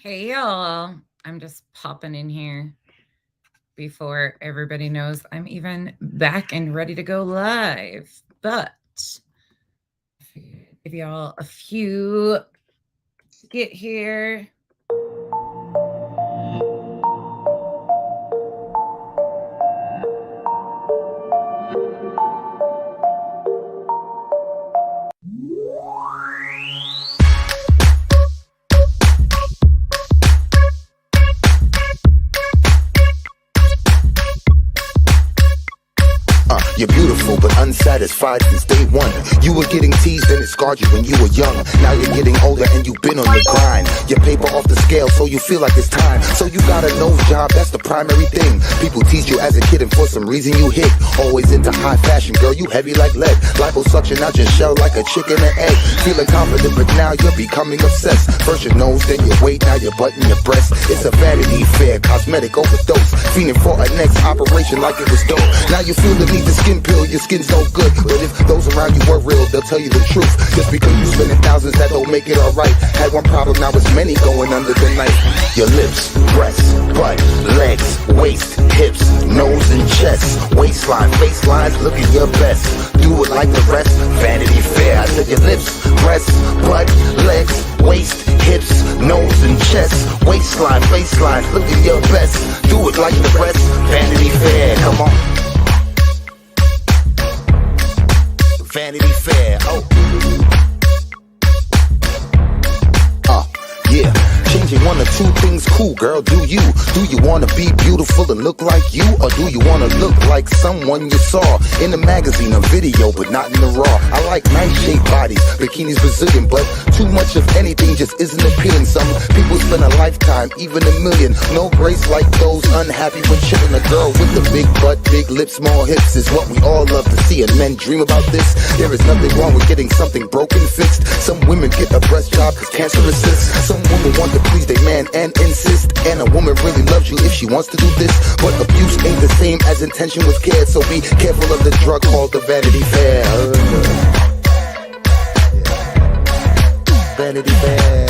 Hey y'all, I'm just popping in here before everybody knows I'm even back and ready to go live. But give y'all a few to get here. You're beautiful but unsatisfied since day one. You were getting teased and it scarred you when you were young. Now you're getting older and you've been on the grind. Your paper off the scale so you feel like it's time. So you got a nose job, that's the primary thing. People teased you as a kid and for some reason you hit. Always into high fashion, girl, you heavy like lead. Liposuction out your shell like a chicken and egg. Feeling confident but now you're becoming obsessed. First your nose, then your weight, now your butt and your breast. It's a vanity fair, cosmetic overdose. Fiending for a next operation like it was dope. Now you feel the need to skin pill, your skin's no good. But if those around you were real, they'll tell you the truth. Just because you spending thousands, that don't make it alright. Had one problem, now it's many going under the knife. Your lips, breasts, butt, legs, waist, hips, nose and chest, waistline, facelines, looking your best. Do it like the rest, Vanity Fair. I said your lips, breasts, butt, legs, waist, hips, nose and chest, waistline, facelines, looking your best. Do it like the rest, Vanity Fair. Come on. Vanity Fair, yeah. Changing one or two things, cool girl, do you? Do you wanna be beautiful and look like you? Or do you wanna look like someone you saw in a magazine or video, but not in the raw? I like nice shaped bodies, bikinis Brazilian, but too much of anything just isn't appealing. Some people spend a lifetime, even a million. No grace like those unhappy with chilling. A girl with a big butt, big lips, small hips is what we all love to see, and men dream about this. There is nothing wrong with getting something broken fixed. Some women get a breast job cause cancer assists. Some women want to please their man and insist. And a woman really loves you if she wants to do this. But abuse ain't the same as intention was cared. So be careful of the drug called the Vanity Fair. Vanity Fair.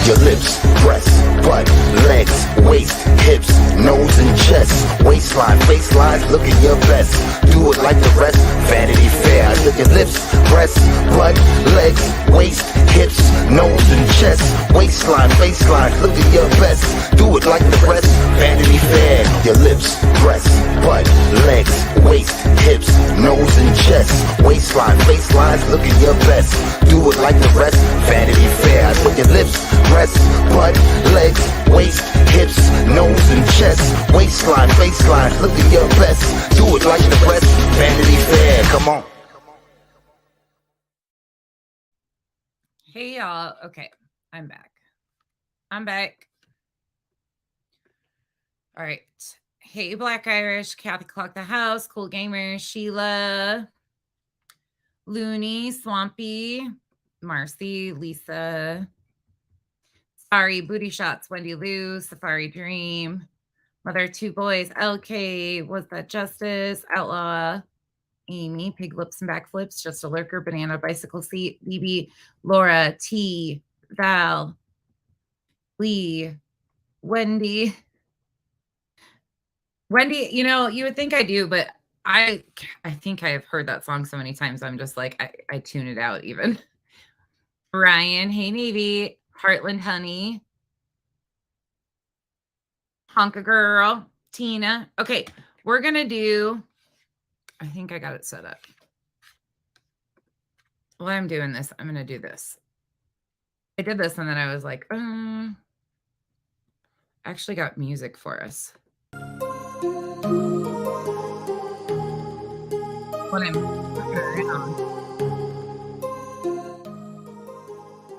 Your lips, breasts, butt, legs, waist, hips, nose and chest, waistline, facelines, looking your best. Do it like the rest, Vanity Fair. I said your lips, breasts, butt, legs, waist, hips, nose and chest, waistline, facelines, looking your best. Do it like the rest, Vanity Fair. Your lips, breasts, butt, legs, waist, hips, nose and chest, waistline, facelines, looking your best. Do it like the rest, Vanity Fair. I said your lips, breasts, butt, legs, waist, hips, nose and chest, waistline, faceline, look at your best. Do it like the rest, Vanity Fair. Come on. Hey y'all, okay, I'm back. I'm back. All right. Hey, Black Irish, Kathy Clock the House, Cool Gamer, Sheila, Looney, Swampy, Marcy, Lisa, Sorry, Booty Shots, Wendy Lou, Safari Dream, Mother of Two Boys, LK, Was That Justice, Outlaw, Amy, Pig Lips and Backflips, Just a Lurker, Banana Bicycle Seat, BB, Laura, T, Val, Lee, Wendy. Wendy, you know, you would think I do, but I think I have heard that song so many times, I'm just like, I tune it out even. Ryan, Hey Navy, Heartland Honey, Honka Girl, Tina. Okay, we're going to do, I think I got it set up. While I'm doing this, I'm going to do this. I did this and then I was like, I actually got music for us.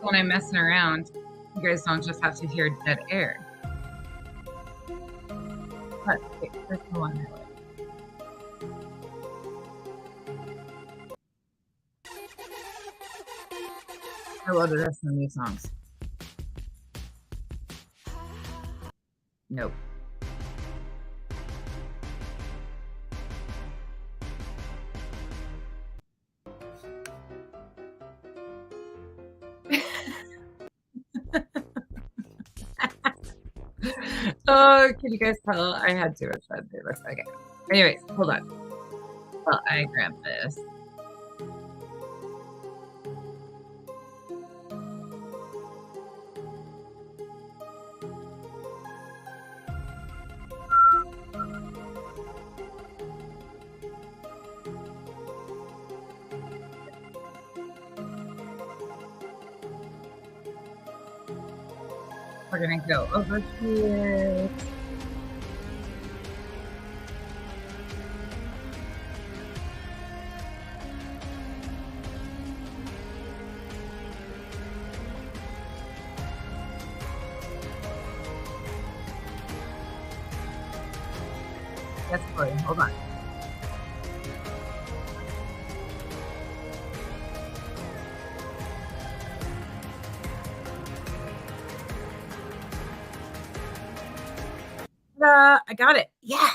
When I'm messing around, you guys don't just have to hear dead air. But wait, there's the one. I love the rest of the new songs. Nope. Oh, can you guys tell I had too much fun through this? Okay. Anyways, hold on. Well, I grabbed this. We're gonna go over here. That's Chloe. Hold on. I got it. Yeah.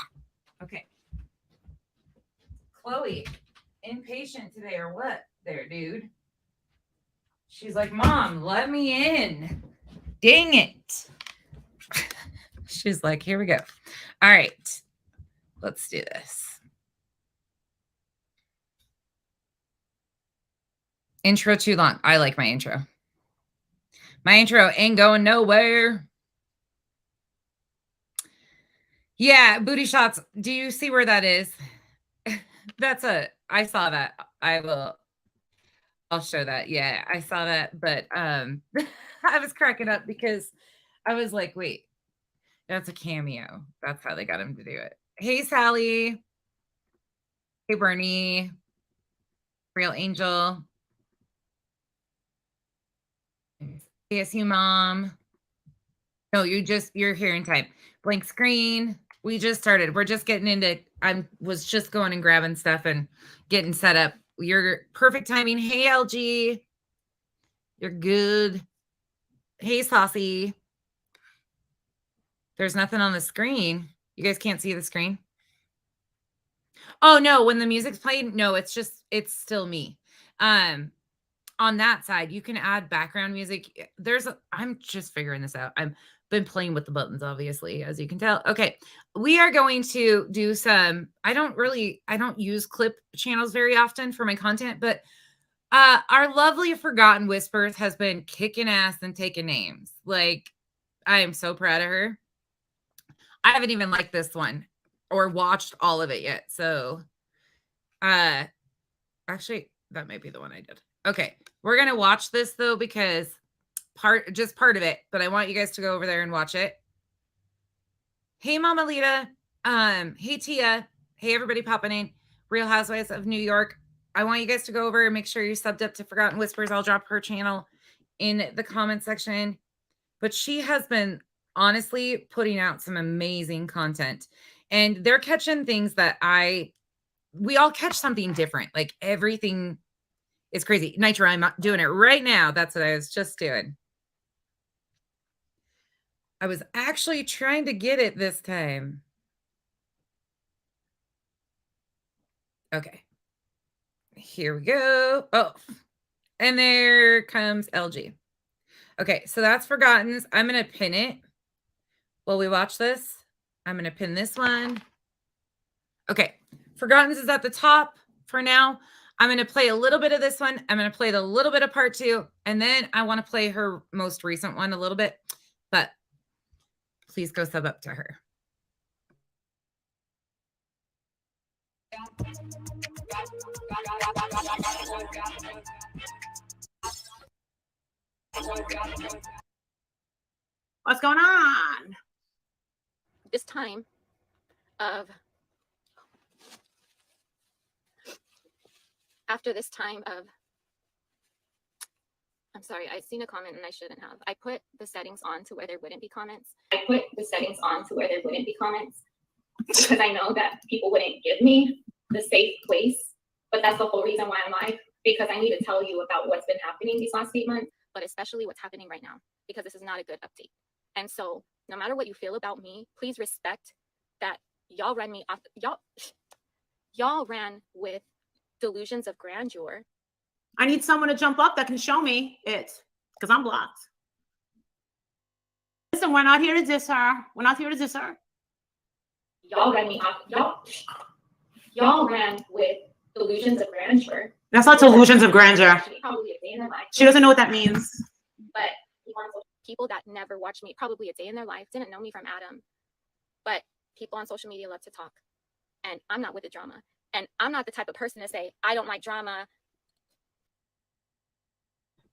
Okay. Chloe, impatient today or what there, dude? She's like, Mom, let me in. Dang it. She's like, here we go. All right. Let's do this. Intro too long. I like my intro. My intro ain't going nowhere. Yeah, booty shots. Do you see where that is? I saw that. I'll show that. Yeah, I saw that, but I was cracking up because I was like, wait, that's a cameo. That's how they got him to do it. Hey, Sally. Hey, Bernie. Real Angel. ASU Mom. No, you're here in time. Blank screen. We just started. We're just getting into, was just going and grabbing stuff and getting set up. You're perfect timing. Hey, LG. You're good. Hey, Saucy. There's nothing on the screen. You guys can't see the screen? Oh, no. When the music's playing, no, it's still me. On that side, you can add background music. I'm just figuring this out. I've been playing with the buttons, obviously, as you can tell. Okay. We are going to do some, I don't use clip channels very often for my content, but our lovely Forgotten Whispers has been kicking ass and taking names. Like, I am so proud of her. I haven't even liked this one or watched all of it yet. So, actually, that might be the one I did. Okay. We're going to watch this though, because part of it, but I want you guys to go over there and watch it. Hey, Mama Lita. Hey, Tia. Hey, everybody popping in. Real Housewives of New York. I want you guys to go over and make sure you're subbed up to Forgotten Whispers. I'll drop her channel in the comment section. But she has been honestly putting out some amazing content. And they're catching things that we all catch something different. Like everything is crazy. Nitro, I'm doing it right now. That's what I was just doing. I was actually trying to get it this time. Okay. Here we go. Oh, and there comes LG. Okay, so that's Forgottens. I'm going to pin it while we watch this. I'm going to pin this one. Okay, Forgottens is at the top for now. I'm going to play a little bit of this one. I'm going to play the little bit of part 2, and then I want to play her most recent one a little bit, but please go sub up to her. What's going on? This time of after this time of I'm sorry, I seen a comment and I shouldn't have. I put the settings on to where there wouldn't be comments. Because I know that people wouldn't give me the safe place. But that's the whole reason why I'm live, because I need to tell you about what's been happening these last 8 months, but especially what's happening right now, because this is not a good update. And so no matter what you feel about me, please respect that y'all ran me off. Y'all ran with delusions of grandeur. I need someone to jump up that can show me it, because I'm blocked. Listen, we're not here to diss her. We're not here to diss her. Y'all ran me off. Y'all ran with delusions of grandeur. That's not delusions of grandeur. Probably a day in their life. She doesn't know what that means. But people that never watched me probably a day in their life didn't know me from Adam. But people on social media love to talk. And I'm not with the drama. And I'm not the type of person to say, I don't like drama.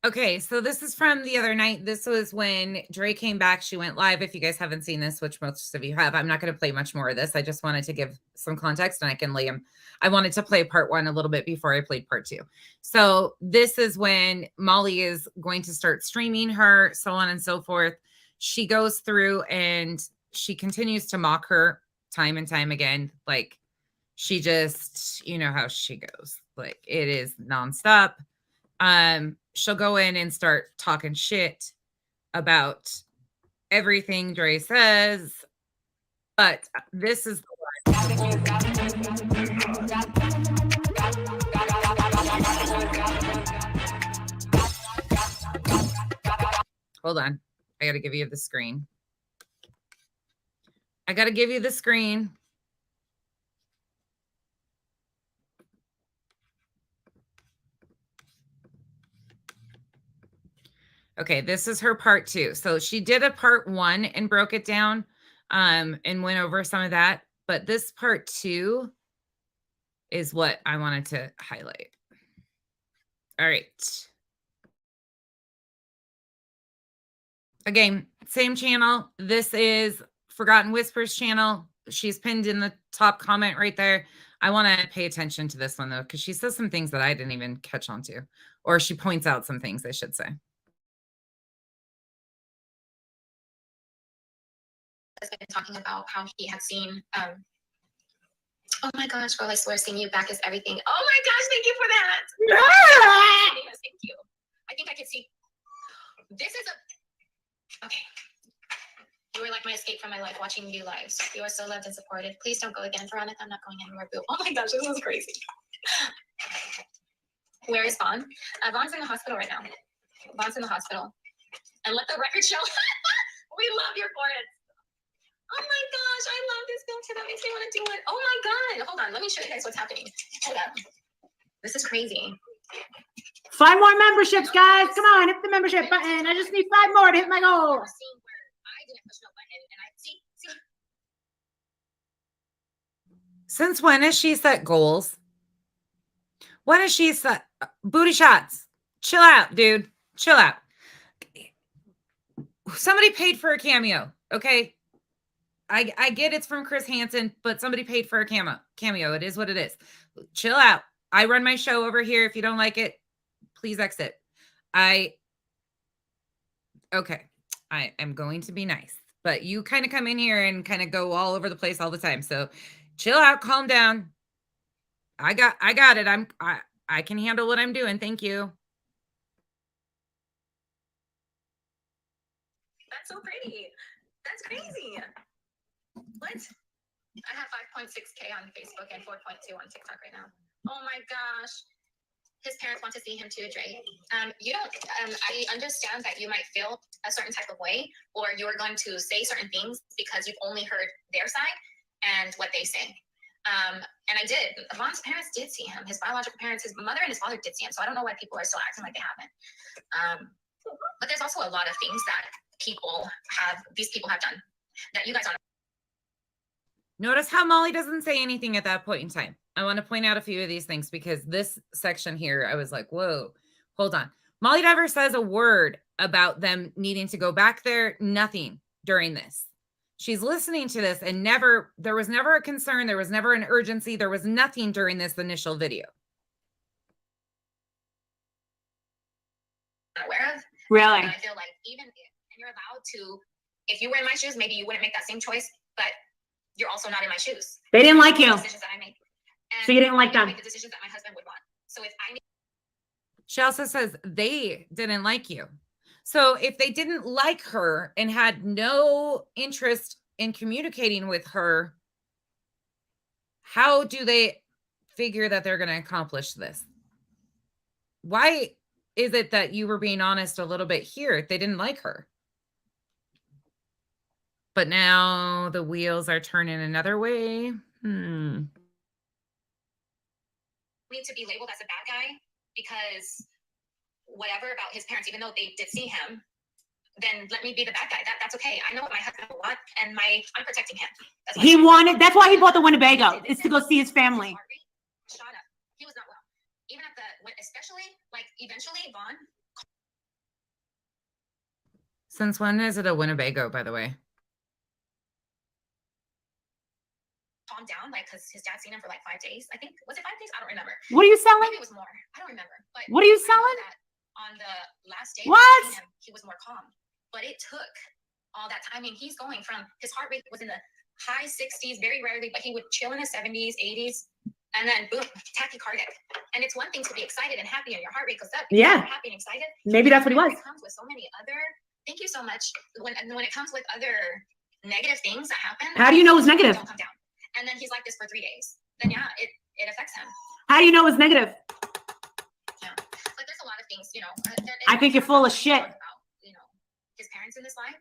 Okay, so this is from the other night. This was when Dre came back. She went live. If you guys haven't seen this, which most of you have, I'm not going to play much more of this. I just wanted to give some context and I can lay them. I wanted to play part 1 a little bit before I played part 2. So this is when Molly is going to start streaming her, so on and so forth. She goes through and she continues to mock her time and time again. Like she just, you know how she goes. Like it is nonstop. She'll go in and start talking shit about everything Dre says. But this is the one. Hold on. I got to give you the screen. Okay, this is her part 2. So she did a part 1 and broke it down and went over some of that. But this part 2 is what I wanted to highlight. All right. Again, same channel. This is Forgotten Whispers channel. She's pinned in the top comment right there. I want to pay attention to this one, though, because she says some things that I didn't even catch on to. Or she points out some things, I should say. Has been talking about how he had seen, oh my gosh, girl, I swear seeing you back is everything. Oh my gosh, thank you for that. Yes, thank you. I think I could see, this is okay. You were like my escape from my life, watching you lives. You are so loved and supported. Please don't go again, Veronica. I'm not going anywhere, boo. Oh my gosh, this is crazy. Where is Vaughn? Vaughn's in the hospital right now. Vaughn's in the hospital. And let the record show. We love your foreheads. Oh my gosh, I love this filter. That makes me want to do it. Oh my God. Hold on. Let me show you guys what's happening. Hold up. This is crazy. 5 more memberships, guys. Come on, hit the membership button. I just need 5 more to hit my goal. I didn't push no button and I see. Since when has she set goals? When has she set booty shots? Chill out, dude. Chill out. Somebody paid for a cameo, okay? I get it's from Chris Hansen, but somebody paid for a cameo. It is what it is. Chill out. I run my show over here. If you don't like it, please exit. I am going to be nice, but you kind of come in here and kind of go all over the place all the time. So chill out, calm down. I got it. I can handle what I'm doing. Thank you. That's so pretty. That's crazy. What? I have 5.6K on Facebook and 4.2 on TikTok right now. Oh my gosh. His parents want to see him too, Dre. You don't, I understand that you might feel a certain type of way, or you're going to say certain things because you've only heard their side and what they say. And I did. Vaughn's parents did see him. His biological parents, his mother and his father did see him. So I don't know why people are still acting like they haven't. But there's also a lot of things that these people have done that you guys don't. Notice how Molly doesn't say anything at that point in time. I want to point out a few of these things because this section here, I was like, whoa, hold on. Molly never says a word about them needing to go back there. Nothing during this. She's listening to this and there was never a concern. There was never an urgency. There was nothing during this initial video. Aware of. Really? And I feel like even if you're allowed to, if you were in my shoes, maybe you wouldn't make that same choice, but you're also not in my shoes. They didn't like you. Decisions that I make. And So you didn't like them. make the decisions that my husband would want. So if I She also says they didn't like you. So if they didn't like her and had no interest in communicating with her, how do they figure that they're going to accomplish this? Why is it that you were being honest a little bit here if they didn't like her? But now the wheels are turning another way. Need to be labeled as a bad guy because whatever about his parents, even though they did see him, then let me be the bad guy. That's okay. I know what my husband will want, and I'm protecting him. That's why he bought the Winnebago, is to go see his family. Shut up. He was not well. Even at especially, like, eventually, Vaughn. Since when is it a Winnebago, by the way? Calm down, like, because his dad seen him for like 5 days. I think, was it 5 days? I don't remember. What are you selling? Maybe it was more. I don't remember. But what are you selling? On the last day, what? He was more calm. But it took all that time. I mean, he's going from, his heart rate was in the high 60s, very rarely, but he would chill in the 70s, 80s, and then boom, tachycardic. And it's one thing to be excited and happy, and your heart rate goes up. Yeah. Happy and excited. Maybe that's what he was. It comes with so many other, thank you so much. When it comes with other negative things that happen. How do you know it's negative? Don't come down. And then he's like this for 3 days. Then yeah, it affects him. How do you know it's negative? Yeah. But there's a lot of things, you know. I think you're full of shit. About, you know, his parents in this life.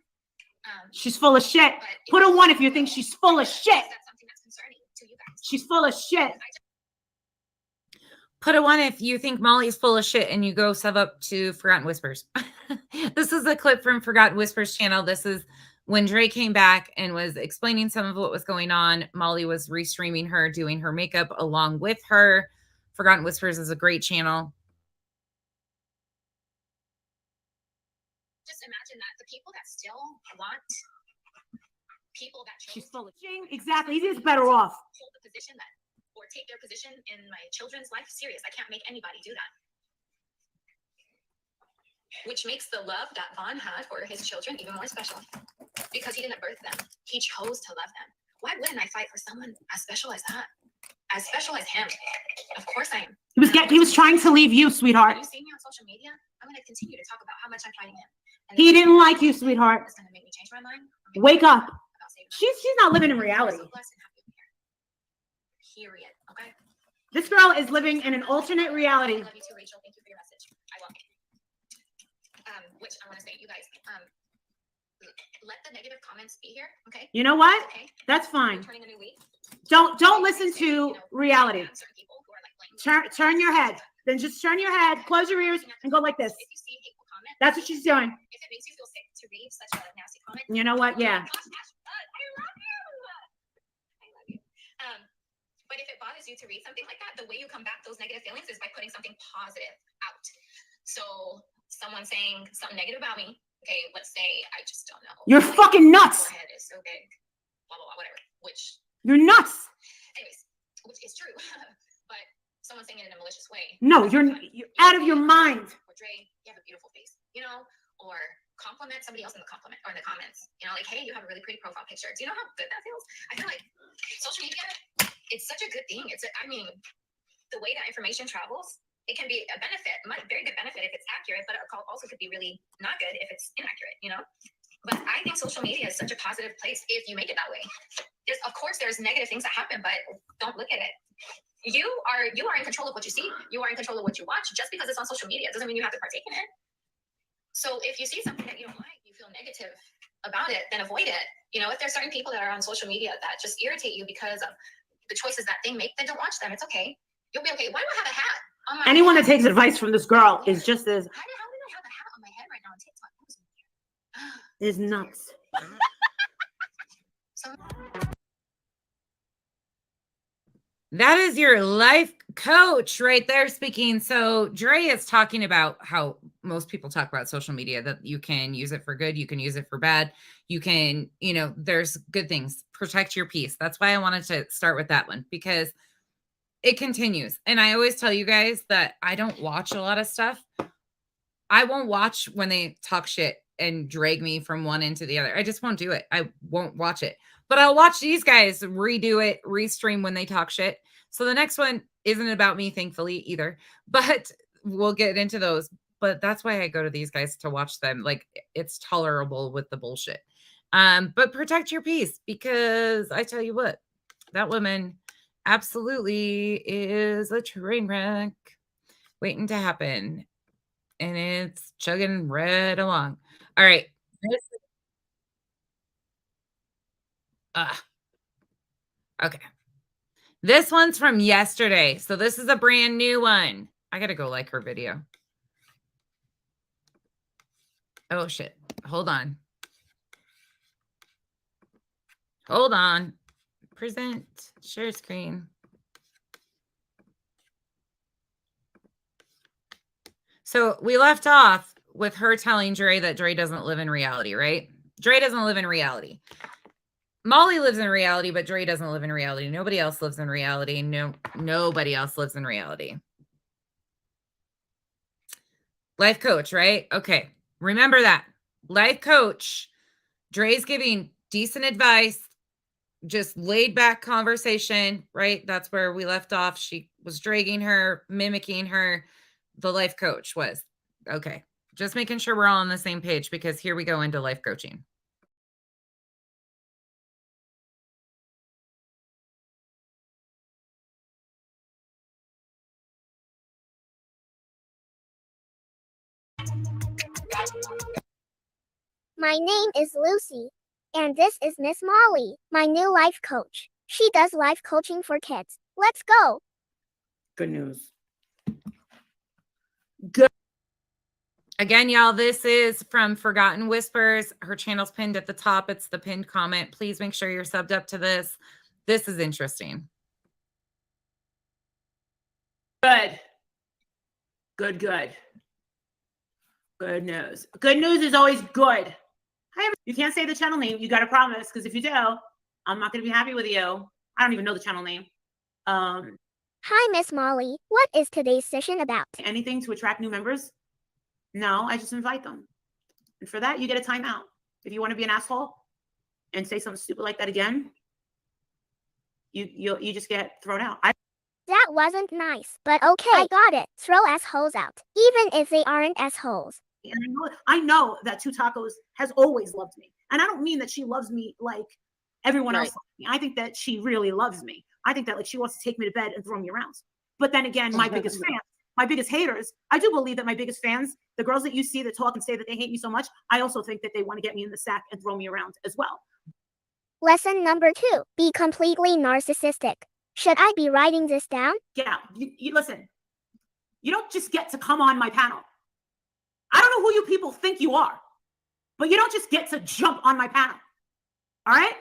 She's full of shit. Put a 1 if you think she's full of shit. That's something that's concerning to you guys. She's full of shit. Put a 1 if you think Molly's full of shit and you go sub up to Forgotten Whispers. This is a clip from Forgotten Whispers channel. This is when Dre came back and was explaining some of what was going on. Molly was restreaming her, doing her makeup along with her. Forgotten Whispers is a great channel. Just imagine that the people that still want people that she's full of shit. Exactly. He's better off. Hold the position that, or take their position in my children's life serious. I can't make anybody do that. Which makes the love that Vaughn had for his children even more special. Because he didn't birth them. He chose to love them. Why wouldn't I fight for someone as special as that? As special as him? Of course I am. He was trying to leave you, sweetheart. You see me on social media? I'm going to continue to talk about how much I'm fighting him. And he didn't like you, sweetheart. It's going to make me change my mind. Wake up. She's not living in reality. Period. Okay? This girl is living in an alternate reality. I love you too, Rachel. Thank you for your message. I will. Which I want to say, you guys, let the negative comments be here, okay? You know what? Okay. That's fine. Turning a new leaf. Don't listen to reality. Turn your head. Then just turn your head, close your ears, and go like this. If you see hateful comments, that's what she's doing. If it makes you feel sick to read such a nasty comment, you know what? Yeah. I love you. I love you. But if it bothers you to read something like that, the way you combat those negative feelings is by putting something positive out. So someone saying something negative about me, okay, let's say I just don't know. You're fucking nuts. My head is so big, blah, blah, blah, whatever, which. You're nuts. Anyways, which is true, but someone saying it in a malicious way. No, you're out of your mind. Or Dre, you have a beautiful face, you know, or compliment somebody else in the comment or in the comments, you know, like, hey, you have a really pretty profile picture. Do you know how good that feels? I feel like social media, it's such a good thing. I mean, the way that information travels, it can be a benefit, very good benefit if it's accurate, but it also could be really not good if it's inaccurate, you know? But I think social media is such a positive place if you make it that way. Of course, there's negative things that happen, but don't look at it. You are in control of what you see. You are in control of what you watch. Just because it's on social media doesn't mean you have to partake in it. So if you see something that you don't like, you feel negative about it, then avoid it. You know, if there's certain people that are on social media that just irritate you because of the choices that they make, then don't watch them. It's okay. You'll be okay. Why do I have a hat? Anyone that takes advice from this girl is just as. How did I have a hat on my head right now on TikTok? Is nuts. That is your life coach right there speaking. So Dre is talking about how most people talk about social media, that you can use it for good. You can use it for bad. You can, you know, there's good things. Protect your peace. That's why I wanted to start with that one, because it continues. And I always tell you guys that I don't watch a lot of stuff. I won't watch when they talk shit and drag me from one end to the other. I just won't do it. I won't watch it. But I'll watch these guys redo it, restream when they talk shit. So the next one isn't about me, thankfully, either. But we'll get into those. But that's why I go to these guys, to watch them. Like, it's tolerable with the bullshit. But protect your peace, because I tell you what, that woman absolutely is a train wreck waiting to happen. And it's chugging right along. All right. Okay. This one's from yesterday. So this is a brand new one. I got to go like her video. Oh, shit. Hold on. Hold on. Present. Share screen. So we left off with her telling Dre that Dre doesn't live in reality, right? Dre doesn't live in reality. Molly lives in reality, but Dre doesn't live in reality. Nobody else lives in reality. Nobody else lives in reality. Life coach, right? Okay. Remember that. Life coach. Dre's giving decent advice, just laid back conversation, right? That's where we left off. She was dragging her, mimicking her. The life coach was. Okay. Just making sure we're all on the same page, because here we go into life coaching. My name is Lucy, and this is Miss Molly, my new life coach. She does life coaching for kids. Let's go. Good news. Again, y'all, this is from Forgotten Whispers. Her channel's pinned at the top. It's the pinned comment. Please make sure you're subbed up to this. This is interesting. Good. Good, good. Good news. Good news is always good. You can't say the channel name. You got to promise, because if you do, I'm not going to be happy with you. I don't even know the channel name. Hi, Miss Molly. What is today's session about? Anything to attract new members? No, I just invite them. And for that, you get a timeout. If you want to be an asshole and say something stupid like that again, you just get thrown out. That wasn't nice, but okay. I got it. Throw assholes out, even if they aren't assholes. And I know that Two Tacos has always loved me. And I don't mean that she loves me like everyone else loves me. I think that she really loves me. I think that like she wants to take me to bed and throw me around. But then again, my biggest fans, my biggest haters, I do believe that my biggest fans, the girls that you see that talk and say that they hate me so much, I also think that they want to get me in the sack and throw me around as well. Lesson number 2, be completely narcissistic. Should I be writing this down? Yeah, you listen, you don't just get to come on my panel. I don't know who you people think you are, but you don't just get to jump on my panel. All right?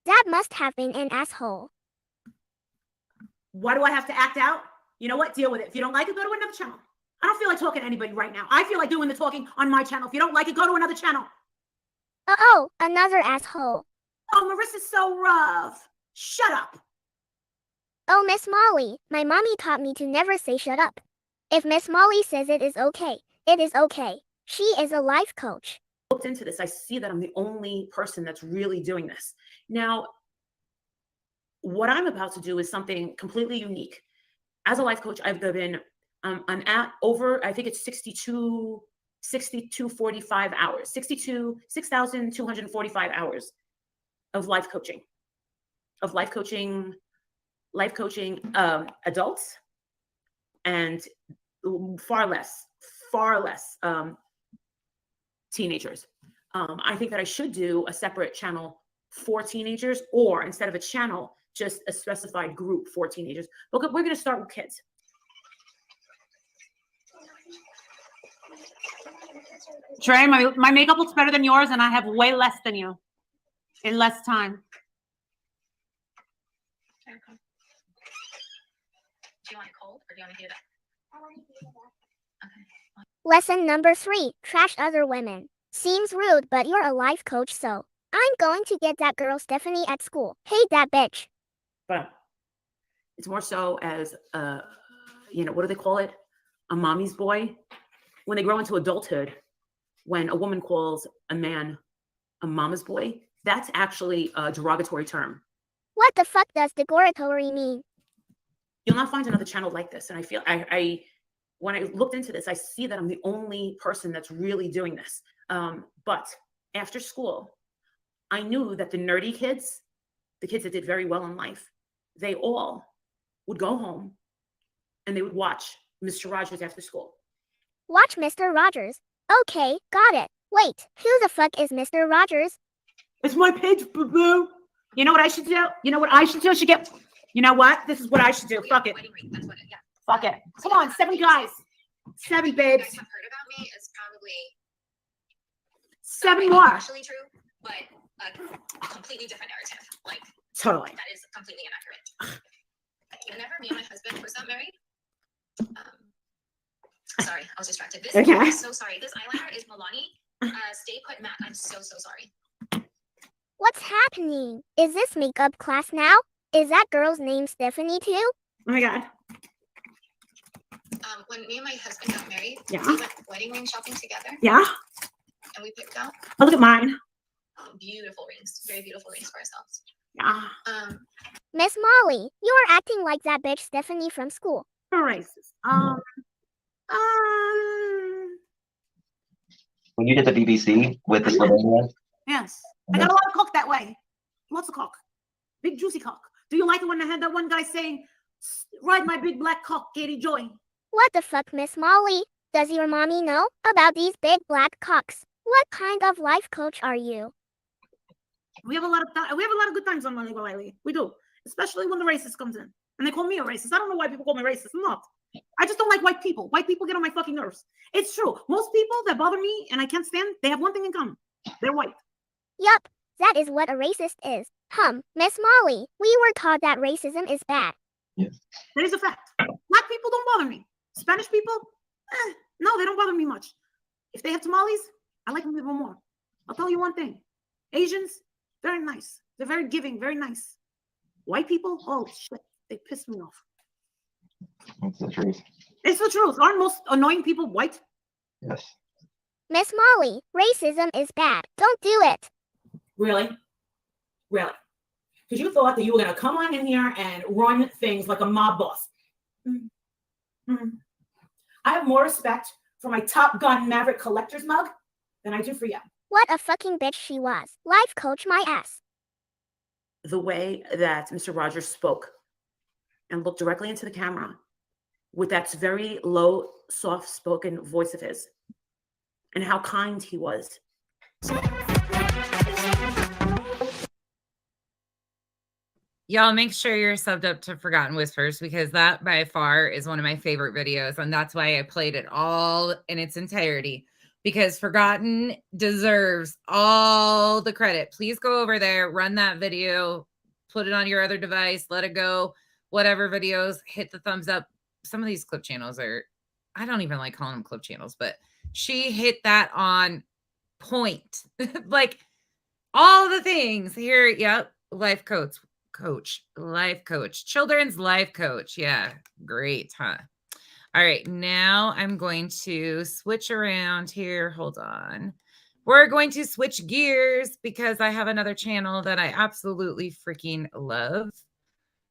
That must have been an asshole. Why do I have to act out? You know what? Deal with it. If you don't like it, go to another channel. I don't feel like talking to anybody right now. I feel like doing the talking on my channel. If you don't like it, go to another channel. Uh-oh, another asshole. Oh, Marissa's so rough. Shut up. Oh, Miss Molly, my mommy taught me to never say shut up. If Miss Molly says it is okay, it is okay. She is a life coach. I looked into this. I see that I'm the only person that's really doing this. Now, what I'm about to do is something completely unique. As a life coach, I've been, I'm at over, I think it's 6,245 hours, 6,245 hours of life coaching, adults, and far less teenagers. I think that I should do a separate channel for teenagers, or instead of a channel, just a specified group for teenagers. But we're going to start with kids. Trey, my makeup looks better than yours, and I have way less than you in less time. Do you want it cold or do you want to heat it up? Okay. Lesson number 3, trash other women. Seems rude, but you're a life coach, so I'm going to get that girl Stephanie at school. Hate that bitch. But it's more so as what do they call it? A mommy's boy. When they grow into adulthood, when a woman calls a man a mama's boy, that's actually a derogatory term. What the fuck does derogatory mean? You'll not find another channel like this. And I feel when I looked into this, I see that I'm the only person that's really doing this. But after school, I knew that the nerdy kids, the kids that did very well in life, they all would go home and they would watch Mr. Rogers after school. Watch Mr. Rogers. Okay, got it. Wait, who the fuck is Mr. Rogers? It's my page, boo-boo. You know what I should do? You know what I should do? I should get, you know what? This is what I should do. Fuck it. That's what yeah. Fuck it. Come on, 7 guys. 7 babes. Have heard about me is probably 7 more. partially true, but a completely different narrative. Like, Totally. that is completely inaccurate. Whenever me and my husband first got married, sorry, I was distracted. This Okay. I'm so sorry. This eyeliner is Milani. Stay put matte. I'm so sorry. What's happening? Is this makeup class now? Is that girl's name Stephanie too? Oh my God. When me and my husband got married, Yeah. we went wedding ring shopping together, Yeah. and we picked out Oh, look at mine. beautiful rings, very beautiful rings for ourselves. Yeah. Miss Molly, you are acting like that bitch Stephanie from school. For racist. When you did the BBC with the Slovenia, Yes. I got a lot of cock that way. Lots of cock. Big juicy cock. Do you like it when I had that one guy saying, ride my big black cock, Katie Joy? What the fuck, Miss Molly? Does your mommy know about these big black cocks? What kind of life coach are you? We have a lot of good times on Money Riley. We do. Especially when the racist comes in. And they call me a racist. I don't know why people call me racist. I'm not. I just don't like white people. White people get on my fucking nerves. It's true. Most people that bother me and I can't stand, they have one thing in common. They're white. Yup, that is what a racist is. Miss Molly, we were taught that racism is bad. That is a fact. Black people don't bother me. Spanish people, no, they don't bother me much. If they have tamales, I like them even more. I'll tell you one thing. Asians, very nice. They're very giving, very nice. White people, oh shit, they piss me off. that's the truth. It's the truth. Aren't most annoying people white? Yes. Miss Molly, racism is bad. Don't do it. Really? Really? Because you thought that you were going to come on in here and run things like a mob boss. I have more respect for my Top Gun Maverick collector's mug than I do for you. What a fucking bitch she was. Life coach my ass. The way that Mr. Rogers spoke and looked directly into the camera with that very low, soft-spoken voice of his, and how kind he was. Y'all make sure you're subbed up to Forgotten Whispers because that by far is one of my favorite videos. And that's why I played it all in its entirety because Forgotten deserves all the credit. Please go over there, run that video, put it on your other device, let it go, whatever videos, hit the thumbs up. Some of these clip channels are, I don't even like calling them clip channels, but she hit that on point. Like all the things here. Yep. Life coach, children's life coach. Yeah. Great. Huh? All right. Now I'm going to switch around here. Hold on. We're going to switch gears because I have another channel that I absolutely freaking love.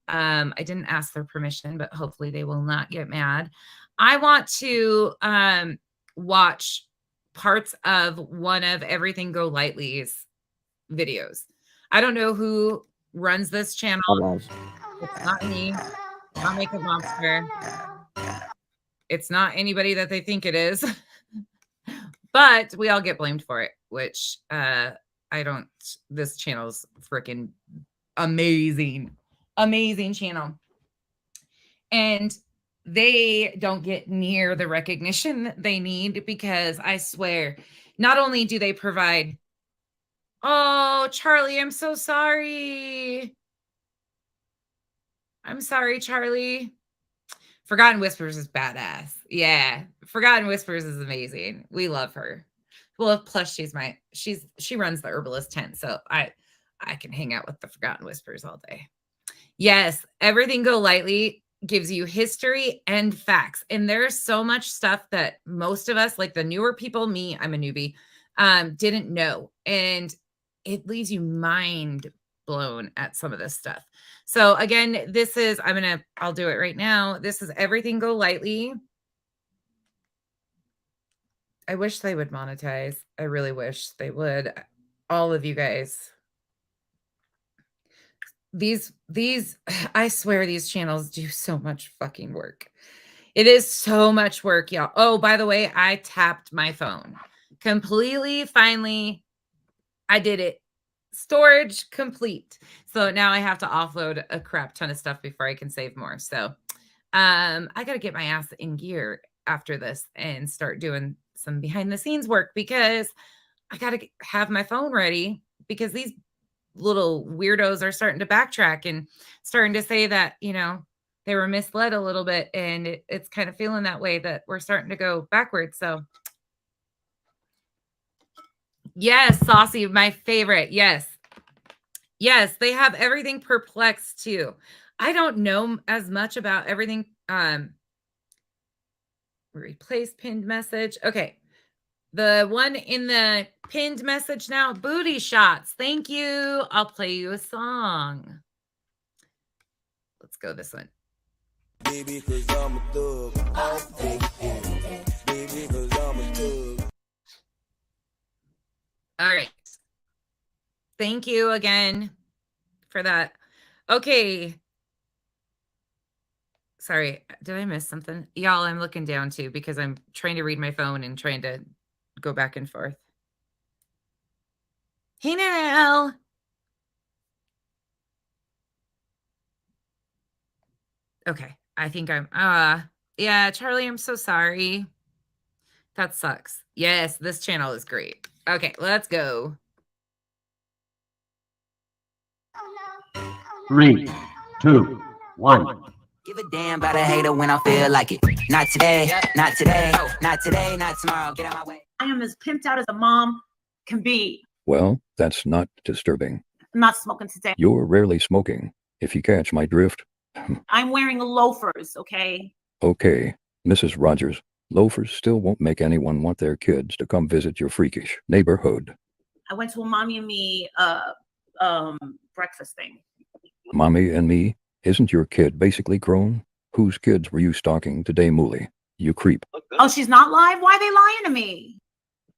I didn't ask their permission, but hopefully they will not get mad. I want to watch parts of one of Everything Go Lightly's videos. I don't know who runs this channel. It's not me. Not Makeup Monster. It's not anybody that they think it is. But we all get blamed for it, which I don't. This channel's freaking amazing. Amazing channel. And they don't get near the recognition they need because I swear, not only do they provide, oh, Charlie, I'm so sorry. I'm sorry, Charlie. Forgotten Whispers is badass. Yeah. Forgotten Whispers is amazing. We love her. Well, plus she runs the herbalist tent. So I can hang out with the Forgotten Whispers all day. Yes. Everything Go Lightly gives you history and facts. And there's so much stuff that most of us, like the newer people, me, I'm a newbie, didn't know. And it leaves you mind blown at some of this stuff. So again, this is, I'll do it right now. This is Everything Go Lightly. I wish they would monetize. I really wish they would. All of you guys. These, I swear these channels do so much fucking work. It is so much work, y'all. Oh, by the way, I tapped my phone completely. Finally, I did it storage complete. So now I have to offload a crap ton of stuff before I can save more. So I got to get my ass in gear after this and start doing some behind the scenes work, because I got to have my phone ready, because these little weirdos are starting to backtrack and starting to say that, you know, they were misled a little bit, and it's kind of feeling that way, that we're starting to go backwards. So yes, Saucy, my favorite. Yes. Yes, they have everything perplexed too. I don't know as much about everything. Replace pinned message. Okay. The one in the pinned message now, booty shots. Thank you. I'll play you a song. Let's go this one. Baby, 'cause I'm a thug. Baby, 'cause I'm a thug. All right. Thank you again for that. Okay. Sorry, did I miss something? Y'all, I'm looking down too, because I'm trying to read my phone and trying to go back and forth. Hey now. Okay, I think I'm yeah, Charlie, I'm so sorry. That sucks. Yes, this channel is great. Okay, let's go. 3, 2, 1. Give a damn about a hater when I feel like it. Not today, not today, not today, not tomorrow. Get out my way. I am as pimped out as a mom can be. Well, that's not disturbing. I'm not smoking today. You're rarely smoking, if you catch my drift. I'm wearing loafers, okay? Okay, Mrs. Rogers, loafers still won't make anyone want their kids to come visit your freakish neighborhood. I went to a mommy and me breakfast thing. Mommy and me? Isn't your kid basically grown? Whose kids were you stalking today, Mooly? You creep. Oh, she's not live? Why are they lying to me?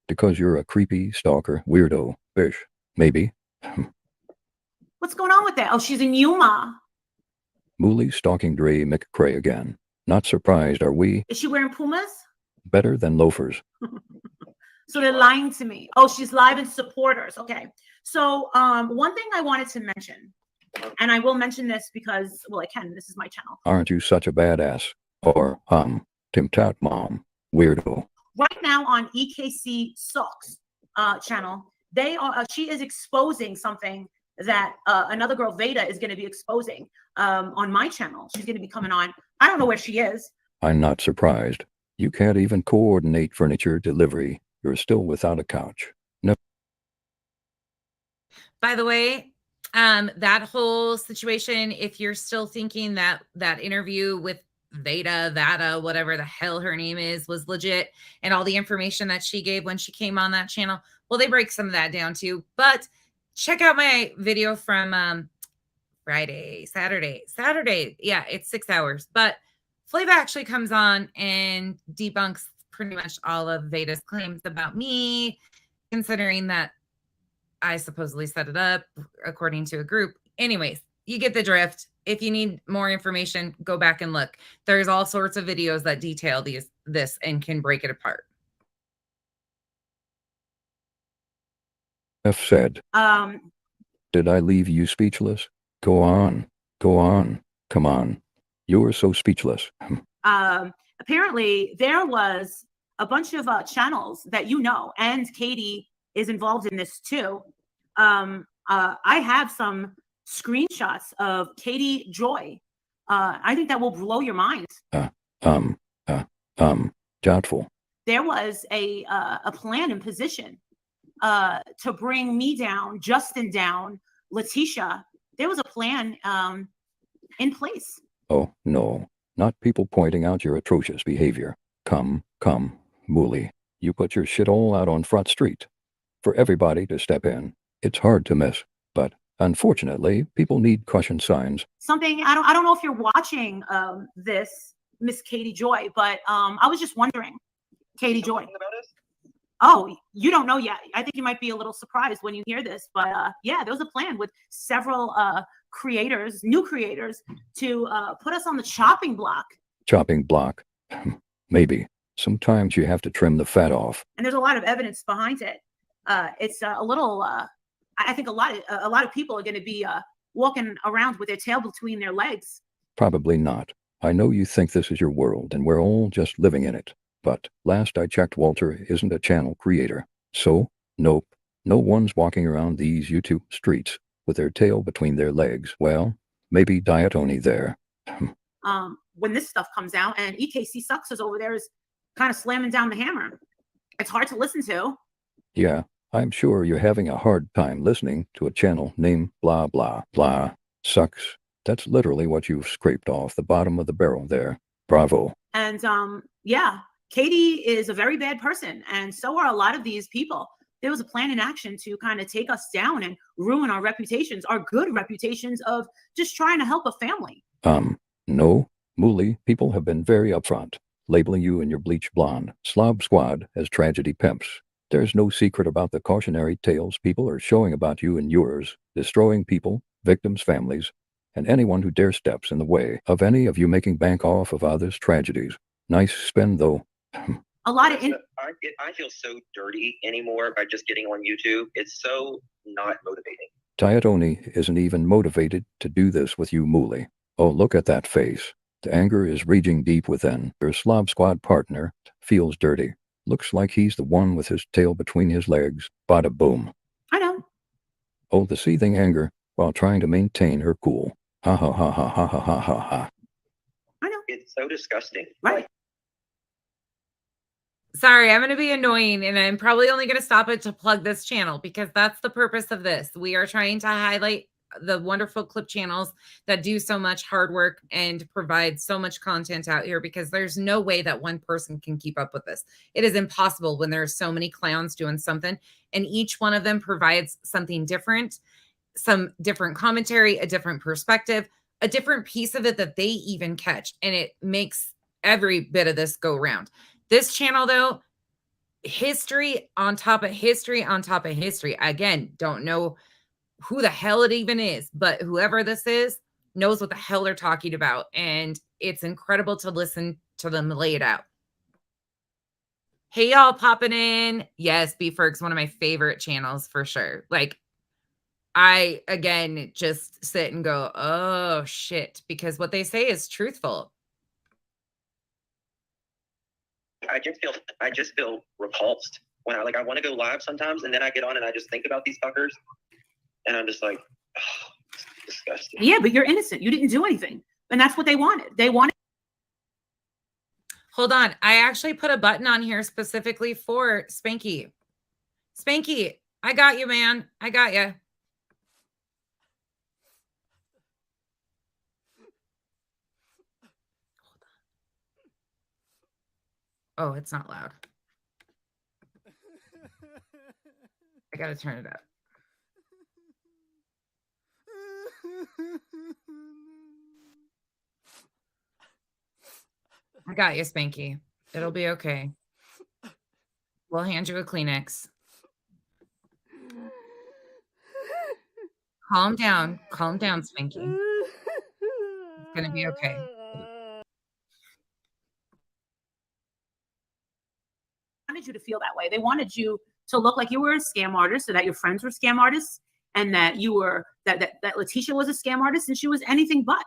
Because you're a creepy stalker, weirdo, fish. Maybe. What's going on with that? Oh, she's in Yuma. Mooly stalking Dre McCray again. Not surprised, are we? Is she wearing Pumas? Better than loafers. So they're lying to me. Oh, she's live in supporters. Okay. So one thing I wanted to mention, and I will mention this because, well, I can. This is my channel. Aren't you such a badass? Or, Tim Tat Mom, weirdo. Right now on EKC Socks channel, they are. She is exposing something that another girl, Veda, is going to be exposing on my channel. She's going to be coming on. I don't know where she is. I'm not surprised. You can't even coordinate furniture delivery. You're still without a couch. No. By the way, that whole situation, if you're still thinking that that interview with Vada, whatever the hell her name is, was legit, and all the information that she gave when she came on that channel, well, they break some of that down too. But check out my video from Saturday. Yeah, it's 6 hours. But Flava actually comes on and debunks pretty much all of Veda's claims about me, considering that I supposedly set it up according to a group. Anyways, you get the drift. If you need more information, go back and look. There's all sorts of videos that detail this and can break it apart. F said. Did I leave you speechless? Go on. Come on. You're so speechless. Apparently, there was a bunch of channels that you know, and Katie is involved in this too. I have some screenshots of Katie Joy. I think that will blow your mind. Doubtful. There was a plan in position to bring me down, Justin down, Letitia. There was a plan in place. Oh, no. Not people pointing out your atrocious behavior. Come, Mooly. You put your shit all out on Front Street for everybody to step in. It's hard to miss, but unfortunately, people need caution signs. Something, I don't know if you're watching this, Miss Katie Joy, but I was just wondering, Katie Joy. Oh, you don't know yet. I think you might be a little surprised when you hear this, but yeah, there was a plan with several creators, new creators, to put us on the chopping block. Chopping block? Maybe. Sometimes you have to trim the fat off. And there's a lot of evidence behind it. It's a little, I think a lot of people are going to be walking around with their tail between their legs. Probably not. I know you think this is your world and we're all just living in it. But last I checked, Walter isn't a channel creator. So, nope, no one's walking around these YouTube streets with their tail between their legs. Well, maybe Diatoni there. When this stuff comes out and EKC Sucks is over there is kind of slamming down the hammer. It's hard to listen to. Yeah, I'm sure you're having a hard time listening to a channel named blah blah blah sucks. That's literally what you've scraped off the bottom of the barrel there. Bravo. And yeah, Katie is a very bad person, and so are a lot of these people. There was a plan in action to kind of take us down and ruin our reputations, our good reputations of just trying to help a family. No, Mooley, people have been very upfront, labeling you and your bleach blonde slob squad as tragedy pimps. There's no secret about the cautionary tales people are showing about you and yours, destroying people, victims' families, and anyone who dare steps in the way of any of you making bank off of others' tragedies. Nice spin, though. A lot of I feel so dirty anymore by just getting on YouTube. It's so not motivating. Diatoni isn't even motivated to do this with you, Mooley. Oh, look at that face. The anger is raging deep within. Your slob squad partner feels dirty. Looks like he's the one with his tail between his legs. Bada boom. I know. Oh, the seething anger while trying to maintain her cool. Ha ha ha ha ha ha ha ha ha. I know. It's so disgusting. Right. Sorry, I'm going to be annoying, and I'm probably only going to stop it to plug this channel because that's the purpose of this. We are trying to highlight the wonderful clip channels that do so much hard work and provide so much content out here, because there's no way that one person can keep up with this. It is impossible when there's so many clowns doing something, and each one of them provides something different, some different commentary, a different perspective, a different piece of it that they even catch, and it makes every bit of this go round. This channel, though, history on top of history on top of history. Again, don't know who the hell it even is, but whoever this is knows what the hell they're talking about. And it's incredible to listen to them lay it out. Hey, y'all popping in. Yes, Beefworks, one of my favorite channels for sure. Like, I, again, just sit and go, oh, shit, because what they say is truthful. I just feel repulsed when I want to go live sometimes, and then I get on and I just think about these fuckers, and I'm just like, oh, it's disgusting. Yeah, but you're innocent. You didn't do anything, and that's what they wanted. They wanted. Hold on, I actually put a button on here specifically for Spanky. Spanky, I got you, man. I got you. Oh, it's not loud. I gotta turn it up. I got you, Spanky. It'll be okay. We'll hand you a Kleenex. Calm down. Calm down, Spanky. It's gonna be okay. Wanted you to feel that way. They wanted you to look like you were a scam artist, so that your friends were scam artists, and that you were that Letitia was a scam artist, and she was anything but.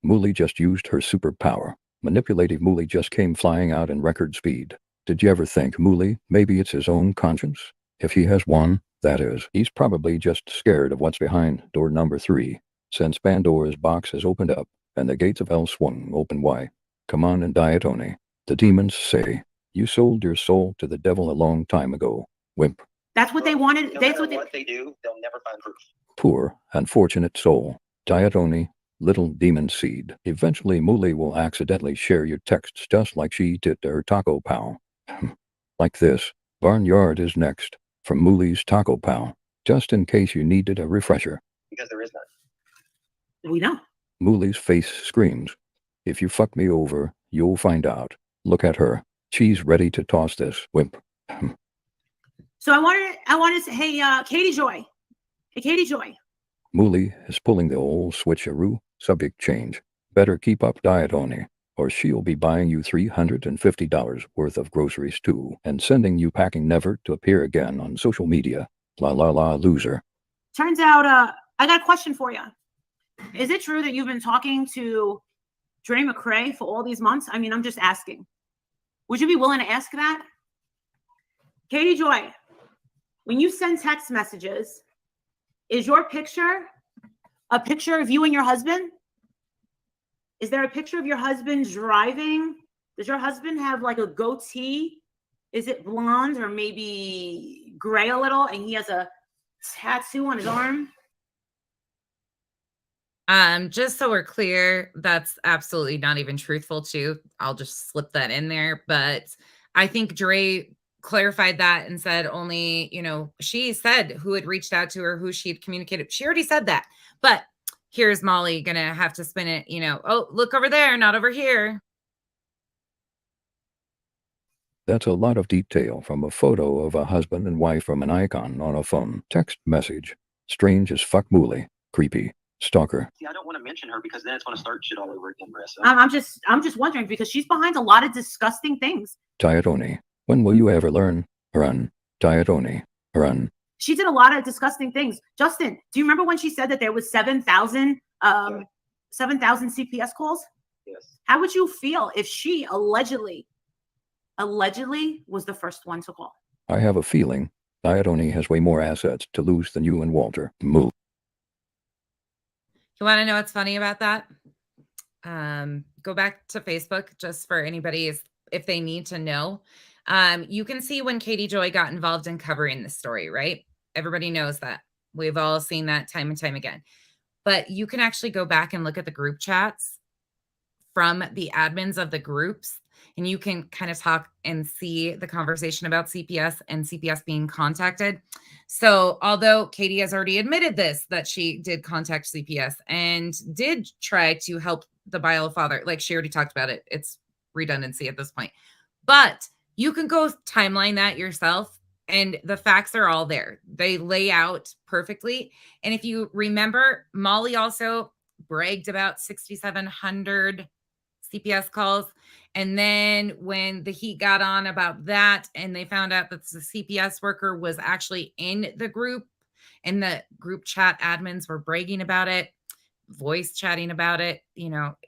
Mooley just used her superpower. Manipulative Mooley just came flying out in record speed. Did you ever think Mooley, maybe it's his own conscience? If he has one, that is, he's probably just scared of what's behind door number 3, since Pandora's box has opened up and the gates of hell swung open wide. Come on and Diatoni. The demons say, you sold your soul to the devil a long time ago, wimp. That's what they wanted. No That's matter what they do, they'll never find proof. Poor, unfortunate soul. Diatoni, little demon seed. Eventually, Mooley will accidentally share your texts just like she did to her taco pal. Like this. Barnyard is next, from Mooley's taco pal, just in case you needed a refresher. Because there is none. we know. Mooley's face screams. If you fuck me over, you'll find out. Look at her. She's ready to toss this, wimp. So I wanted to say, hey, Katie Joy. Hey, Katie Joy. Mooley is pulling the old switcheroo. Subject change. Better keep up Diatoni, or she'll be buying you $350 worth of groceries too, and sending you packing never to appear again on social media. La la la, loser. Turns out, I got a question for you. Is it true that you've been talking to Dre McCray for all these months? I mean, I'm just asking. Would you be willing to ask that? Katie Joy, when you send text messages, is your picture a picture of you and your husband? Is there a picture of your husband driving? Does your husband have like a goatee? Is it blonde or maybe gray a little, and he has a tattoo on his arm? Just so we're clear, that's absolutely not even truthful too. I'll just slip that in there. But I think Dre clarified that and said only, she said who had reached out to her, who she had communicated. She already said that. But here's Molly gonna have to spin it, oh, look over there, not over here. That's a lot of detail from a photo of a husband and wife from an icon on a phone. Text message. Strange as fuck mooly. Creepy. Stalker. See, I don't want to mention her because then it's going to start shit all over again, Marissa. I'm just wondering because she's behind a lot of disgusting things. Diatoni. When will you ever learn? Run. Diatoni. Run. She did a lot of disgusting things. Justin, do you remember when she said that there was 7,000 CPS calls? Yes. How would you feel if she allegedly was the first one to call? I have a feeling Diatoni has way more assets to lose than you and Walter. Moo. You want to know what's funny about that? Go back to Facebook just for anybody if they need to know. You can see when Katie Joy got involved in covering this story, right? Everybody knows that. We've all seen that time and time again. But you can actually go back and look at the group chats from the admins of the groups, and you can kind of talk and see the conversation about CPS and CPS being contacted. So although Katie has already admitted this, that she did contact CPS and did try to help the bio father, like she already talked about it. It's redundancy at this point. But you can go timeline that yourself, and the facts are all there. They lay out perfectly. And if you remember, Molly also bragged about 6,700 CPS calls. And then when the heat got on about that, and they found out that the CPS worker was actually in the group, and the group chat admins were bragging about it, voice chatting about it,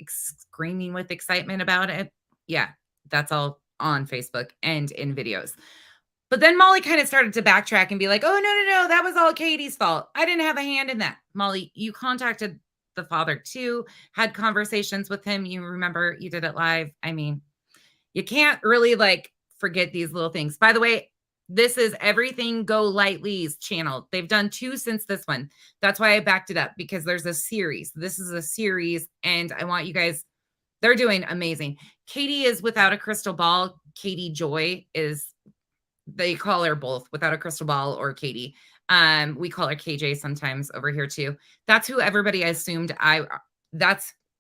screaming with excitement about it. Yeah, that's all on Facebook and in videos. But then Molly kind of started to backtrack and be like, oh, no, that was all Katie's fault. I didn't have a hand in that. Molly, you contacted the father too, had conversations with him. You remember you did it live. I mean, you can't really forget these little things. By the way, this is Everything Go Lightly's channel. They've done 2 since this one. That's why I backed it up, because there's a series. This is a series, and I want you guys, they're doing amazing. Katie is Without a Crystal Ball. Katie Joy is, they call her both Without a Crystal Ball or Katie. We call her KJ sometimes over here too. That's who everybody assumed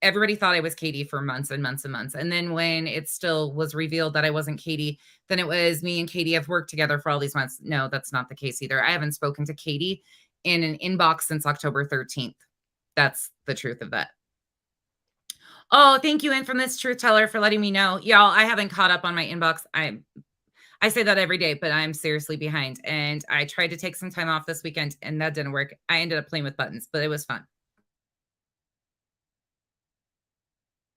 everybody thought I was Katie for months and months and months. And then when it still was revealed that I wasn't Katie, then it was me and Katie have worked together for all these months. No, that's not the case either. I haven't spoken to Katie in an inbox since October 13th. That's the truth of that. Oh, thank you, Infamous Truth Teller, for letting me know. Y'all, I haven't caught up on my inbox. I say that every day, but I'm seriously behind. And I tried to take some time off this weekend, and that didn't work. I ended up playing with buttons, but it was fun.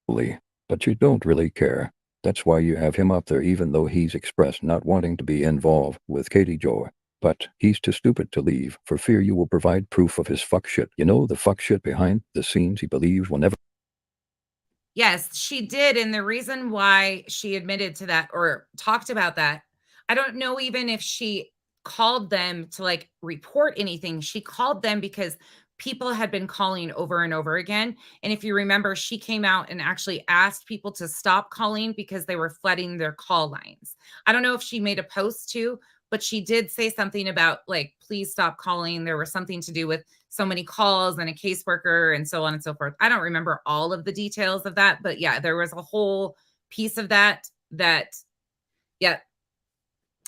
But you don't really care. That's why you have him up there, even though he's expressed not wanting to be involved with Katie Joy. But he's too stupid to leave for fear you will provide proof of his fuck shit. The fuck shit behind the scenes he believes will never. Yes, she did. And the reason why she admitted to that or talked about that, I don't know even if she called them to report anything. She called them because people had been calling over and over again. And if you remember, she came out and actually asked people to stop calling because they were flooding their call lines. I don't know if she made a post too, but she did say something about please stop calling. There was something to do with so many calls and a caseworker and so on and so forth. I don't remember all of the details of that, but yeah, there was a whole piece of that,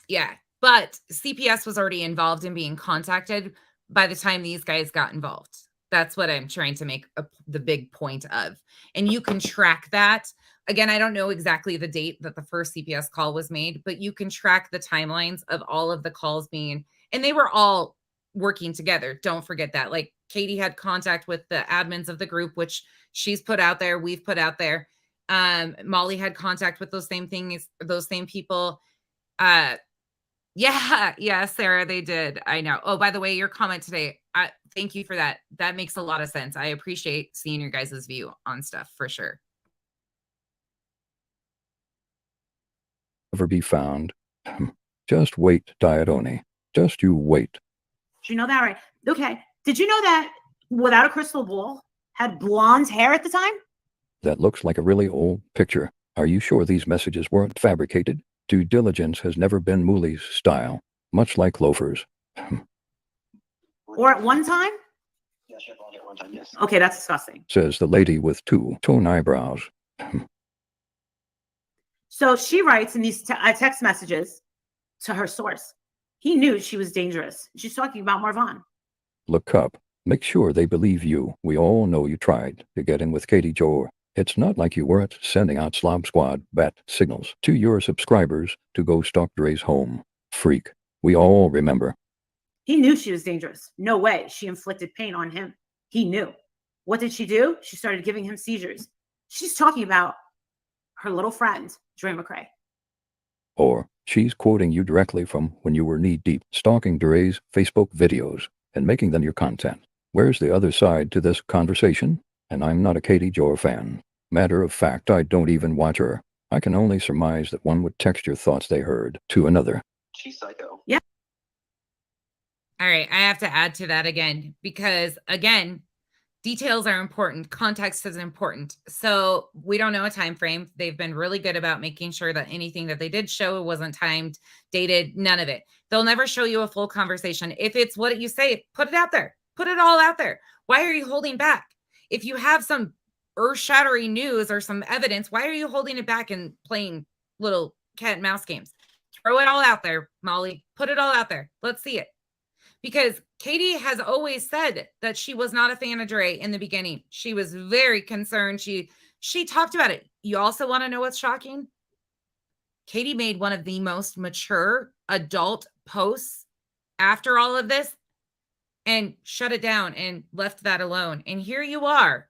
yeah. But CPS was already involved in being contacted by the time these guys got involved. That's what I'm trying to make the big point of. And you can track that. Again, I don't know exactly the date that the first CPS call was made, but you can track the timelines of all of the calls being, and they were all working together. Don't forget that. Like Katie had contact with the admins of the group, which she's put out there. We've put out there. Molly had contact with those same things, those same people. Yeah, Sarah, they did. I know. Oh, by the way, your comment today, thank you for that. That makes a lot of sense. I appreciate seeing your guys' view on stuff for sure. Never be found. Just wait, Diatoni. Just you wait. Did you know that, right? Okay. Did you know that Without a Crystal Ball had blonde hair at the time? That looks like a really old picture. Are you sure these messages weren't fabricated? Due diligence has never been Mooley's style, much like loafers. Or at one time? Yes, she had blonde hair at one time, yes. Okay, that's disgusting. Says the lady with two-tone eyebrows. So she writes in these text messages to her source. He knew she was dangerous. She's talking about Marvon. Look up. Make sure they believe you. We all know you tried to get in with Katie Joe. It's not like you weren't sending out Slob Squad bat signals to your subscribers to go stalk Dre's home. Freak. We all remember. He knew she was dangerous. No way she inflicted pain on him. He knew. What did she do? She started giving him seizures. She's talking about her little friend, Dre McRae. Or she's quoting you directly from when you were knee-deep stalking Dre's Facebook videos and making them your content. Where's the other side to this conversation? And I'm not a Katie Joe fan. Matter of fact, I don't even watch her. I can only surmise that one would text your thoughts they heard to another. She's psycho. Yeah. All right, I have to add to that again, because again, details are important. Context is important. So we don't know a time frame. They've been really good about making sure that anything that they did show wasn't timed, dated, none of it. They'll never show you a full conversation. If it's what you say, put it out there. Put it all out there. Why are you holding back? If you have some earth-shattering news or some evidence, why are you holding it back and playing little cat and mouse games? Throw it all out there, Molly. Put it all out there. Let's see it. Because Katie has always said that she was not a fan of Dre in the beginning. She was very concerned. She talked about it. You also want to know what's shocking? Katie made one of the most mature adult posts after all of this and shut it down and left that alone. And here you are,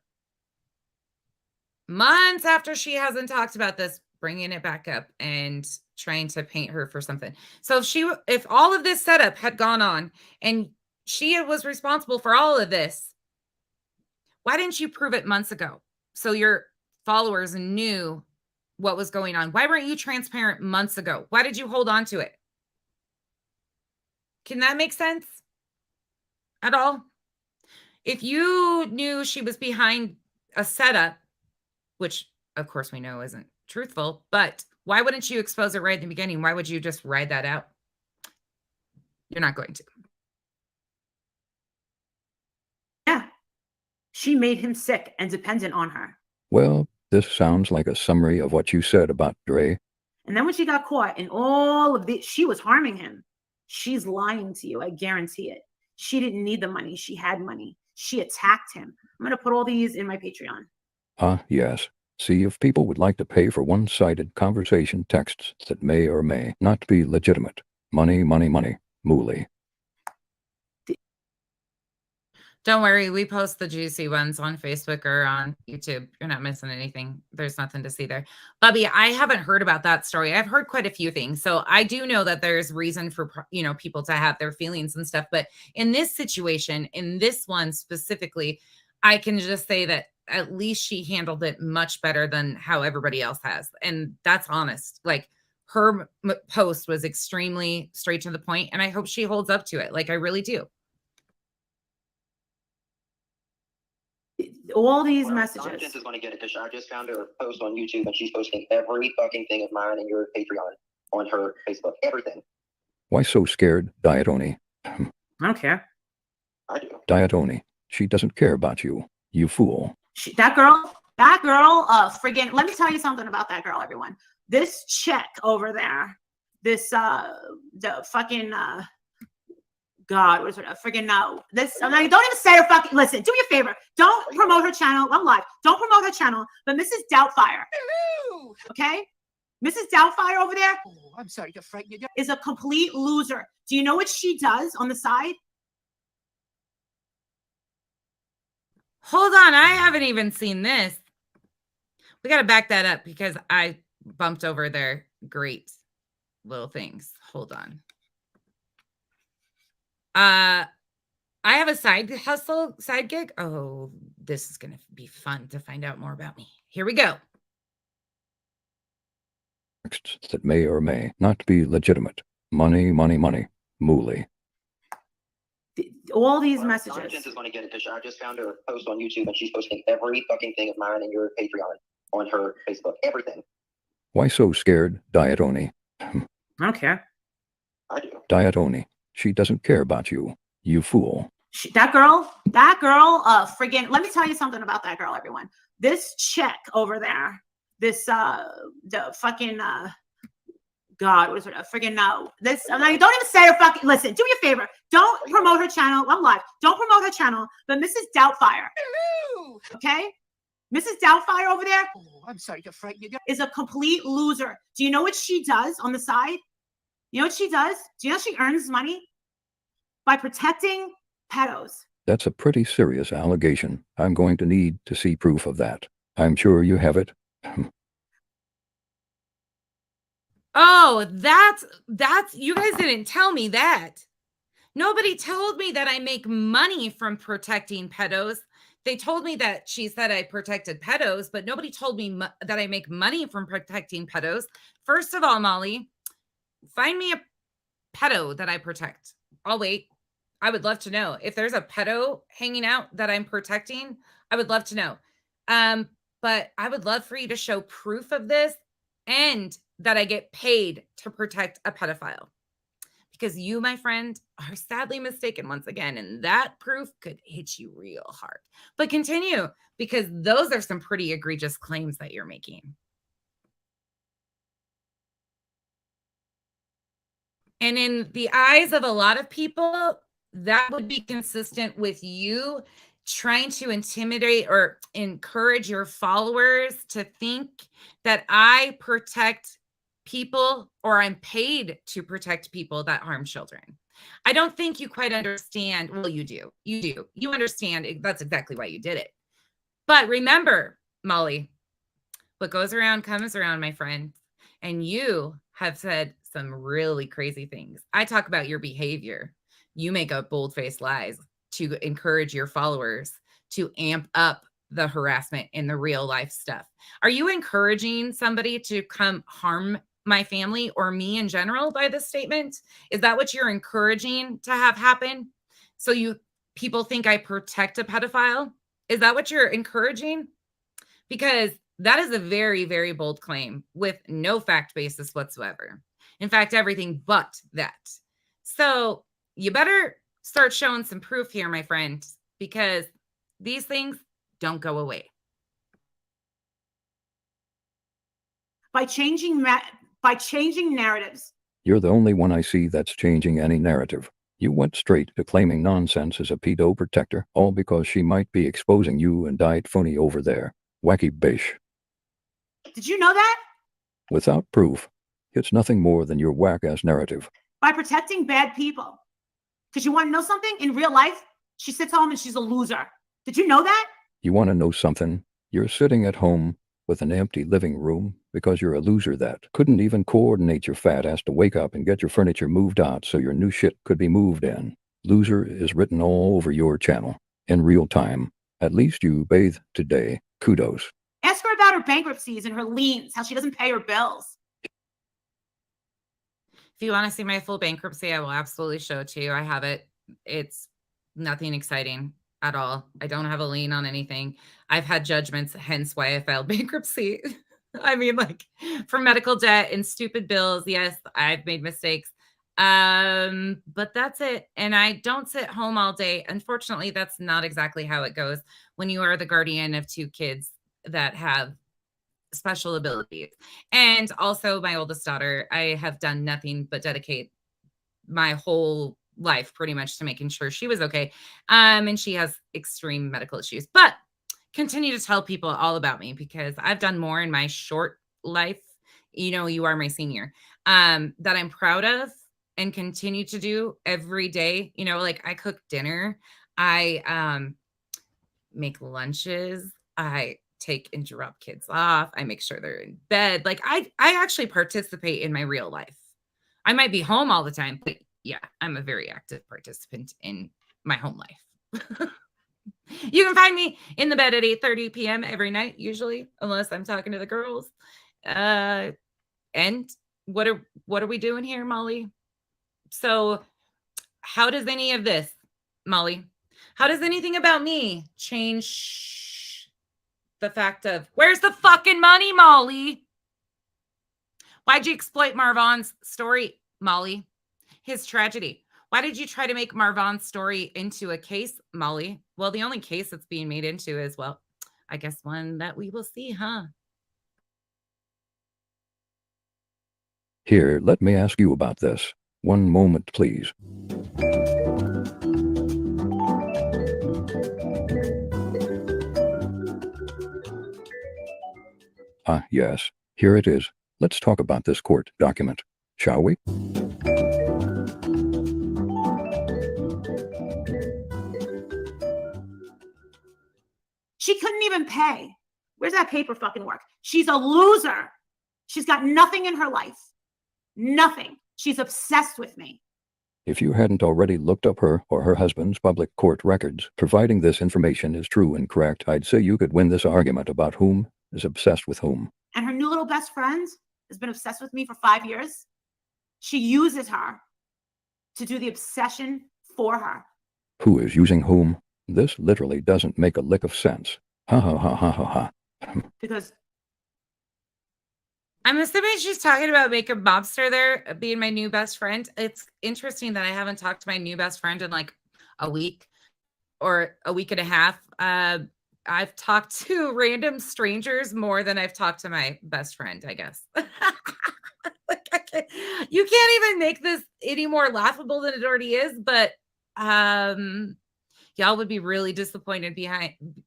months after she hasn't talked about this, bringing it back up and trying to paint her for something. So if all of this setup had gone on and she was responsible for all of this, why didn't you prove it months ago so your followers knew what was going on? Why weren't you transparent months ago? Why did you hold on to it? Can that make sense at all? If you knew she was behind a setup, which of course we know isn't truthful, but why wouldn't you expose it right in the beginning? Why would you just ride that out? You're not going to. Yeah. She made him sick and dependent on her. Well, this sounds like a summary of what you said about Dre. And then when she got caught in all of this, she was harming him. She's lying to you. I guarantee it. She didn't need the money. She had money. She attacked him. I'm going to put all these in my Patreon. Yes. See if people would like to pay for one-sided conversation texts that may or may not be legitimate. Money, money, money. Mooley. Don't worry, we post the juicy ones on Facebook or on YouTube. You're not missing anything. There's nothing to see there. Bubby, I haven't heard about that story. I've heard quite a few things. So I do know that there's reason for, people to have their feelings and stuff. But in this situation, in this one specifically, I can just say that at least she handled it much better than how everybody else has. And that's honest. Like her post was extremely straight to the point, and I hope she holds up to it. Like I really do. All these messages. Conscience is going to get it because I just found her post on YouTube and she's posting every fucking thing of mine and your Patreon on her Facebook. Everything. Why so scared, Diatoni? I don't care. I do. Diatoni. She doesn't care about you. You fool. That girl, friggin', let me tell you something about that girl, everyone. This chick over there, the fucking, God, what is it? Friggin' this. I'm like, don't even say her fucking. Listen, do me a favor. Don't promote her channel. I'm live. Don't promote her channel. But Mrs. Doubtfire, okay? Mrs. Doubtfire over there. Oh, I'm sorry to frighten you. Is a complete loser. Do you know what she does on the side? Hold on. I haven't even seen this. We got to back that up because I bumped over their great little things. Hold on. I have a side hustle, side gig. Oh, this is going to be fun to find out more about me. Here we go. That may or may not be legitimate. Money, money, money. Mooly. All these Well, messages. Conscience is going to get it because I just found her post on YouTube and she's posting every fucking thing of mine and your Patreon on her Facebook. Everything. Why so scared, Diatoni? I don't care. I do. Diatoni. She doesn't care about you. You fool. That girl, friggin', let me tell you something about that girl, everyone. This chick over there, this, the fucking, God, what is it? Friggin' no. This, don't even say her fucking, listen, do me a favor. Don't promote her channel. I'm live. Don't promote her channel, but Mrs. Doubtfire. Hello. Okay? Mrs. Doubtfire over there. Oh, I'm sorry to frighten you. Is a complete loser. Do you know what she does on the side? You know what she does? Do you know she earns money? By protecting pedos. That's a pretty serious allegation. I'm going to need to see proof of that. I'm sure you have it. Oh, that's, you guys didn't tell me that. Nobody told me that I make money from protecting pedos. They told me that she said I protected pedos, but nobody told me that I make money from protecting pedos. First of all, Molly, find me a pedo that I protect. I'll wait. I would love to know. If there's a pedo hanging out that I'm protecting, I would love to know. But I would love for you to show proof of this and that I get paid to protect a pedophile. Because you, my friend, are sadly mistaken once again. And that proof could hit you real hard. But continue, because those are some pretty egregious claims that you're making. And in the eyes of a lot of people, that would be consistent with you trying to intimidate or encourage your followers to think that I protect people or I'm paid to protect people that harm children. I don't think you quite understand. Well, you do. You do. You understand. That's exactly why you did it. But remember, Molly, what goes around comes around, my friend. And you have said some really crazy things. I talk about your behavior. You make up bold-faced lies to encourage your followers to amp up the harassment in the real life stuff. Are you encouraging somebody to come harm my family or me in general by this statement? Is that what you're encouraging to have happen? So people think I protect a pedophile? Is that what you're encouraging? Because that is a very, very bold claim with no fact basis whatsoever. In fact, everything but that. So you better start showing some proof here, my friend, because these things don't go away. By changing narratives. You're the only one I see that's changing any narrative. You went straight to claiming nonsense as a pedo protector, all because she might be exposing you and Diet Funny over there. Wacky bish. Did you know that? Without proof, it's nothing more than your whack-ass narrative. By protecting bad people. Because you want to know something? In real life, she sits home and she's a loser. Did you know that? You want to know something? You're sitting at home with an empty living room because you're a loser that couldn't even coordinate your fat ass to wake up and get your furniture moved out so your new shit could be moved in. Loser is written all over your channel in real time. At least you bathe today. Kudos. Ask her about her bankruptcies and her liens, how she doesn't pay her bills. If you want to see my full bankruptcy, I will absolutely show it to you. I have it. It's nothing exciting at all. I don't have a lien on anything. I've had judgments, hence why I filed bankruptcy. I mean, like, for medical debt and stupid bills. Yes, I've made mistakes. But that's it. And I don't sit home all day. Unfortunately, that's not exactly how it goes when you are the guardian of two kids that have special abilities. And also my oldest daughter, I have done nothing but dedicate my whole life pretty much to making sure she was okay. And she has extreme medical issues, but continue to tell people all about me because I've done more in my short life. You know, you are my senior, that I'm proud of and continue to do every day. You know, like I cook dinner. I make lunches. I take and drop kids off. I make sure they're in bed. Like I actually participate in my real life. I might be home all the time, but yeah, I'm a very active participant in my home life. You can find me in the bed at 8:30 p.m. every night, usually, unless I'm talking to the girls. And what are we doing here, Molly? So how does any of this, Molly, how does anything about me change the fact of where's the fucking money, Molly? Why'd you exploit Marvan's story, Molly? His tragedy. Why did you try to make Marvan's story into a case, Molly? Well, the only case it's being made into is, well, I guess one that we will see, huh? Here, let me ask you about this. One moment, please. Ah, yes, here it is. Let's talk about this court document, shall we? She couldn't even pay. Where's that paper fucking work? She's a loser. She's got nothing in her life. Nothing. She's obsessed with me. If you hadn't already looked up her or her husband's public court records, providing this information is true and correct, I'd say you could win this argument about whom is obsessed with whom. And her new little best friend has been obsessed with me for 5 years. She uses her to do the obsession for her. Who is using whom? This literally doesn't make a lick of sense. Ha ha ha ha ha ha. Because I'm assuming she's talking about Makeup Mobster there being my new best friend. It's interesting that I haven't talked to my new best friend in like a week or a week and a half. I've talked to random strangers more than I've talked to my best friend, I guess. You can't even make this any more laughable than it already is, but y'all would be really disappointed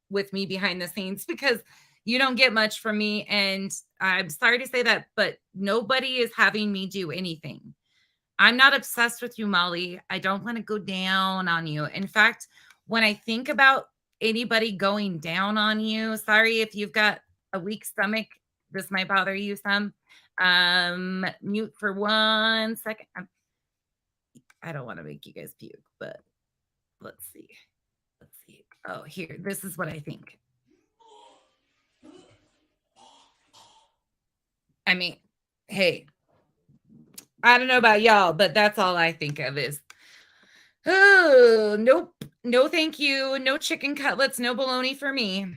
with me behind the scenes because you don't get much from me. And I'm sorry to say that, but nobody is having me do anything. I'm not obsessed with you, Molly. I don't want to go down on you. In fact, when I think about anybody going down on you, sorry if you've got a weak stomach, this might bother you some. Mute for 1 second. I don't want to make you guys puke, but let's see. Oh, here, this is what I think. I mean, hey, I don't know about y'all, but that's all I think of is, oh, nope, no thank you, no chicken cutlets, no bologna for me.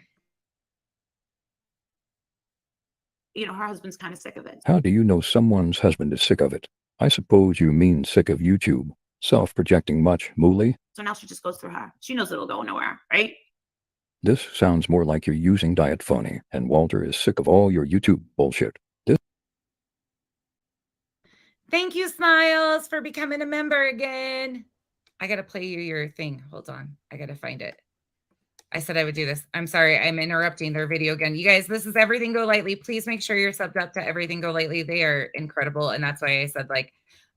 You know, her husband's kind of sick of it. How do you know someone's husband is sick of it? I suppose you mean sick of YouTube. Self-projecting much, Mooley? So now she just goes through her. She knows it'll go nowhere, right? This sounds more like you're using Diet Phony, and Walter is sick of all your YouTube bullshit. Thank you, Smiles, for becoming a member again. I got to play you your thing. Hold on. I got to find it. I said I would do this. I'm sorry. I'm interrupting their video again. You guys, this is Everything Go Lightly. Please make sure you're subbed up to Everything Go Lightly. They are incredible. And that's why I said, like,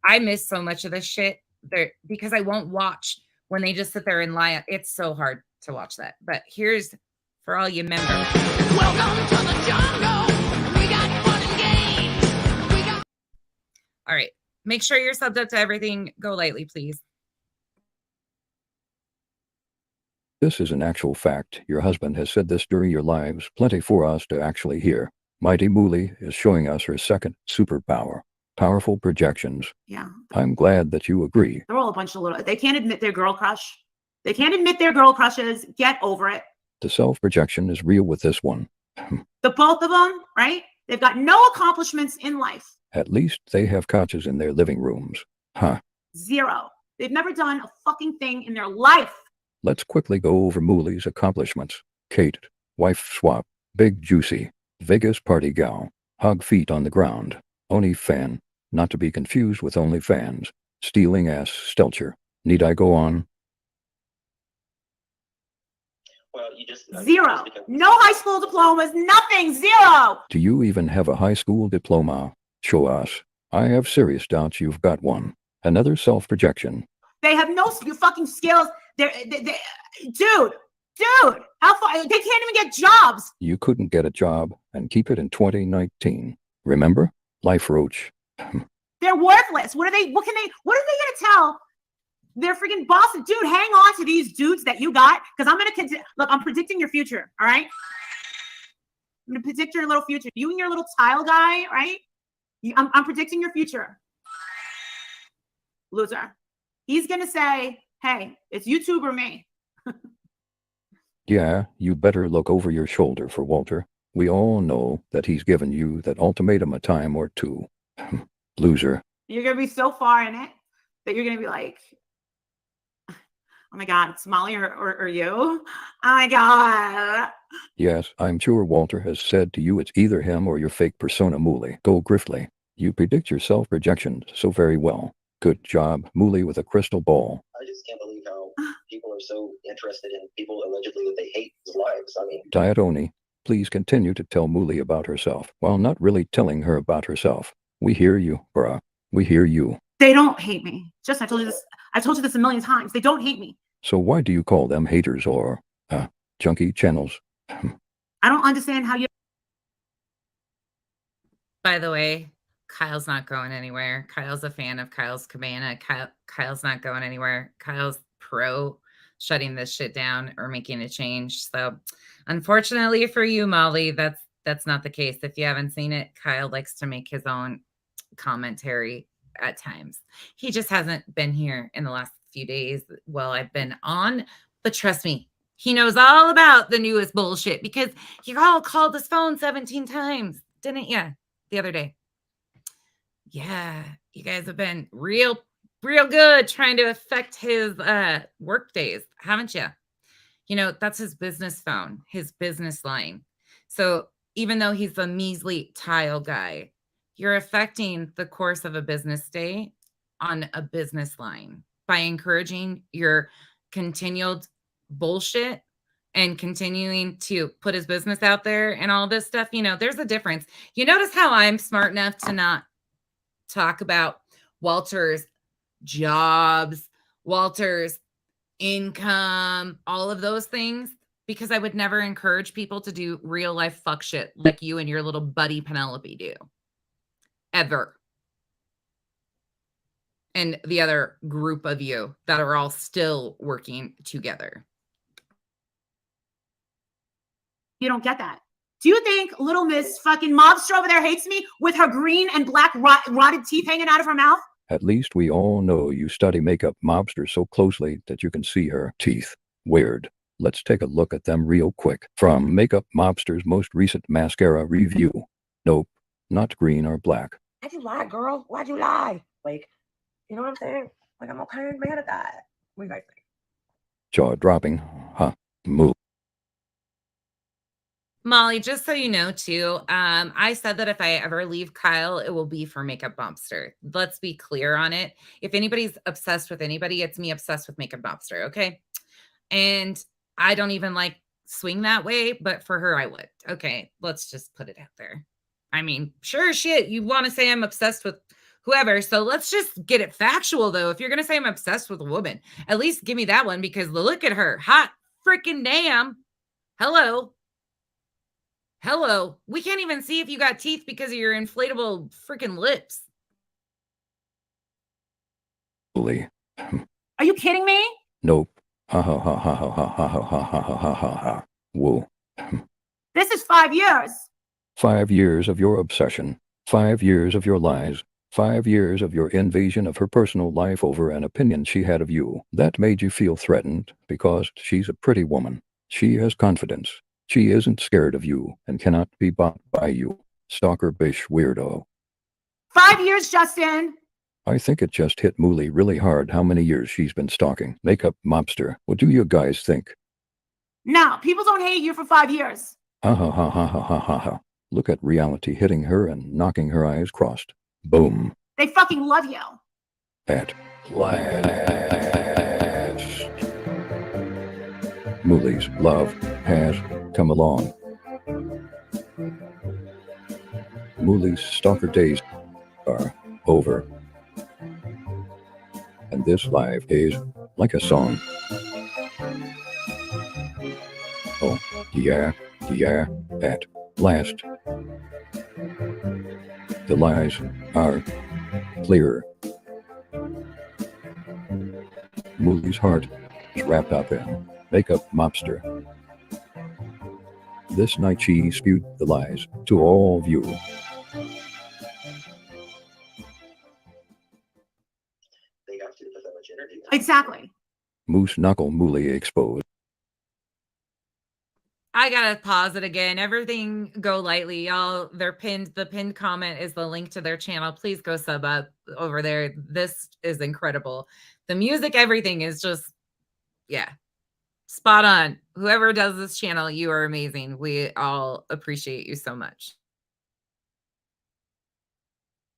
I miss so much of this shit there because I won't watch when they just sit there and lie. It's so hard to watch that. But here's for all you members. Welcome to the jungle. We got fun and games. All right. Make sure you're subbed up to Everything Go Lightly, please. This is an actual fact. Your husband has said this during your lives, plenty for us to actually hear. Mighty Mooley is showing us her second superpower. Powerful projections. Yeah. I'm glad that you agree. They're all a bunch of little, they can't admit their girl crush. They can't admit their girl crushes. Get over it. The self-projection is real with this one. The both of them, right? They've got no accomplishments in life. At least they have couches in their living rooms. Huh. Zero. They've never done a fucking thing in their life. Let's quickly go over Mooley's accomplishments. Kate, wife swap, big juicy, Vegas party gal, hug feet on the ground, Only fan, not to be confused with OnlyFans, stealing ass stelcher. Need I go on? Well, you just Zero. No high school diplomas, nothing. Zero. Do you even have a high school diploma? Show us. I have serious doubts you've got one. Another self-projection. They have no fucking skills. Dude, Dude, how far? They can't even get jobs. You couldn't get a job and keep it in 2019. Remember? Life Roach. They're worthless. What are they gonna tell their freaking bosses? Dude, hang on to these dudes that you got, because I'm gonna look, I'm predicting your future, all right? I'm gonna predict your little future. You and your little tile guy, right? I'm predicting your future. Loser. He's gonna say, hey, it's YouTube or me. Yeah, you better look over your shoulder for Walter. We all know that he's given you that ultimatum a time or two. Loser. You're gonna be so far in it that you're gonna be like, oh my God, it's Molly or you? Oh my God. Yes, I'm sure Walter has said to you it's either him or your fake persona Mooley. Go Griffley. You predict your self-projections so very well. Good job, Mooley with a crystal ball. I just can't believe how people are so interested in people allegedly that they hate his lives. I mean, Diatoni, please continue to tell Mooley about herself while not really telling her about herself. We hear you, bruh. We hear you. They don't hate me. Just I told you this. I've told you this a million times. They don't hate me. So why do you call them haters or junkie channels? I don't understand how you. By the way, Kyle's not going anywhere. Kyle's a fan of Kyle's Cabana. Kyle's not going anywhere. Kyle's pro shutting this shit down or making a change. So unfortunately for you, Molly, that's not the case. If you haven't seen it, Kyle likes to make his own commentary at times. He just hasn't been here in the last few days while I've been on, but trust me, he knows all about the newest bullshit because you all called his phone 17 times, didn't you, the other day? Yeah, you guys have been real good trying to affect his work days, haven't you? You know, that's his business phone, his business line. So even though he's a measly tile guy, you're affecting the course of a business day on a business line by encouraging your continued bullshit and continuing to put his business out there and all this stuff. You know, there's a difference. You notice how I'm smart enough to not talk about Walter's jobs, Walter's income, all of those things, because I would never encourage people to do real life fuck shit like you and your little buddy Penelope do. Ever. And the other group of you that are all still working together. You don't get that. Do you think little Miss fucking mobster over there hates me with her green and black rotted teeth hanging out of her mouth? At least we all know you study makeup mobster so closely that you can see her teeth. Weird. Let's take a look at them real quick. From Makeup Mobster's most recent mascara review. Nope, not green or black. Why'd you lie, girl? Why'd you lie? Like, you know what I'm saying? Like, I'm okay mad at that. What do you guys think? Jaw dropping. Huh. Move. Molly, just so you know, too, I said that if I ever leave Kyle, it will be for Makeup Mobster. Let's be clear on it. If anybody's obsessed with anybody, it's me obsessed with Makeup Mobster, okay? And I don't even like swing that way, but for her, I would. Okay, let's just put it out there. I mean, sure shit, you want to say I'm obsessed with whoever, so let's just get it factual, though. If you're going to say I'm obsessed with a woman, at least give me that one, because look at her. Hot freaking damn. Hello. Hello. We can't even see if you got teeth because of your inflatable freaking lips. Are you kidding me? Nope. Ha ha ha ha ha ha ha ha ha ha ha ha ha. Whoa. This is 5 years. 5 years of your obsession. 5 years of your lies. 5 years of your invasion of her personal life over an opinion she had of you. That made you feel threatened because she's a pretty woman. She has confidence. She isn't scared of you and cannot be bought by you. Stalker bish weirdo. 5 years, Justin. I think it just hit Mooley really hard how many years she's been stalking. Makeup Mobster. What do you guys think? No, people don't hate you for 5 years. Ha ha ha ha ha ha ha ha. Look at reality hitting her and knocking her eyes crossed. Boom. They fucking love you. At last. Mooley's love has come along. Mooley's stalker days are over. And this life is like a song. Yeah, at last. The lies are clear. Mooley's heart is wrapped up in makeup mobster. This night she spewed the lies to all view. They have to put that much energy. Exactly. Moose knuckle Mooley exposed. I gotta pause it again. Everything go lightly, y'all. The pinned comment is the link to their channel. Please go sub up over there. This is incredible. The music, everything is just, yeah, spot on. Whoever does this channel, you are amazing. We all appreciate you so much.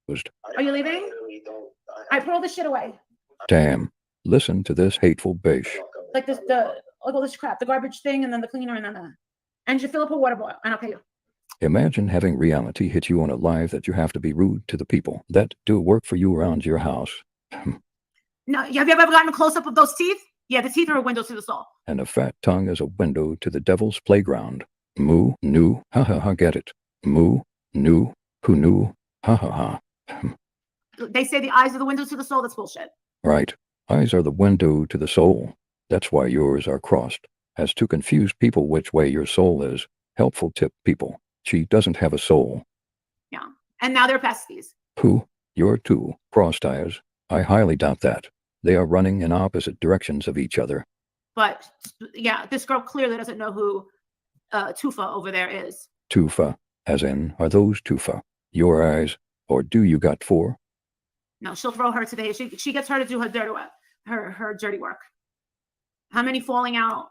Are you leaving? I put all this shit away. Damn. Listen to this hateful bish. Like this, all this crap, the garbage thing, and then the cleaner, and then and you fill up a water boil, and I'll pay you. Imagine having reality hit you on a live that you have to be rude to the people that do work for you around your house. No, have you ever gotten a close up of those teeth? Yeah, the teeth are a window to the soul. And a fat tongue is a window to the devil's playground. Moo, new, ha ha ha, get it. Moo, new, who knew, ha ha ha. They say the eyes are the window to the soul. That's bullshit. Right. Eyes are the window to the soul. That's why yours are crossed. As to confuse people which way your soul is. Helpful tip, people. She doesn't have a soul. Yeah. And now they're besties. Who? You're two crossed eyes. I highly doubt that. They are running in opposite directions of each other. But yeah, this girl clearly doesn't know who Tufa over there is. Tufa, as in, are those Tufa your eyes, or do you got four? No, she'll throw her today. She gets her to do her dirty work. Her dirty work. How many falling out?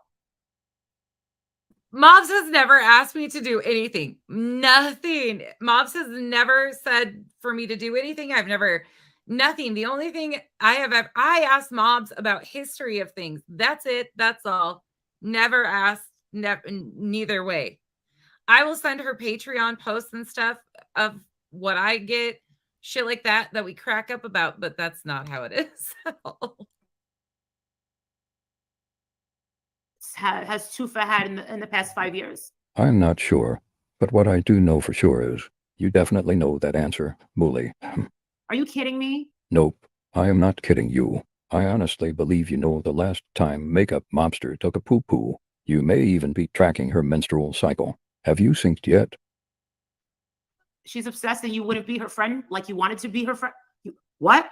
Mobs has never asked me to do anything. Nothing. Mobs has never said for me to do anything. I've never, nothing. The only thing I asked Mobs about history of things. That's it. That's all. Never asked, neither way. I will send her Patreon posts and stuff of what I get, shit like that we crack up about, but that's not how it is at all. Has Tufa had in the past 5 years? I'm not sure, but what I do know for sure is you definitely know that answer, Mooley. Are you kidding me? Nope, I am not kidding you. I honestly believe you know the last time makeup mobster took a poo-poo. You may even be tracking her menstrual cycle. Have you synced yet? She's obsessed and you wouldn't be her friend like you wanted to be her friend? What?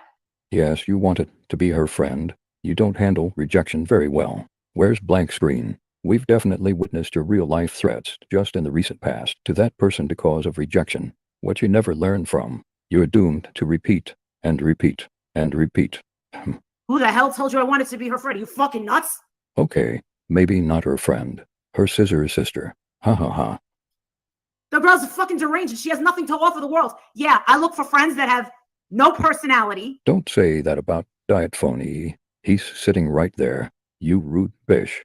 Yes, you wanted to be her friend. You don't handle rejection very well. Where's blank screen? We've definitely witnessed your real-life threats just in the recent past to that person because of rejection. What you never learn from. You're doomed to repeat and repeat and repeat. Who the hell told you I wanted to be her friend? Are you fucking nuts? Okay, maybe not her friend. Her scissor sister. Ha ha ha. The girl's fucking deranged. She has nothing to offer the world. Yeah, I look for friends that have no personality. Don't say that about Diet Phony. He's sitting right there. You rude bish.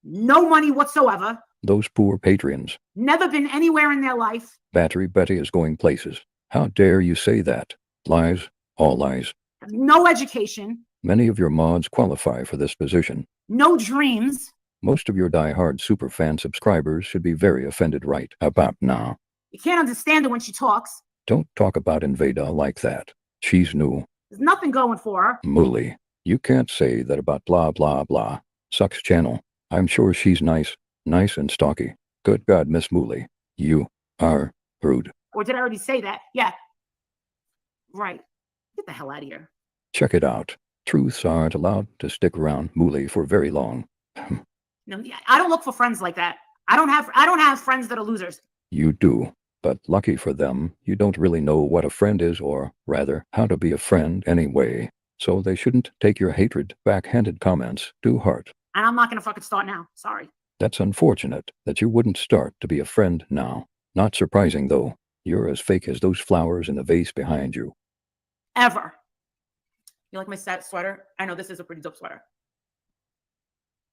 No money whatsoever. Those poor Patreons. Never been anywhere in their life. Battery Betty is going places. How dare you say that? Lies, all lies. No education. Many of your mods qualify for this position. No dreams. Most of your die-hard superfan subscribers should be very offended right about now. You can't understand her when she talks. Don't talk about Invada like that. She's new. There's nothing going for her. Mooley. You can't say that about blah blah blah. Sucks channel. I'm sure she's nice and stocky. Good God, Miss Mooley. You are rude. Or did I already say that? Yeah. Right. Get the hell out of here. Check it out. Truths aren't allowed to stick around Mooley for very long. No, I don't look for friends like that. I don't have friends that are losers. You do. But lucky for them, you don't really know what a friend is, or rather, how to be a friend anyway. So they shouldn't take your hatred, backhanded comments to heart. And I'm not going to fucking start now. Sorry. That's unfortunate that you wouldn't start to be a friend now. Not surprising, though. You're as fake as those flowers in the vase behind you. Ever. You like my sweater? I know this is a pretty dope sweater.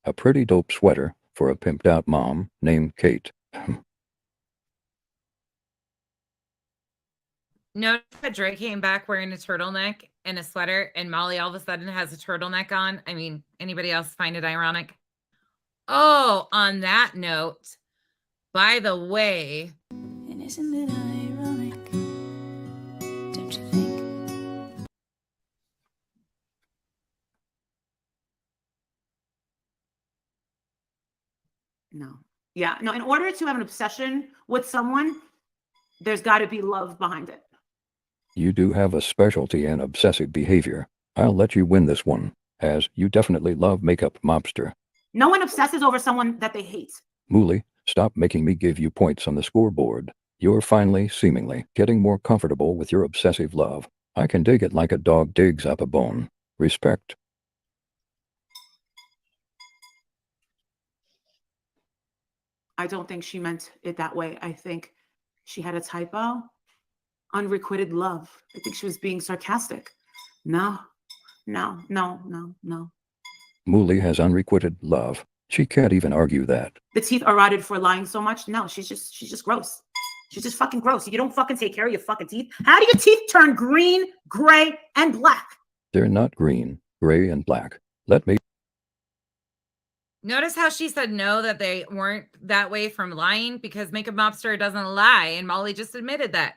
A pretty dope sweater for a pimped-out mom named Kate. Notice that Dre came back wearing a turtleneck and a sweater, and Molly all of a sudden has a turtleneck on. I mean, anybody else find it ironic? Oh, on that note, By the way, And isn't it ironic? Don't you think? No. Yeah. No, in order to have an obsession with someone, there's got to be love behind it. You do have a specialty in obsessive behavior. I'll let you win this one, as you definitely love makeup mobster. No one obsesses over someone that they hate. Mooly, stop making me give you points on the scoreboard. You're finally, seemingly, getting more comfortable with your obsessive love. I can dig it like a dog digs up a bone. Respect. I don't think she meant it that way. I think she had a typo. Unrequited love. I think she was being sarcastic. No. Mooly has unrequited love. She can't even argue that. The teeth are rotted for lying so much. No, she's just gross. She's just fucking gross. You don't fucking take care of your fucking teeth. How do your teeth turn green, gray, and black? They're not green, gray, and black. Let me. notice how she said no, that they weren't that way from lying, because Makeup Mobster doesn't lie. And Molly just admitted that.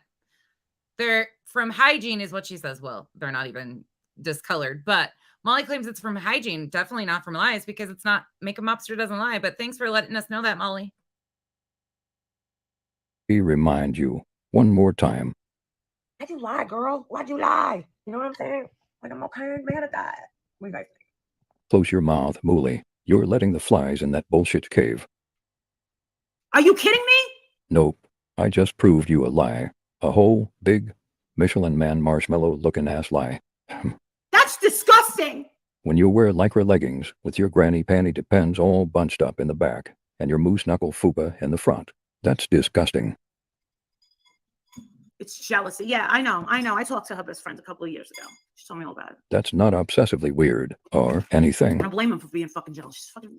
They're from hygiene is what she says. Well, they're not even discolored, but Molly claims it's from hygiene. Definitely not from lies, because it's not. Makeup Mobster doesn't lie. But thanks for letting us know that, Molly. Remind you one more time. Why'd you lie, girl? Why'd you lie? You know what I'm saying? Like, I'm okay, mad at that. What do you guys think? Close your mouth, Mooly. You're letting the flies in that bullshit cave. Are you kidding me? Nope. I just proved you a lie. A whole, big, Michelin Man marshmallow looking ass lie. That's disgusting. When you wear lycra leggings with your granny panty depends all bunched up in the back and your moose knuckle fupa in the front. That's disgusting. It's jealousy. Yeah, I know. I talked to her best friend a couple of years ago. She told me all about it. That's not obsessively weird or anything. I don't blame him for being fucking jealous. She's fucking...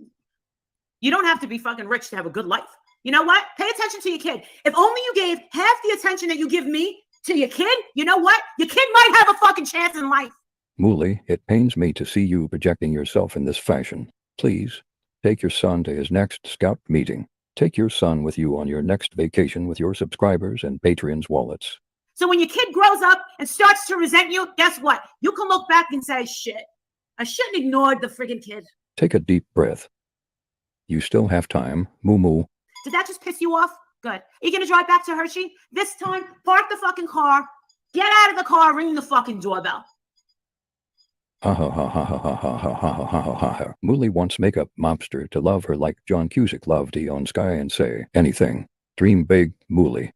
You don't have to be fucking rich to have a good life. You know what? Pay attention to your kid. If only you gave half the attention that you give me to your kid, you know what? Your kid might have a fucking chance in life. Mooly, it pains me to see you projecting yourself in this fashion. Please, take your son to his next scout meeting. Take your son with you on your next vacation with your subscribers and Patreons' wallets. So when your kid grows up and starts to resent you, guess what? You can look back and say, shit, I shouldn't have ignored the friggin' kid. Take a deep breath. You still have time, Moo Moo. Did that just piss you off? Good. Are you going to drive back to Hershey? This time, park the fucking car, get out of the car, ring the fucking doorbell. Ha ha ha ha ha ha ha ha ha ha ha ha. Mooly wants Makeup Mobster to love her like John Cusack loved on Sky and say anything. Dream big, Mooly.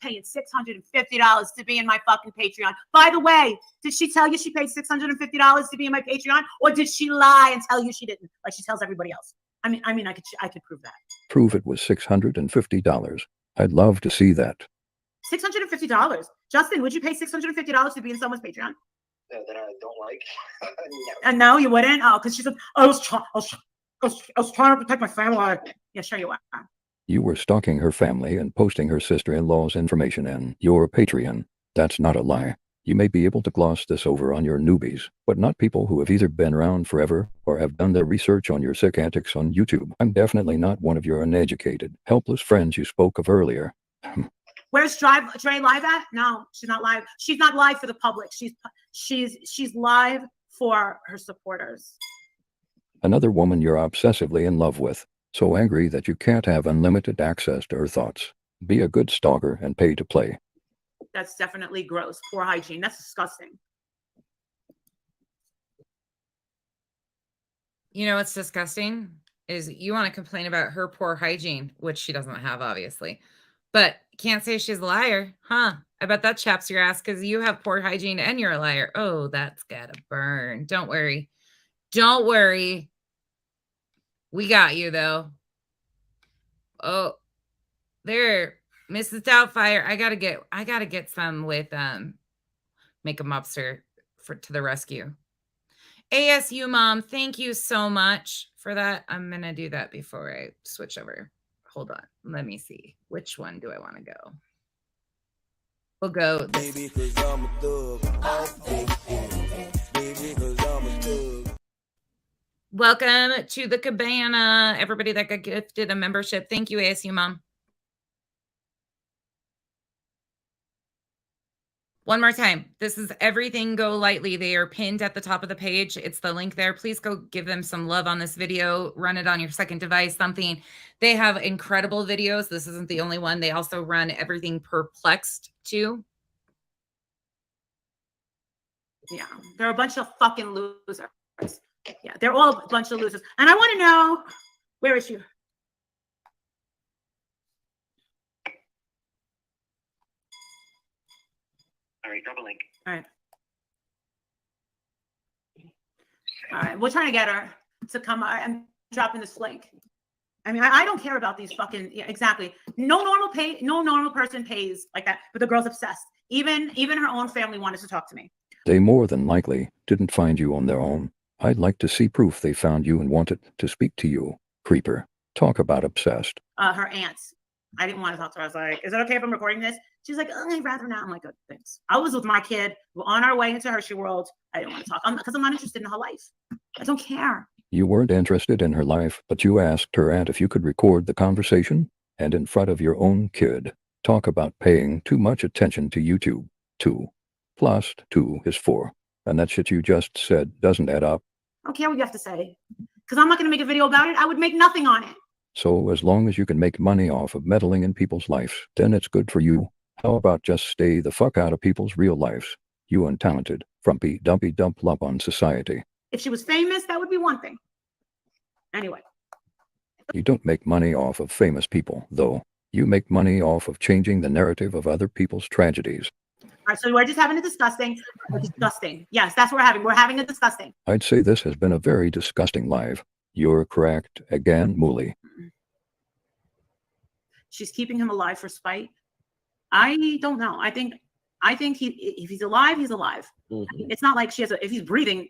Paying $650 to be in my fucking Patreon. By the way, did she tell you she paid $650 to be in my Patreon, or did she lie and tell you she didn't, like she tells everybody else? I mean, I could prove that. Prove it was $650. I'd love to see that. $650. Justin, would you pay $650 to be in someone's Patreon? That I don't like. And no, you wouldn't. Oh, because she said, I was trying to protect my family. Yeah, sure you are. You were stalking her family and posting her sister-in-law's information in your Patreon. That's not a lie. You may be able to gloss this over on your newbies, but not people who have either been around forever or have done their research on your sick antics on YouTube. I'm definitely not one of your uneducated, helpless friends you spoke of earlier. Where's Dre live at? No, she's not live. She's not live for the public. She's live for her supporters. Another woman you're obsessively in love with. So angry that you can't have unlimited access to her thoughts. Be a good stalker and pay to play. That's definitely gross. Poor hygiene. That's disgusting. You know what's disgusting is you want to complain about her poor hygiene, which she doesn't have, obviously. But can't say she's a liar, huh? I bet that chaps your ass because you have poor hygiene and you're a liar. Oh, that's gotta burn. Don't worry. Don't worry. We got you, though. Oh, there, Mrs. Doubtfire. I gotta get some with Makeup Mobster to the rescue. ASU mom, thank you so much for that. I'm going to do that before I switch over. Hold on. Let me see. Which one do I want to go? We'll go this. Baby, 'cause I'm a thug. Baby, 'cause I'm a thug. Welcome to the cabana. Everybody that got gifted a membership. Thank you, ASU mom. One more time. This is Everything Go Lightly. They are pinned at the top of the page. It's the link there. Please go give them some love on this video. Run it on your second device, something. They have incredible videos. This isn't the only one. They also run Everything Perplexed too. Yeah, they're a bunch of fucking losers. Yeah, they're all a bunch of losers. And I want to know, where is she? All right, drop a link. All right. All right, we're trying to get her to come. I'm dropping this link. I mean, I don't care about these fucking, yeah, exactly. No normal person pays like that, but the girl's obsessed. Even her own family wanted to talk to me. They more than likely didn't find you on their own. I'd like to see proof they found you and wanted to speak to you. Creeper. Talk about obsessed. Her aunts. I didn't want to talk to her. I was like, is it okay if I'm recording this? She's like, oh, I'd rather not. I'm like, good, thanks. I was with my kid. We're on our way into Hershey World. I didn't want to talk because I'm not interested in her life. I don't care. You weren't interested in her life, but you asked her aunt if you could record the conversation, and in front of your own kid. Talk about paying too much attention to YouTube. 2 plus 2 is 4. And that shit you just said doesn't add up. I don't care what you have to say. Because I'm not going to make a video about it. I would make nothing on it. So as long as you can make money off of meddling in people's lives, then it's good for you. How about just stay the fuck out of people's real lives? You untalented, frumpy, dumpy dump lump on society. If she was famous, that would be one thing. Anyway. You don't make money off of famous people, though. You make money off of changing the narrative of other people's tragedies. All right, so we're just having a disgusting. Yes, that's what we're having. We're having a disgusting. I'd say this has been a very disgusting live. You're correct again, Mooly. She's keeping him alive for spite. I don't know. I think if he's alive, he's alive. Mm-hmm. It's not like she has if he's breathing,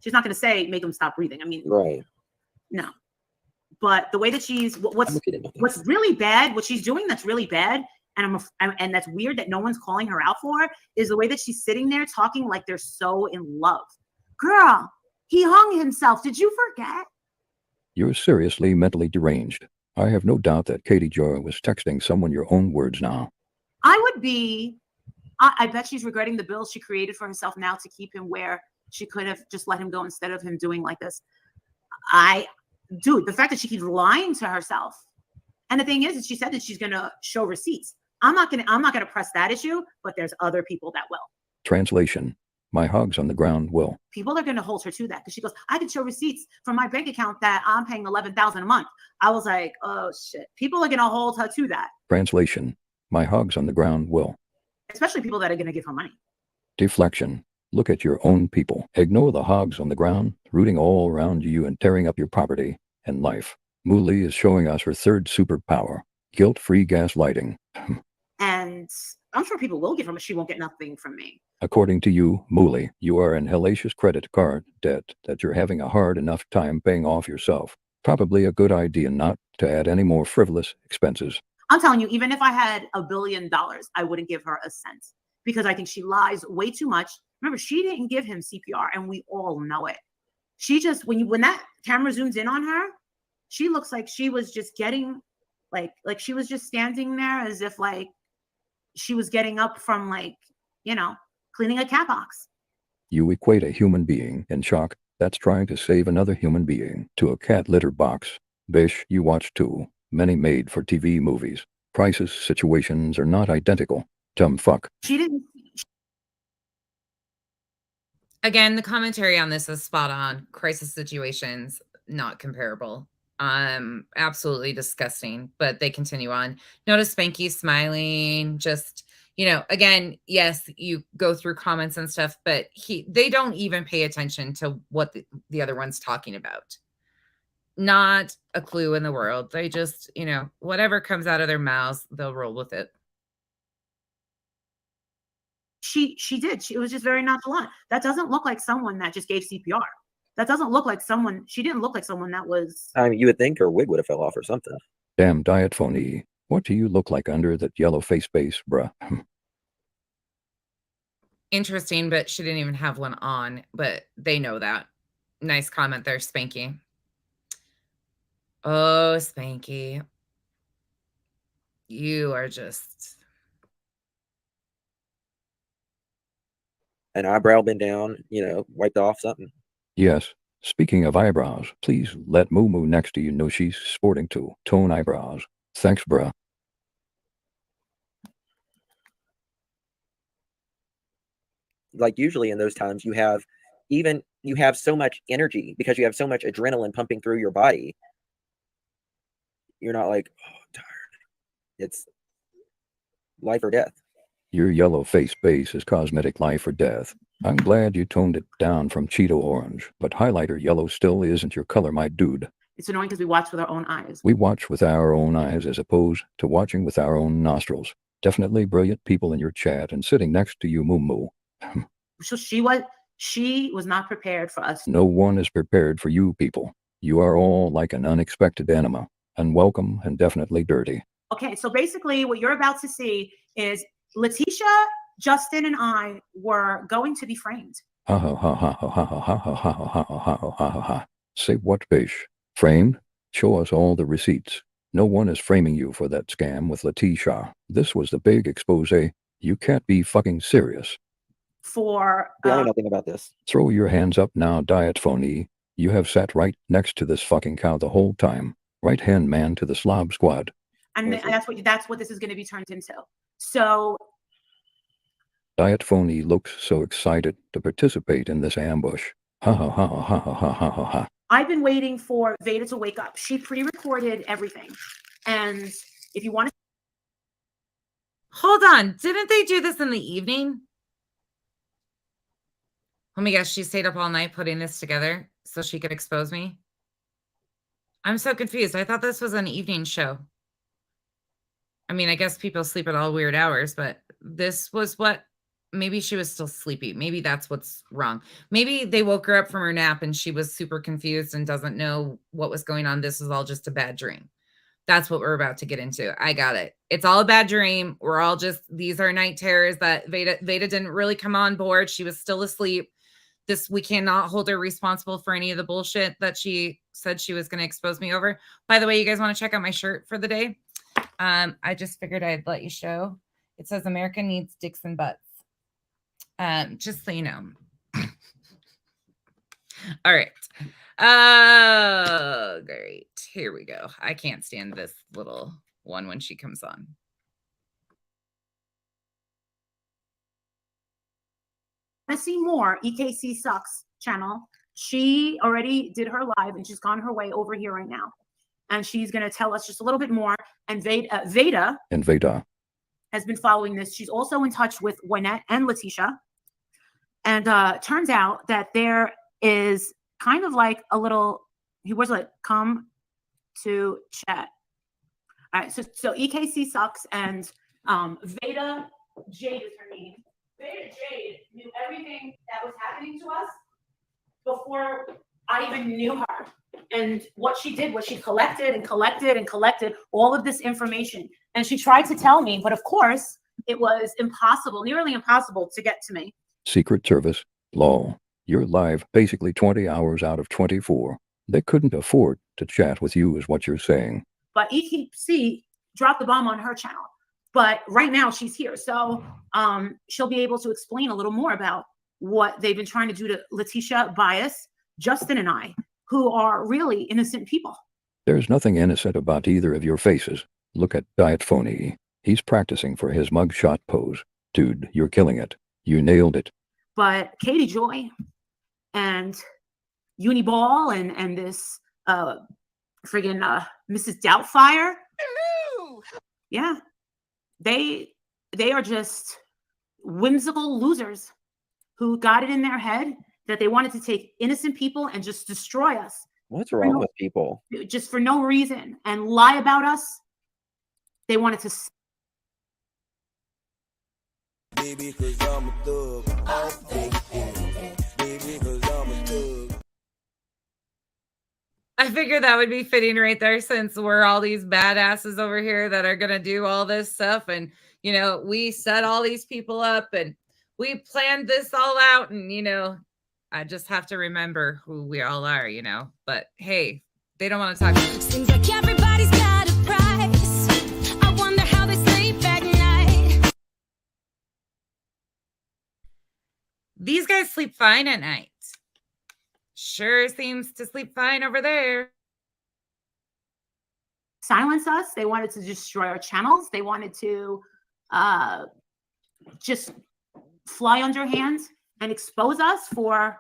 she's not going to say make him stop breathing. I mean, right? No. But the way that she's what's really bad, what she's doing that's really bad, and that's weird that no one's calling her out for, is the way that she's sitting there talking like they're so in love. Girl, he hung himself. Did you forget? You're seriously mentally deranged. I have no doubt that Katie Joy was texting someone your own words now. I would be. I bet she's regretting the bills she created for herself now to keep him where she could have just let him go instead of him doing like this. Dude, the fact that she keeps lying to herself. And the thing is she said that she's going to show receipts. I'm not going to press that issue, but there's other people that will. Translation. My hogs on the ground will. People are going to hold her to that because she goes, I can show receipts from my bank account that I'm paying $11,000 a month. I was like, oh shit. People are going to hold her to that. Translation. My hogs on the ground will. Especially people that are going to give her money. Deflection. Look at your own people. Ignore the hogs on the ground, rooting all around you and tearing up your property and life. Mooly is showing us her third superpower, guilt-free gaslighting. And I'm sure people will give her, but she won't get nothing from me. According to you, Mooly, you are in hellacious credit card debt that you're having a hard enough time paying off yourself. Probably a good idea not to add any more frivolous expenses. I'm telling you, even if I had $1 billion, I wouldn't give her a cent because I think she lies way too much. Remember, she didn't give him CPR, and we all know it. She just, when that camera zooms in on her, she looks like she was just getting, like she was just standing there as if like she was getting up from cleaning a cat box. You equate a human being in shock that's trying to save another human being to a cat litter box. Bish, you watch too many made-for-TV movies. Crisis situations are not identical. Dumb fuck. She didn't. Again, the commentary on this is spot on. Crisis situations, not comparable. Absolutely disgusting, but they continue on. Notice Spanky smiling, just, again, yes, you go through comments and stuff, but they don't even pay attention to what the other one's talking about. Not a clue in the world. They just, whatever comes out of their mouths, they'll roll with it. She did. It was just very nonchalant. That doesn't look like someone that just gave CPR. That doesn't look like someone. She didn't look like someone that was. I mean, you would think her wig would have fell off or something. Damn diet phony. What do you look like under that yellow face base, bruh? Interesting, but she didn't even have one on, but they know that. Nice comment there, Spanky. Oh, Spanky. You are just... An eyebrow been down, wiped off something. Yes. Speaking of eyebrows, please let Moo Moo next to you know she's sporting two-tone eyebrows. Thanks, bruh. Like usually in those times you have so much energy because you have so much adrenaline pumping through your body. You're not like, oh, I'm tired. It's life or death. Your yellow face base is cosmetic life or death. I'm glad you toned it down from Cheeto orange, but highlighter yellow still isn't your color, my dude. It's annoying because we watch with our own eyes. We watch with our own eyes as opposed to watching with our own nostrils. Definitely brilliant people in your chat and sitting next to you, Moo Moo. So she was not prepared for us. No one is prepared for you people. You are all like an unexpected enema, unwelcome and definitely dirty. Okay, so basically what you're about to see is Letitia, Justin, and I were going to be framed. Ha ha ha ha ha ha ha ha ha ha ha ha ha ha. Say what, fish? Framed? Show us all the receipts. No one is framing you for that scam with Letitia. This was the big expose. You can't be fucking serious. For I know nothing about this. Throw your hands up now, diet phony. You have sat right next to this fucking cow the whole time. Right hand man to the slob squad. And that's what this is going to be turned into. So Diet phony looks so excited to participate in this ambush. Ha ha ha ha ha ha ha ha ha. I've been waiting for Veda to wake up. She pre-recorded everything. And if you want to... Hold on. Didn't they do this in the evening? Oh my gosh, she stayed up all night putting this together so she could expose me. I'm so confused. I thought this was an evening show. I mean, I guess people sleep at all weird hours, but this was what... Maybe she was still sleepy. Maybe that's what's wrong. Maybe they woke her up from her nap and she was super confused and doesn't know what was going on. This is all just a bad dream. That's what we're about to get into. I got it. It's all a bad dream. We're all just, these are night terrors that Veda didn't really come on board. She was still asleep. We cannot hold her responsible for any of the bullshit that she said she was going to expose me over. By the way, you guys want to check out my shirt for the day? I just figured I'd let you show. It says America needs dicks and butts. Just so you know. All right. Oh, great. Here we go. I can't stand this little one when she comes on. I see more. EKC Sucks channel. She already did her live and she's gone her way over here right now. And she's going to tell us just a little bit more. And Veda has been following this. She's also in touch with Wynette and Letitia. And turns out that there is kind of like a little, he was like, come to chat. All right, so EKC Sucks and Veda Jade is her name. Veda Jade knew everything that was happening to us before I even knew her. And what she did was she collected and collected and collected all of this information. And she tried to tell me, but of course, it was impossible, nearly impossible to get to me. Secret Service, law. You're live basically 20 hours out of 24. They couldn't afford to chat with you is what you're saying. But EKC dropped the bomb on her channel. But right now she's here. So she'll be able to explain a little more about what they've been trying to do to Letitia, Bias, Justin, and I, who are really innocent people. There's nothing innocent about either of your faces. Look at Diet Phony. He's practicing for his mugshot pose. Dude, you're killing it. You nailed it. But Katie Joy and Uniball and this friggin' Mrs. Doubtfire. Hello. Yeah. They are just whimsical losers who got it in their head that they wanted to take innocent people and just destroy us. What's wrong with people? Just for no reason and lie about us. They wanted to. Baby, 'cause I'm a thug. Baby, 'cause I'm a thug. figured that would be fitting right there, since we're all these badasses over here that are going to do all this stuff. And, you know, we set all these people up and we planned this all out. And, you know, I just have to remember who we all are, you know. But hey, they don't want to talk. Seems like everybody's got a price. I wonder how they sleep at night. These guys sleep fine at night. Sure seems to sleep fine over there. Silence us. They wanted to destroy our channels. They wanted to just fly underhand and expose us for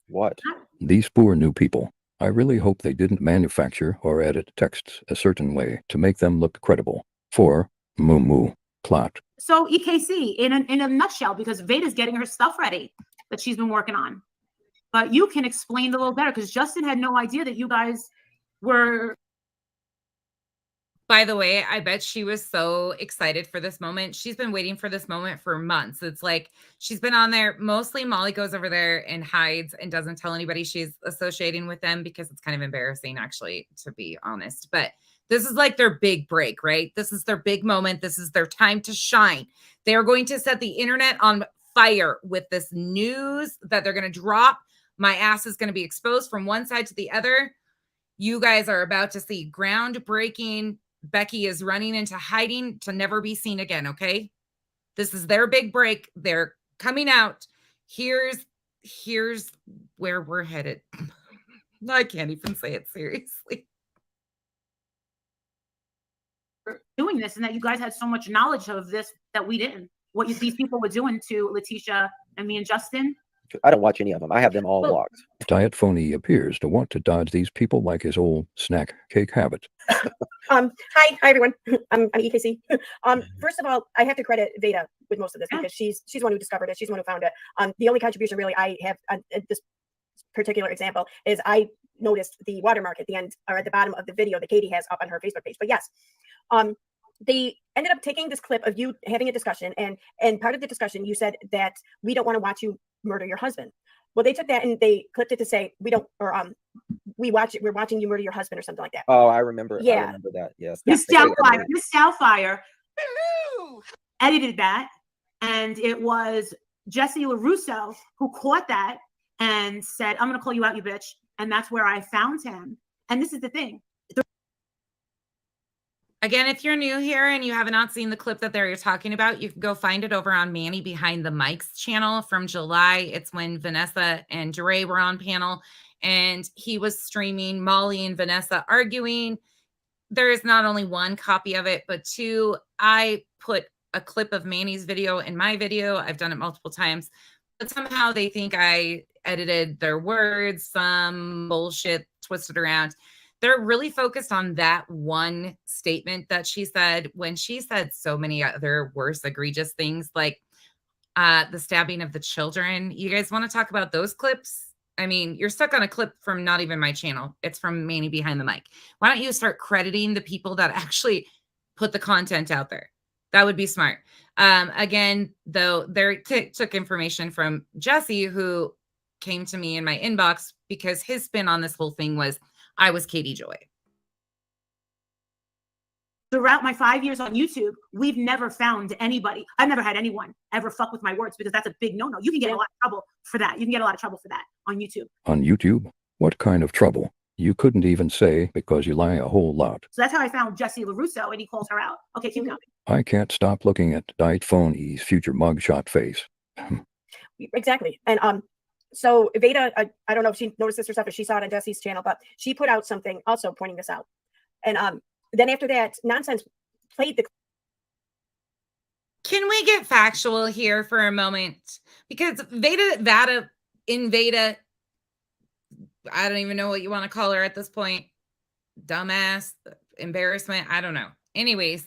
what? These poor new people. I really hope they didn't manufacture or edit texts a certain way to make them look credible. For moo moo clot. So EKC in a nutshell, because Veda's getting her stuff ready that she's been working on. But you can explain a little better, because Justin had no idea that you guys were. By the way, I bet she was so excited for this moment. She's been waiting for this moment for months. It's like she's been on there. Mostly Molly goes over there and hides and doesn't tell anybody she's associating with them, because it's kind of embarrassing, actually, to be honest. But this is like their big break, right? This is their big moment. This is their time to shine. They are going to set the internet on fire with this news that they're going to drop. My ass is going to be exposed from one side to the other. You guys are about to see groundbreaking. Becky is running into hiding to never be seen again, okay? This is their big break. They're coming out. Here's where we're headed. I can't even say it seriously. Doing this, and that you guys had so much knowledge of this that we didn't. What these people were doing to Letitia and me and Justin. I don't watch any of them. I have them all blocked. Diet Phony appears to want to dodge these people like his old snack cake habit. Hi everyone. I'm EKC. First of all, I have to credit Veda with most of this, because she's the one who discovered it. She's the one who found it. The only contribution really I have at this particular example is I noticed the watermark at the end, or at the bottom of the video that Katie has up on her Facebook page. But yes, they ended up taking this clip of you having a discussion, and part of the discussion you said that we don't want to watch you murder your husband. Well, they took that and they clipped it to say we're watching you murder your husband, or something like that. Oh, I remember. Yeah. I remember that. Yes. Miss Doubtfire edited that, and it was Jesse LaRusso who caught that and said, "I'm going to call you out, you bitch." And that's where I found him. And this is the thing. Again, if you're new here and you have not seen the clip that they're talking about, you can go find it over on Manny Behind the Mics channel from July. It's when Vanessa and Dre were on panel, and he was streaming Molly and Vanessa arguing. There is not only one copy of it, but two. I put a clip of Manny's video in my video. I've done it multiple times, but somehow they think I edited their words, some bullshit twisted around. They're really focused on that one statement that she said, when she said so many other worse, egregious things, like the stabbing of the children. You guys want to talk about those clips? I mean, you're stuck on a clip from not even my channel. It's from Manny Behind the Mic. Why don't you start crediting the people that actually put the content out there? That would be smart. Again, though, they took information from Jesse, who came to me in my inbox, because his spin on this whole thing was, I was Katie Joy. Throughout my 5 years on YouTube, we've never found anybody. I've never had anyone ever fuck with my words, because that's a big no-no. You can get a lot of trouble for that. You can get a lot of trouble for that on YouTube. On YouTube? What kind of trouble? You couldn't even say, because you lie a whole lot. So that's how I found Jesse LaRusso, and he calls her out. Okay, keep going. I can't stop looking at Diet Phony's future mugshot face. Exactly. And so Veda, I don't know if she noticed this herself, or she saw it on Jesse's channel, but she put out something also pointing this out. And then after that, Nonsense played the. Can we get factual here for a moment? Because Veda, I don't even know what you want to call her at this point. Dumbass, embarrassment, I don't know. Anyways,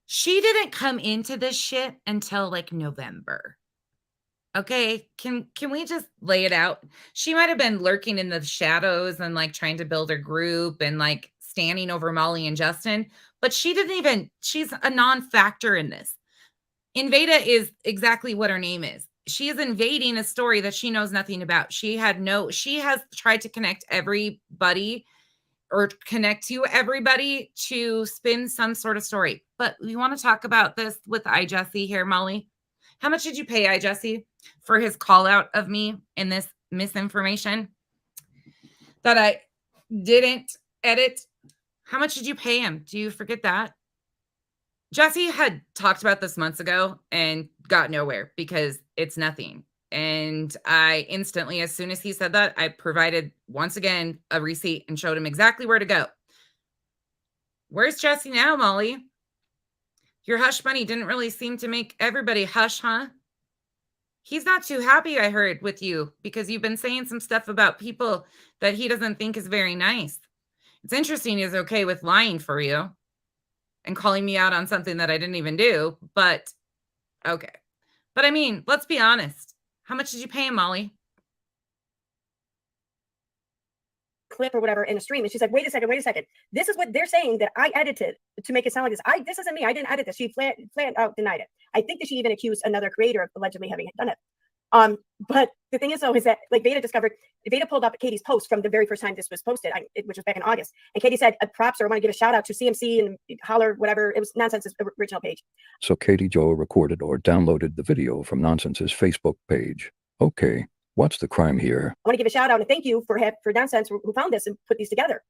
she didn't come into this shit until like November. Okay, can we just lay it out? She might have been lurking in the shadows and like trying to build her group and like standing over Molly and Justin, but she's a non-factor in this. Invada is exactly what her name is. She is invading a story that she knows nothing about. She has tried to connect everybody or connect you everybody to spin some sort of story. But we want to talk about this with iJesse here, Molly. How much did you pay iJesse for his call out of me in this misinformation that I didn't edit? How much did you pay him? Do you forget that? Jesse had talked about this months ago and got nowhere because it's nothing. And I instantly, as soon as he said that, I provided once again a receipt and showed him exactly where to go. Where's Jesse now, Molly? Your hush money didn't really seem to make everybody hush, huh? He's not too happy, I heard, with you because you've been saying some stuff about people that he doesn't think is very nice. It's interesting he's okay with lying for you and calling me out on something that I didn't even do, but okay. But I mean, let's be honest. How much did you pay him, Molly? Clip or whatever in a stream, and she's like, wait a second, this is what they're saying that I edited to make it sound like this. This isn't me, I didn't edit this. She flat out denied it. I think that she even accused another creator of allegedly having done it. But the thing is though, is that like Veda pulled up Katie's post from the very first time this was posted, which was back in August, and Katie said, props, or I want to give a shout out to CMC and holler, whatever. It was Nonsense's original page. So Katie Jo recorded or downloaded the video from Nonsense's Facebook page. Okay, what's the crime here? I want to give a shout out and thank you for Nonsense who found this and put these together.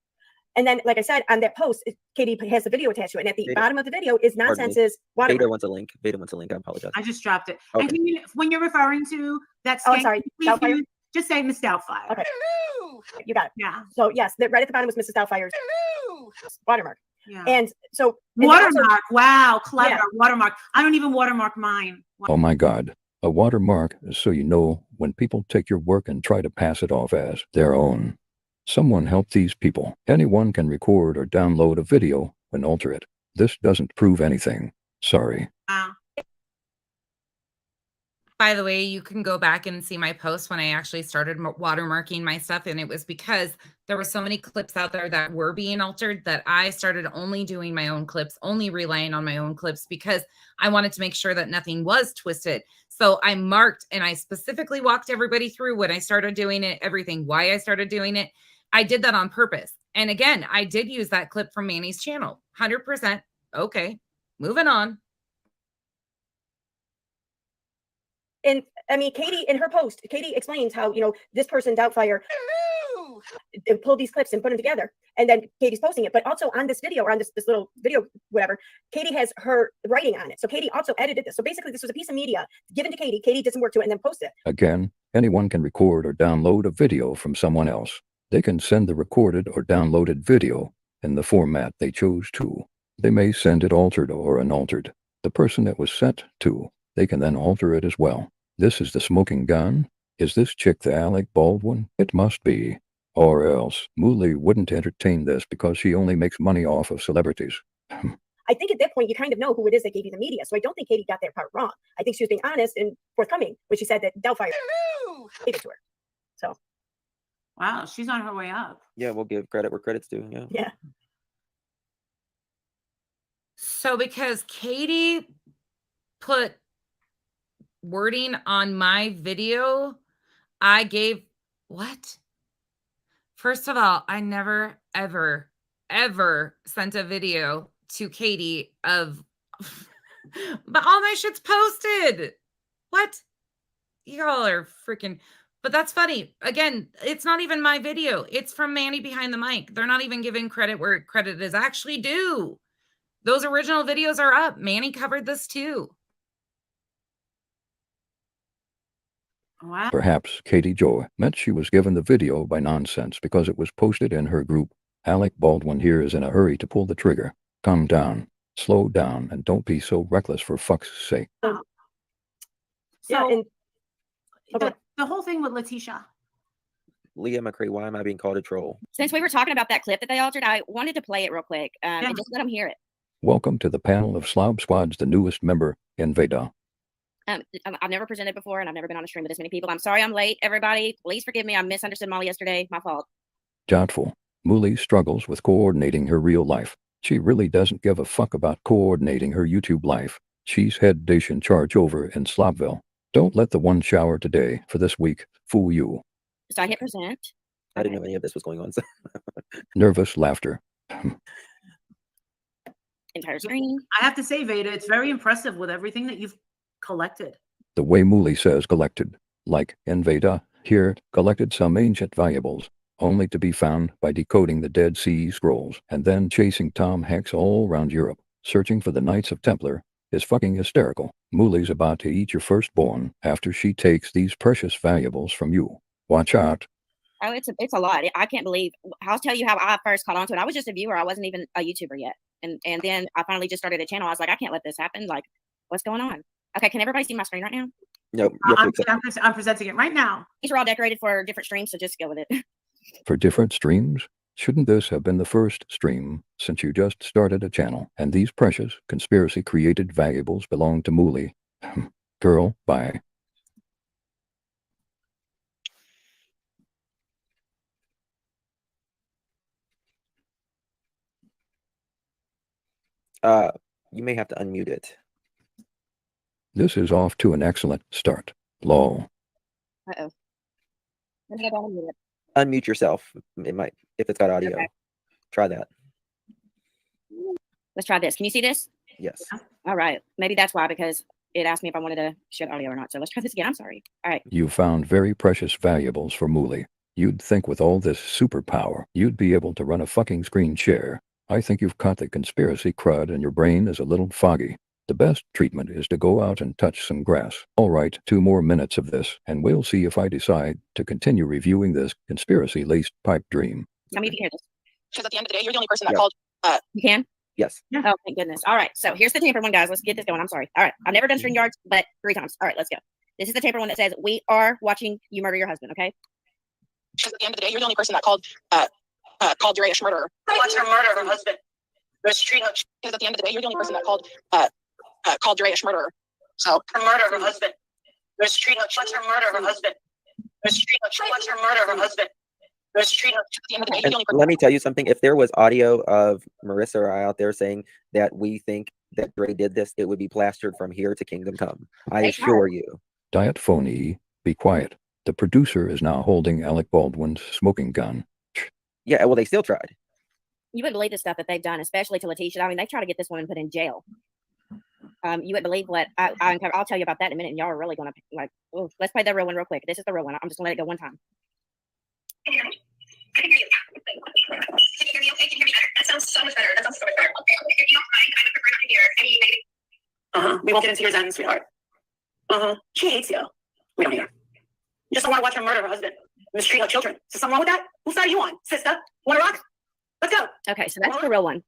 And then, like I said, on that post, Katie has the video attached to it. And at the bottom of the video is Nonsense's watermark. Veda wants a link. I apologize. I just dropped it. Okay. And can you, when you're referring to that Oh, skank, sorry. please Doubtfire? can you just say Miss Doubtfire. Okay. You got it. Yeah. So yes, right at the bottom was Mrs. Doubtfire's watermark. Yeah. And so Watermark. Wow, clever. Yeah. Watermark. I don't even watermark mine. Oh my God. A watermark is so you know when people take your work and try to pass it off as their own. Someone help these people. Anyone can record or download a video and alter it. This doesn't prove anything. Sorry. Wow. By the way, you can go back and see my post when I actually started watermarking my stuff. And it was because there were so many clips out there that were being altered that I started only doing my own clips, only relying on my own clips because I wanted to make sure that nothing was twisted. So I marked and I specifically walked everybody through when I started doing it, everything, why I started doing it. I did that on purpose. And again, I did use that clip from Manny's channel. 100%. Okay, moving on. And I mean, Katie, in her post, Katie explains how, this person, Doubtfire, pulled these clips and put them together. And then Katie's posting it. But also on this video, or on this little video, whatever, Katie has her writing on it. So Katie also edited this. So basically, this was a piece of media given to Katie. Katie did some work to it and then posted it. Again, anyone can record or download a video from someone else. They can send the recorded or downloaded video in the format they chose to. They may send it altered or unaltered. The person it was sent to, they can then alter it as well. This is the smoking gun? Is this chick the Alec Baldwin? It must be. Or else, Mooley wouldn't entertain this because she only makes money off of celebrities. I think at that point, you kind of know who it is that gave you the media. So I don't think Katie got that part wrong. I think she was being honest and forthcoming when she said that Doubtfire gave it to her. So. Wow, she's on her way up. Yeah, we'll give credit where credit's due. Yeah. Yeah. So because Katie put wording on my video, I gave what? First of all, I never, ever, ever sent a video to Katie of, but all my shit's posted. What? Y'all are freaking, but that's funny. Again, it's not even my video. It's from Manny behind the mic. They're not even giving credit where credit is actually due. Those original videos are up. Manny covered this too. Wow. Perhaps Katie Jo meant she was given the video by Nonsense because it was posted in her group. Alec Baldwin here is in a hurry to pull the trigger. Calm down, slow down, and don't be so reckless for fuck's sake. So Yeah, and the whole thing with Letitia. Leah McCree, why am I being called a troll? Since we were talking about that clip that they altered, I wanted to play it real quick and just let them hear it. Welcome to the panel of Slob Squad's the newest member in Veda. I've never presented before, and I've never been on a stream with this many people. I'm sorry I'm late, everybody. Please forgive me. I misunderstood Molly yesterday. My fault. Jotful. Mooley struggles with coordinating her real life. She really doesn't give a fuck about coordinating her YouTube life. She's head dish in charge over in Slobville. Don't let the one shower today for this week fool you. So I hit present. I didn't know any of this was going on. So. Nervous laughter. Entire screen. I have to say, Veda, it's very impressive with everything that you've collected. The way Mooley says collected, like in Veda, here collected some ancient valuables, only to be found by decoding the Dead Sea Scrolls and then chasing Tom Hanks all around Europe, searching for the Knights of Templar, is fucking hysterical. Mooley's about to eat your firstborn after she takes these precious valuables from you. Watch out. Oh, it's a lot. I can't believe. I'll tell you how I first caught on to it. I was just a viewer. I wasn't even a YouTuber yet. And then I finally just started a channel. I was like, I can't let this happen. Like, what's going on? Okay, can everybody see my screen right now? No, I'm presenting it right now. These are all decorated for different streams, so just go with it. For different streams? Shouldn't this have been the first stream, since you just started a channel, and these precious, conspiracy-created valuables belong to Mooley? Girl, bye. You may have to unmute it. This is off to an excellent start. Lol. Uh-oh. Unmute yourself. It might, if it's got audio. Okay. Try that. Let's try this. Can you see this? Yes. All right. Maybe that's why, because it asked me if I wanted to share audio or not. So let's try this again. I'm sorry. All right. You found very precious valuables for Mooley. You'd think with all this superpower, you'd be able to run a fucking screen share. I think you've caught the conspiracy crud and your brain is a little foggy. The best treatment is to go out and touch some grass. All right, 2 more minutes of this, and we'll see if I decide to continue reviewing this conspiracy-laced pipe dream. Tell me if you hear this. Because at the end of the day, you're the only person that Yeah. called. You can? Yes. Oh, thank goodness. All right. So here's the taper one, guys. Let's get this going. I'm sorry. All right. I've never done string yards, but 3 times. All right, let's go. This is the taper one that says, we are watching you murder your husband, okay? Because at the end of the day, you're the only person that called Dre a murderer. Watch her murder her husband. Because at the end of the day, you're the only person that called Dre a murderer. So Her murder her husband. Watch her murder her husband. Watch her murder her husband. at the end of the day, you're the And only person. let me tell you something. If there was audio of Marissa or I out there saying that we think that Dre did this, it would be plastered from here to Kingdom Come. I assure you. Diet phony, be quiet. The producer is now holding Alec Baldwin's smoking gun. Yeah, well, they still tried. You wouldn't believe the stuff that they've done, especially to Letitia. I mean, they try to get this woman put in jail. You wouldn't believe what I'll tell you about that in a minute. And y'all are really going to like, oh, let's play the real one real quick. This is the real one. I'm just going to let it go one time. Can you hear me? Can you hear me okay? Can you hear me better? That sounds so much better. That sounds so much better. Okay, if you don't mind, I would prefer not to hear any negative. We won't get into your zen, sweetheart. She hates you. We don't need her. You just don't want to watch her murder her husband, mistreat her children. Is there something wrong with that? Whose side are you on, sister? Want to rock? Let's go. Okay, so that's the real one.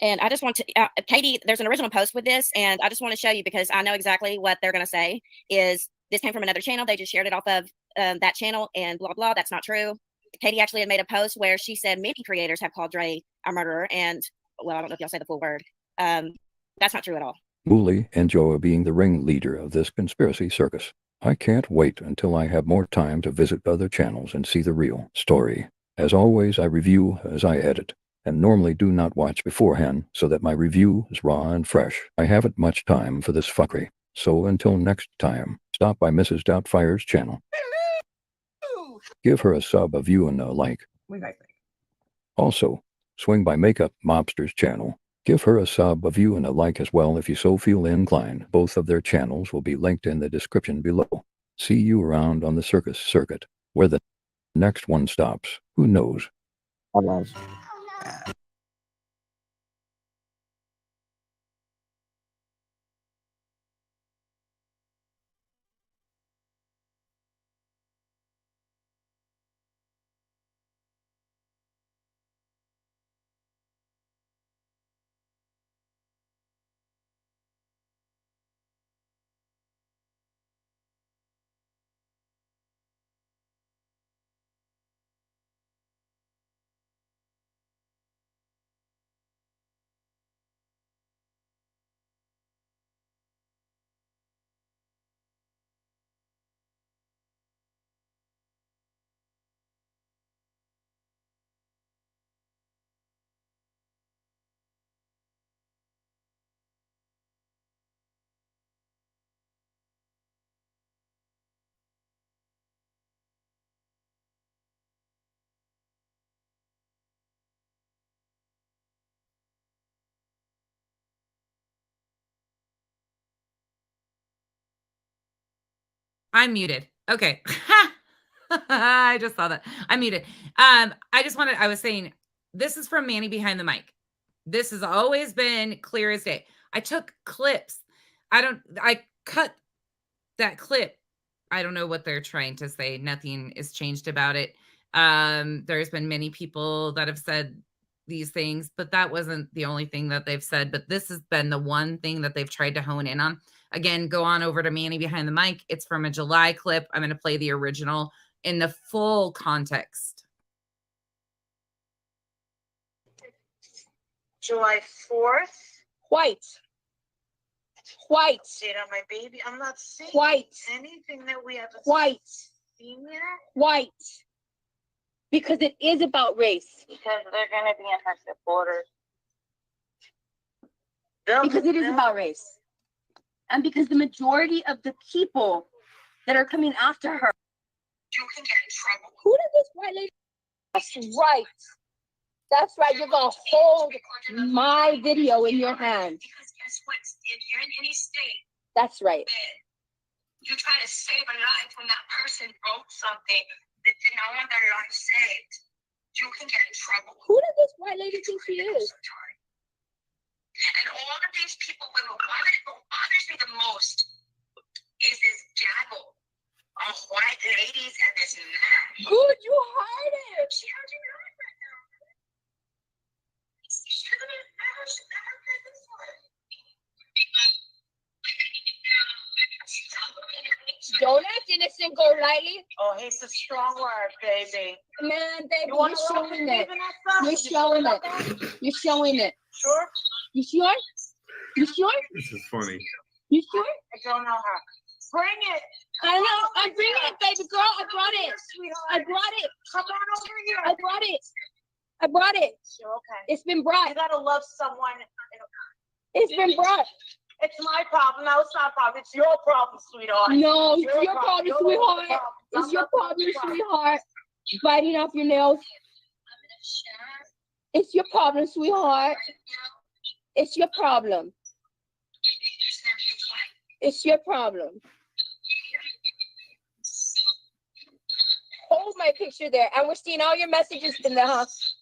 And I just want to, Katie, there's an original post with this, and I just want to show you because I know exactly what they're going to say is this came from another channel. They just shared it off of that channel and blah, blah. That's not true. Katie actually had made a post where she said many creators have called Dre a murderer. And, well, I don't know if y'all say the full word. That's not true at all. Mooley and Joe are being the ringleader of this conspiracy circus. I can't wait until I have more time to visit other channels and see the real story. As always, I review as I edit, and normally do not watch beforehand so that my review is raw and fresh. I haven't much time for this fuckery. So until next time, stop by Mrs. Doubtfire's channel. Give her a sub, a view, and a like. Also, swing by Makeup Mobster's channel. Give her a sub, a view, and a like as well if you so feel inclined. Both of their channels will be linked in the description below. See you around on the circus circuit, where the next one stops. Who knows? I'm muted. Okay. I just saw that. I'm muted. I was saying, this is from Manny behind the mic. This has always been clear as day. I took clips. I cut that clip. I don't know what they're trying to say. Nothing is changed about it. There's been many people that have said these things, but that wasn't the only thing that they've said. But this has been the one thing that they've tried to hone in on. Again, go on over to Manny behind the mic. It's from a July clip. I'm going to play the original in the full context. July 4th. White. Date on my baby. I'm not saying White. anything that we haven't White. seen yet. White. Because it is about race. Because they're going to be in her supporters. Because it is about race. And because the majority of the people that are coming after her. You can get in trouble. Who did this white lady? That's right. That's right. You're going to hold my video in your hand. Because guess what? If you're in any state. That's right. You try to save a life when that person wrote something that did not want their life saved. You can get in trouble. Who does this white lady think she is? And all of these people, what bothers me the most is this gaggle of white ladies and this man. Good, you heard it. She heard you right now. She never heard this one. Don't act innocent, go lightly. Oh, he's a strong word, baby. Man, baby, You you're showing it. You're showing it. You're showing it. Sure? You sure? You sure? This is funny. You sure? I don't know her. Bring it. I know. I'm bringing it, baby girl. I brought it. I brought it. Come on over here. I brought it. I brought it. You're okay. It's been brought. You gotta love someone. It's been brought. It's my problem. No, it's not a problem. It's your problem, sweetheart. No, it's your problem, sweetheart. It's your problem, sweetheart. Biting off your nails. It's your problem, sweetheart. It's your problem. It's your problem. Hold my picture there. And we're seeing all your messages in the house.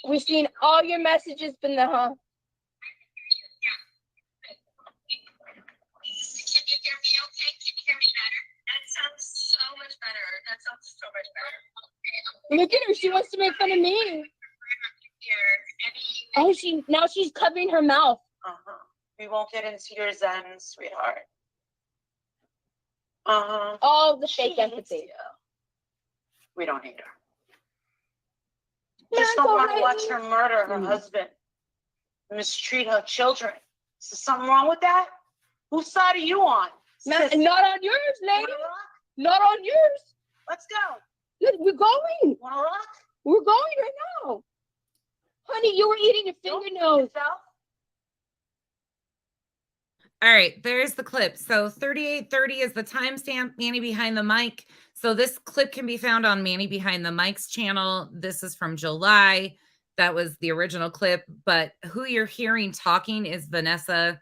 We're seeing all your messages in the house. Can you hear me okay? Can you hear me better? That sounds so much better. That sounds so much better. Look at her. She wants to make fun of me. Oh, now she's covering her mouth. We won't get into your zen, sweetheart. Oh, the fake empathy. We don't need her. Just don't want to watch her murder her husband, mistreat her children. Is there something wrong with that? Whose side are you on? Not on yours, lady. Not on yours. Let's go. We're going. Wanna rock? We're going right now. Honey, you were eating your fingernails. All right, there's the clip. So 38:30 is the timestamp, Manny Behind the Mic. So this clip can be found on Manny Behind the Mic's channel. This is from July. That was the original clip, but who you're hearing talking is Vanessa.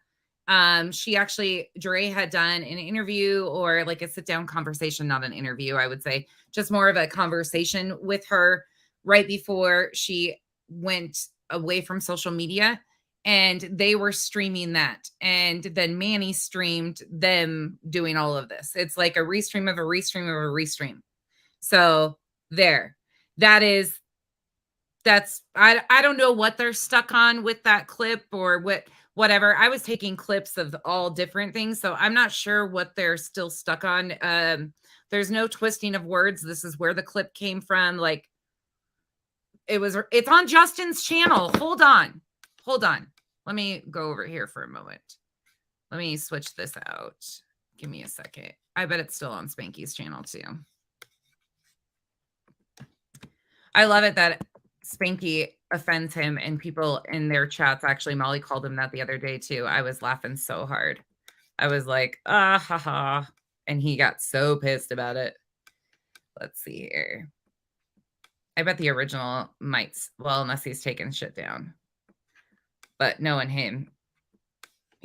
She actually, Dre had done an interview or like a sit-down conversation, not an interview, I would say, just more of a conversation with her right before she went away from social media. And they were streaming that. And then Manny streamed them doing all of this. It's like a restream of a restream of a restream. So there, that's, I don't know what they're stuck on with that clip or whatever. I was taking clips of all different things. So I'm not sure what they're still stuck on. There's no twisting of words. This is where the clip came from. Like it's on Justin's channel. Hold on. Let me go over here for a moment. Let me switch this out. Give me a second. I bet it's still on Spanky's channel too. I love it that Spanky offends him and people in their chats. Actually, Molly called him that the other day too. I was laughing so hard. I was like, ah, ha, ha. And he got so pissed about it. Let's see here. I bet the original might, well, unless he's taken shit down. But knowing him,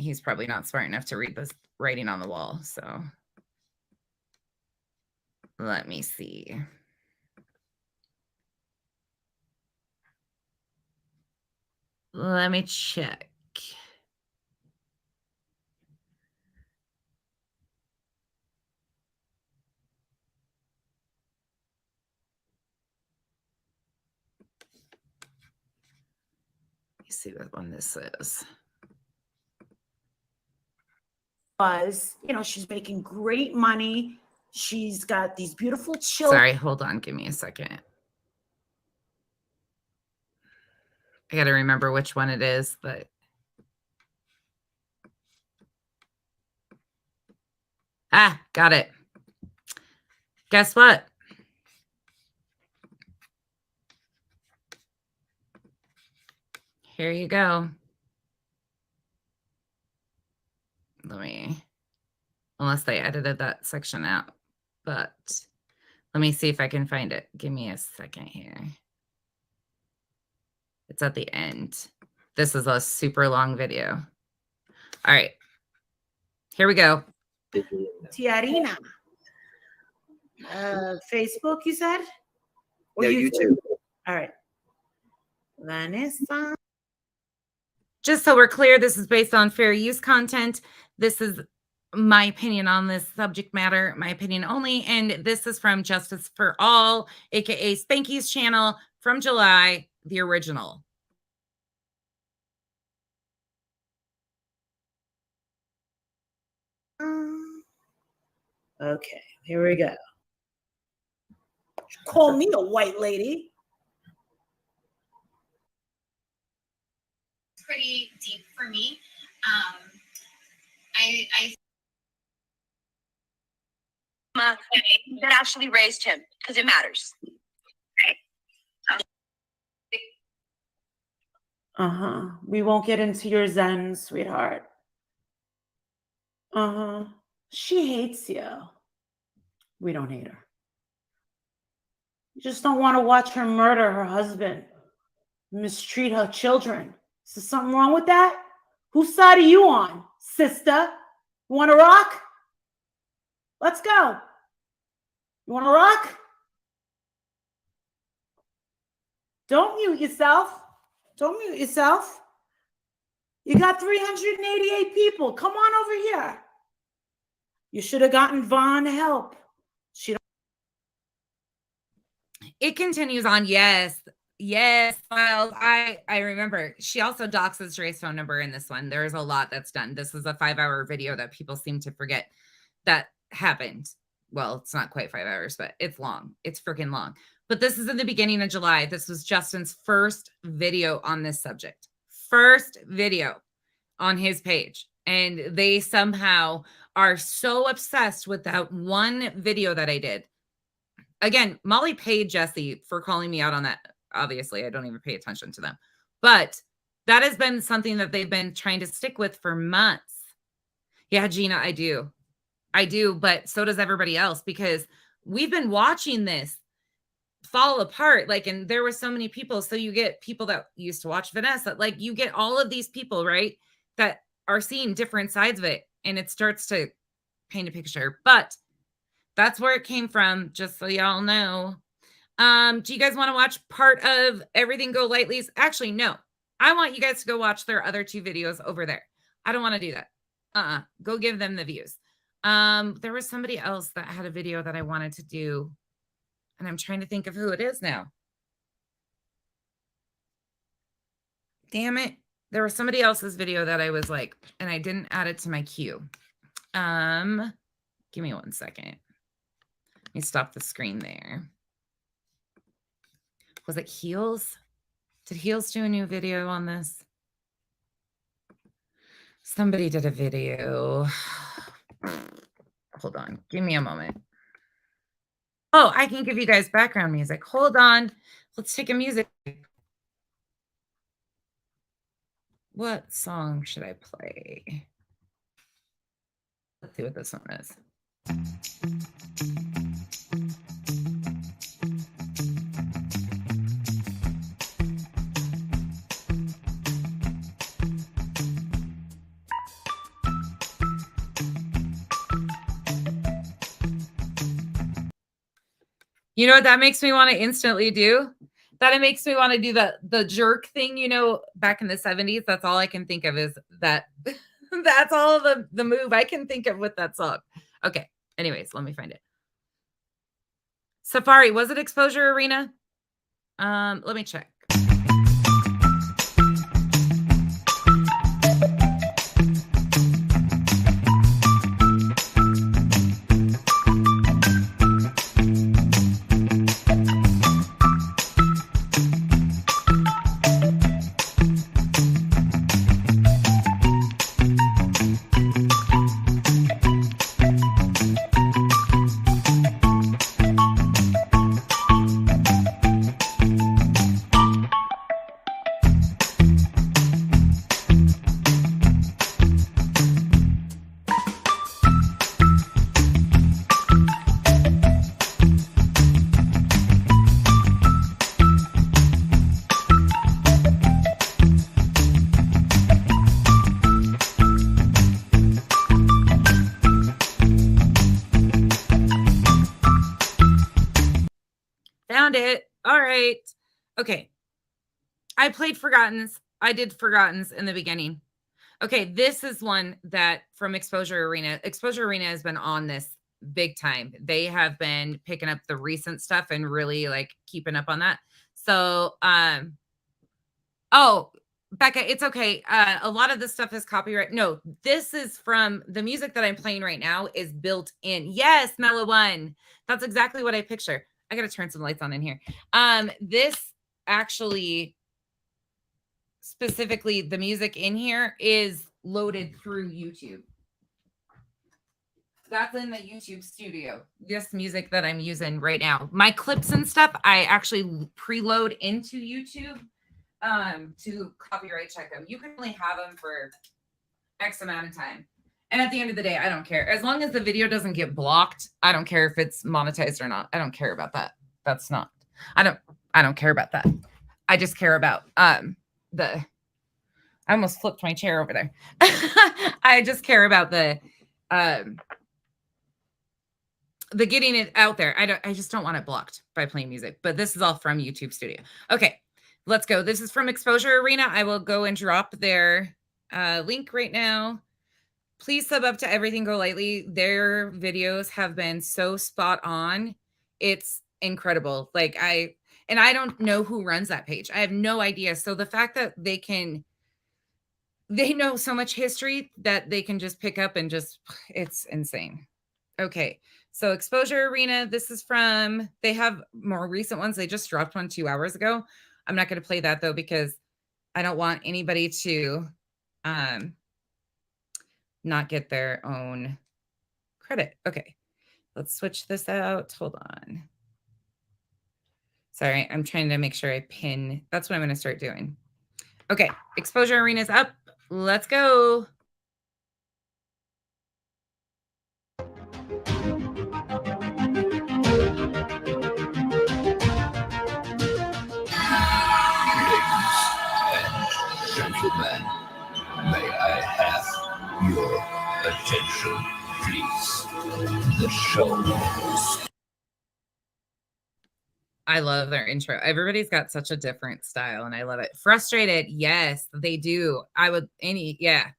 he's probably not smart enough to read this writing on the wall. So let me see. Let me check. Let's see what one this is. Was, you know, she's making great money. She's got these beautiful children. Sorry, hold on. Give me a second. I got to remember which one it is, but got it. Guess what? Here you go. Unless they edited that section out, but let me see if I can find it. Give me a second here. It's at the end. This is a super long video. All right, here we go. Tiarina. Facebook, you said? Or No, YouTube. All right. Vanessa. Just so we're clear, this is based on fair use content. This is my opinion on this subject matter, my opinion only. And this is from Justice for All, aka Spanky's channel from July, the original. Okay, here we go. Call me a white lady. Pretty deep for me. That actually raised him because it matters. We won't get into your zen, sweetheart. She hates you. We don't hate her. You just don't want to watch her murder her husband, mistreat her children. Is there something wrong with that? Whose side are you on, sister? You want to rock? Let's go. You want to rock? Don't mute yourself. Don't mute yourself. You got 388 people. Come on over here. You should have gotten Vaughn help. It continues on. Yes. Yes. Well, I remember. She also doxes Dre's phone number in this one. There's a lot that's done. This is a 5-hour video that people seem to forget that happened. Well, it's not quite 5 hours, but it's long. It's freaking long. But this is in the beginning of July. This was Justin's first video on this subject. First video on his page. And they somehow are so obsessed with that one video that I did. Again, Molly paid Jesse for calling me out on that. Obviously, I don't even pay attention to them. But that has been something that they've been trying to stick with for months. Yeah, Gina, I do. I do, but so does everybody else because we've been watching this fall apart. Like, and there were so many people. So you get people that used to watch Vanessa. Like, you get all of these people, right, that are seeing different sides of it. And it starts to paint a picture. But that's where it came from, just so y'all know. Do you guys want to watch part of Everything Go Lightly's? Actually, no. I want you guys to go watch their other 2 videos over there. I don't want to do that. Go give them the views. There was somebody else that had a video that I wanted to do, and I'm trying to think of who it is now. Damn it. There was somebody else's video that I was like, and I didn't add it to my queue. Give me 1 second. Let me stop the screen there. Was it Heels? Did Heels do a new video on this? Somebody did a video. Hold on. Give me a moment. Oh, I can give you guys background music. Hold on. Let's take a music. What song should I play? Let's see what this one is. You know what that makes me want to instantly do? That it makes me want to do the jerk thing, you know, back in the 70s. That's all I can think of is that. That's all the move I can think of with that song. Okay. Anyways, let me find it. Safari, was it Exposure Arena? Let me check. Found it. All right. Okay. I played Forgottens. I did Forgottens in the beginning. Okay, this is one that from Exposure Arena. Exposure Arena has been on this big time. They have been picking up the recent stuff and really like keeping up on that. So, oh, Becca, it's okay. A lot of this stuff is copyright. No, this is from the music that I'm playing right now is built in. Yes, Mellow One. That's exactly what I picture. I got to turn some lights on in here. This actually, specifically the music in here is loaded through YouTube. That's in the YouTube studio. This music that I'm using right now. My clips and stuff, I actually preload into YouTube to copyright check them. You can only have them for X amount of time. And at the end of the day, I don't care. As long as the video doesn't get blocked, I don't care if it's monetized or not. I don't care about that. That's not. I don't care about that. I just care about I almost flipped my chair over there. I just care about the getting it out there. I just don't want it blocked by playing music. But this is all from YouTube Studio. Okay, let's go. This is from Exposure Arena. I will go and drop their link right now. Please sub up to Everything Go Lightly. Their videos have been so spot on. It's incredible. Like I don't know who runs that page. I have no idea. So the fact that they know so much history that they can just pick up and it's insane. Okay. So Exposure Arena, this is from, they have more recent ones. They just dropped one 2 hours ago. I'm not going to play that though, because I don't want anybody to, not get their own credit. Okay, let's switch this out. Hold on. Sorry, I'm trying to make sure I pin. That's what I'm going to start doing. Okay, Exposure Arena's up. Let's go. Gentlemen, may I have your attention, please? The show. I love their intro. Everybody's got such a different style and I love it. Frustrated. Yes, they do. Yeah.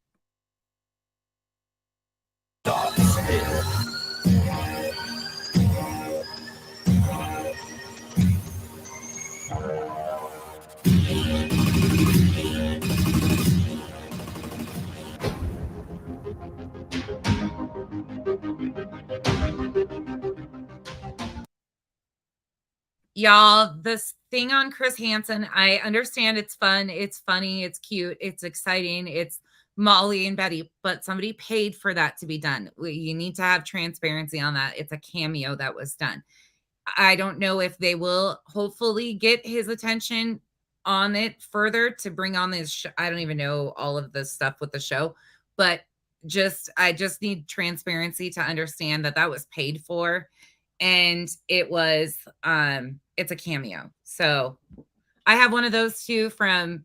Y'all, this thing on Chris Hansen, I understand it's fun, it's funny, it's cute, it's exciting, it's Molly and Betty, but somebody paid for that to be done. You need to have transparency on that. It's a cameo that was done. I don't know if they will hopefully get his attention on it further to bring on this. I don't even know all of the stuff with the show, but I just need transparency to understand that that was paid for. And it was, it's a cameo. So I have one of those too from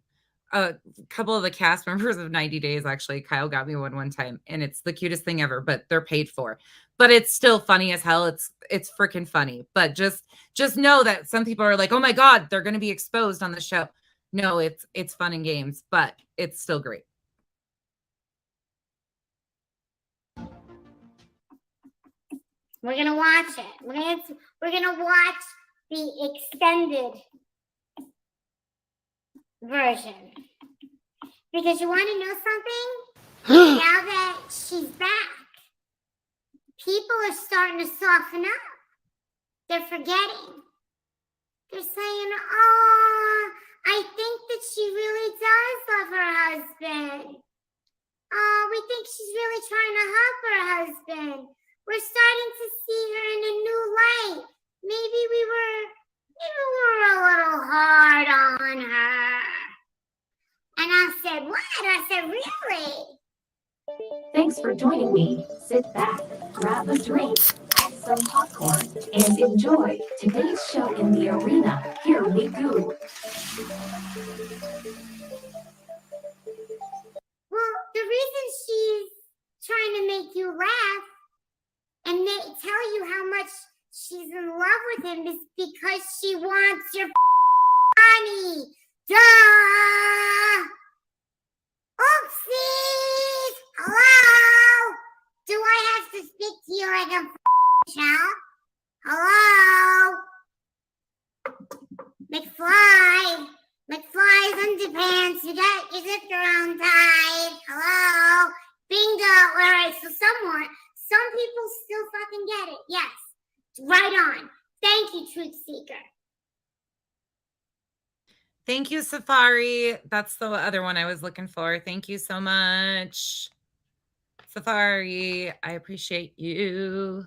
a couple of the cast members of 90 Days, actually. Kyle got me one time, and it's the cutest thing ever, but they're paid for. But it's still funny as hell. It's freaking funny. But just know that some people are like, oh my God, they're gonna be exposed on the show. No, it's fun and games, but it's still great. We're gonna watch it. We're gonna watch the extended version. Because you want to know something? Now that she's back, people are starting to soften up. They're forgetting. They're saying, oh, I think that she really does love her husband. Oh, we think she's really trying to help her husband. We're starting to see her in a new light. Maybe we were a little hard on her. And I said, what? I said, really? Thanks for joining me. Sit back, grab a drink, have some popcorn, and enjoy today's show in the arena. Here we go. Well, the reason she's trying to make you laugh and tell you how much she's in love with him is because she wants your money. Duh! Oopsies! Hello? Do I have to speak to you like a child? Hello? McFly's underpants. You got your zip around tight. Hello? Bingo. All right, so some people still fucking get it. Yes. Right on. Thank you, Truth Seeker. Thank you, Safari. That's the other one I was looking for. Thank you so much, Safari. I appreciate you.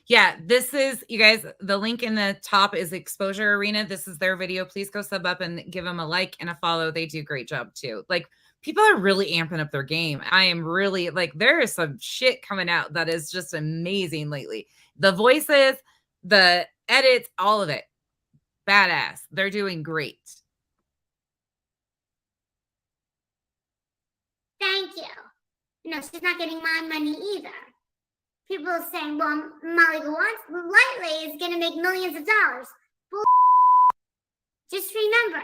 Yeah, this is, you guys, the link in the top is Exposure Arena. This is their video. Please go sub up and give them a like and a follow. They do a great job too. Like, people are really amping up their game. I am really, like, there is some shit coming out that is just amazing lately. The voices, the edits, all of it. Badass. They're doing great. Thank you. No, she's not getting my money either. People are saying, well, Molly Lightly is going to make millions of dollars. Bull. Just remember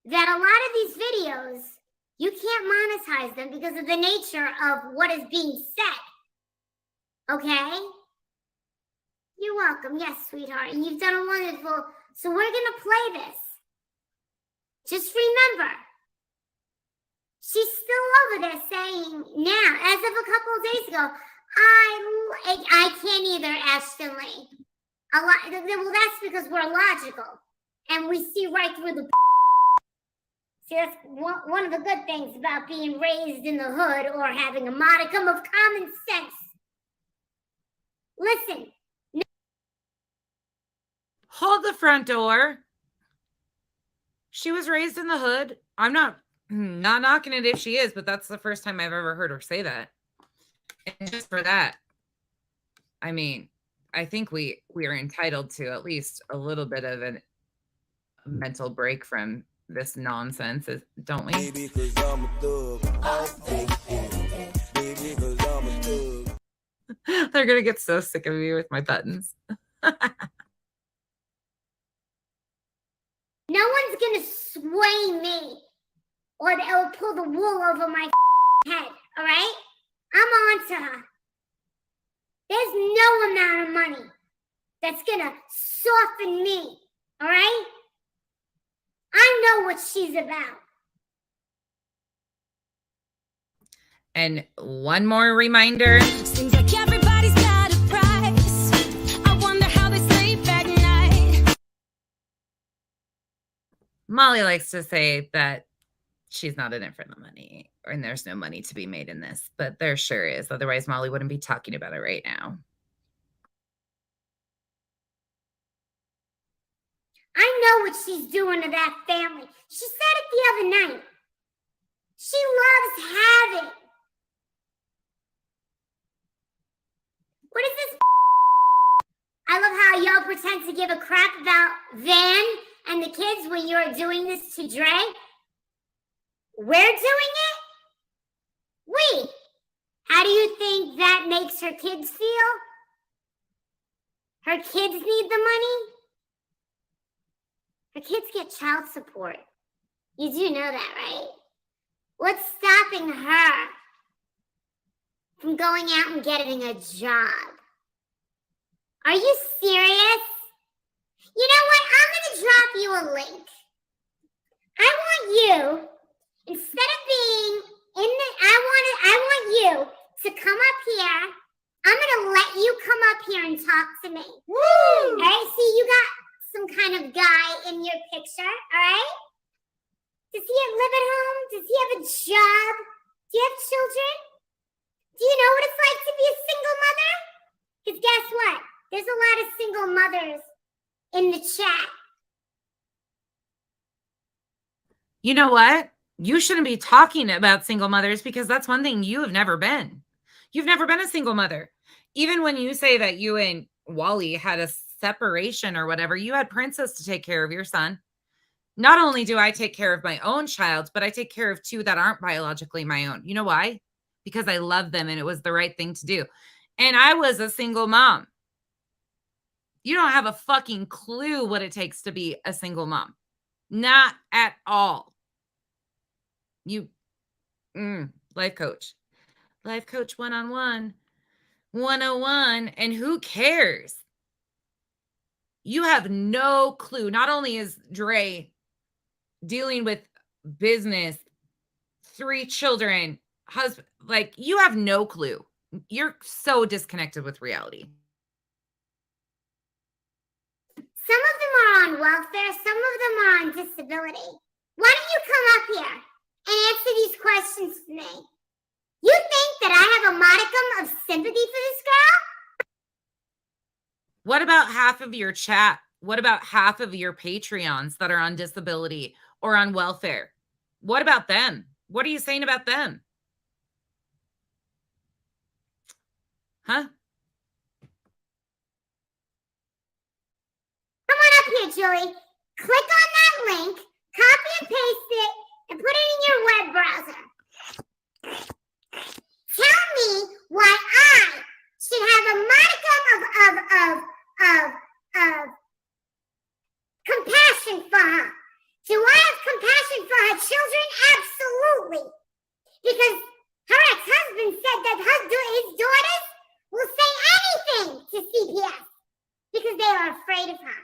that a lot of these videos, you can't monetize them because of the nature of what is being said. Okay? You're welcome. Yes, sweetheart. And you've done a wonderful. So we're going to play this. Just remember, she's still over there saying now, as of a couple of days ago, I can't either, Ashton Lee. Well, that's because we're logical and we see right through the. See, that's one of the good things about being raised in the hood or having a modicum of common sense. Listen. Hold the front door. She was raised in the hood. I'm not knocking it if she is, but that's the first time I've ever heard her say that. And just for that, I mean, I think we are entitled to at least a little bit of a mental break from this nonsense, don't we? Baby, 'cause I'm a thug. Baby, 'cause I'm a thug. They're gonna get so sick of me with my buttons. No one's gonna sway me or pull the wool over my head, all right? I'm on to her. There's no amount of money that's gonna soften me, all right? I know what she's about. And one more reminder. Seems like everybody's got a price. I wonder how they sleep at night. Molly likes to say that she's not in it for the money, and there's no money to be made in this, but there sure is. Otherwise, Molly wouldn't be talking about it right now. I know what she's doing to that family. She said it the other night. She loves having. What is this? I love how y'all pretend to give a crap about Van and the kids when you're doing this to Dre. We're doing it? Wait, how do you think that makes her kids feel? Her kids need the money? Her kids get child support. You do know that, right? What's stopping her from going out and getting a job? Are you serious? You know what? I'm going to drop you a link. I want you, instead of being in the, I want you to come up here. I'm going to let you come up here and talk to me. Woo! All right? See, you got some kind of guy in your picture, all right? Does he live at home? Does he have a job? Do you have children? Do you know what it's like to be a single mother? Because guess what? There's a lot of single mothers in the chat. You know what? You shouldn't be talking about single mothers because that's one thing you have never been. You've never been a single mother. Even when you say that you and Wally had a separation or whatever, you had Princess to take care of your son. Not only do I take care of my own child, but I take care of two that aren't biologically my own. You know why? Because I love them and it was the right thing to do. And I was a single mom. You don't have a fucking clue what it takes to be a single mom. Not at all. You, life coach. Life coach 1-on-1, 101. And who cares? You have no clue. Not only is Dre dealing with business, 3 children, husband, like you have no clue. You're so disconnected with reality. Some of them are on welfare, some of them are on disability. Why don't you come up here and answer these questions to me? You think that I have a modicum of sympathy for this girl? What about half of your chat? What about half of your Patreons that are on disability or on welfare? What about them? What are you saying about them? Huh? Come on up here, Julie. Click on that link, copy and paste it, and put it in your web browser. Tell me why I should have a modicum of compassion for her. Do I have compassion for her children? Absolutely. Because her ex-husband said that his daughters will say anything to CPS because they are afraid of her.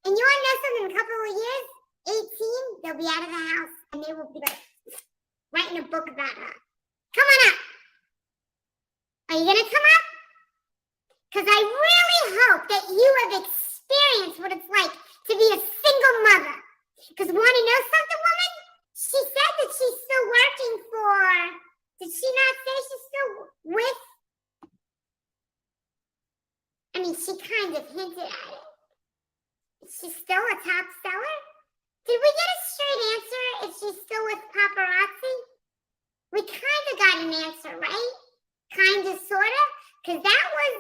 And you want to know something? In a couple of years, 18, they'll be out of the house and they will be like writing a book about her. Come on up. Are you going to come up? Because I really hope that you have experienced what it's like to be a single mother. Because want to know something, woman? She said that she's still working for, did she not say she's still with? I mean, she kind of hinted at it. Is she still a top seller? Did we get a straight answer if she's still with paparazzi? We kind of got an answer, right? Kind of, sort of? Because that was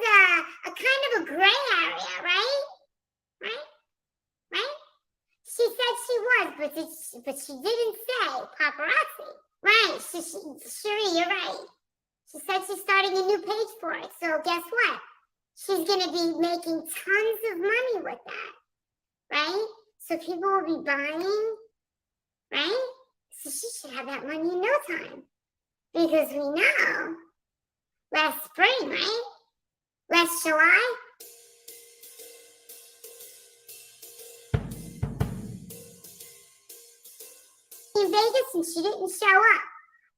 a kind of a gray area, right? Right? She said she was, but she didn't say paparazzi. Right, Cherie, you're right. She said she's starting a new page for it. So guess what? She's going to be making tons of money with that. Right? So people will be buying, right? So she should have that money in no time. Because we know, last spring, right? Last July? In Vegas and she didn't show up.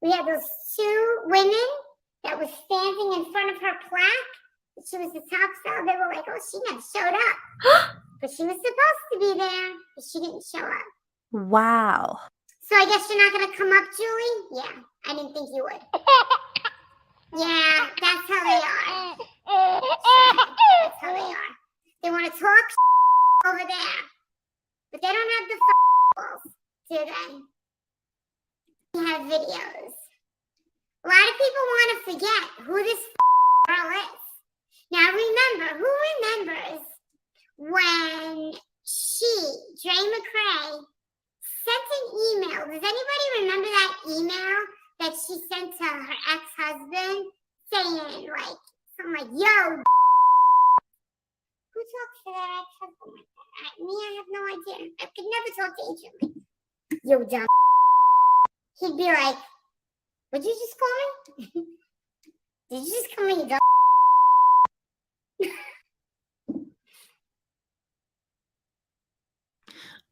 We had those 2 women that was standing in front of her plaque. She was the top seller. They were like, oh, she never showed up. But she was supposed to be there, but she didn't show up. Wow. So I guess you're not going to come up, Julie? Yeah, I didn't think you would. Yeah, that's how they are. That's how they are. They want to talk over there, but they don't have the balls, do they? We have videos. A lot of people want to forget who this girl is. Now remember, who remembers when Dre McCrae, sent an email. Does anybody remember that email that she sent to her ex-husband saying like something like, yo, who talks to their ex-husband like that? Me, I have no idea. I could never talk to Agent like, yo, dumb. He'd be like, what'd you just call me? Did you just call me dumb?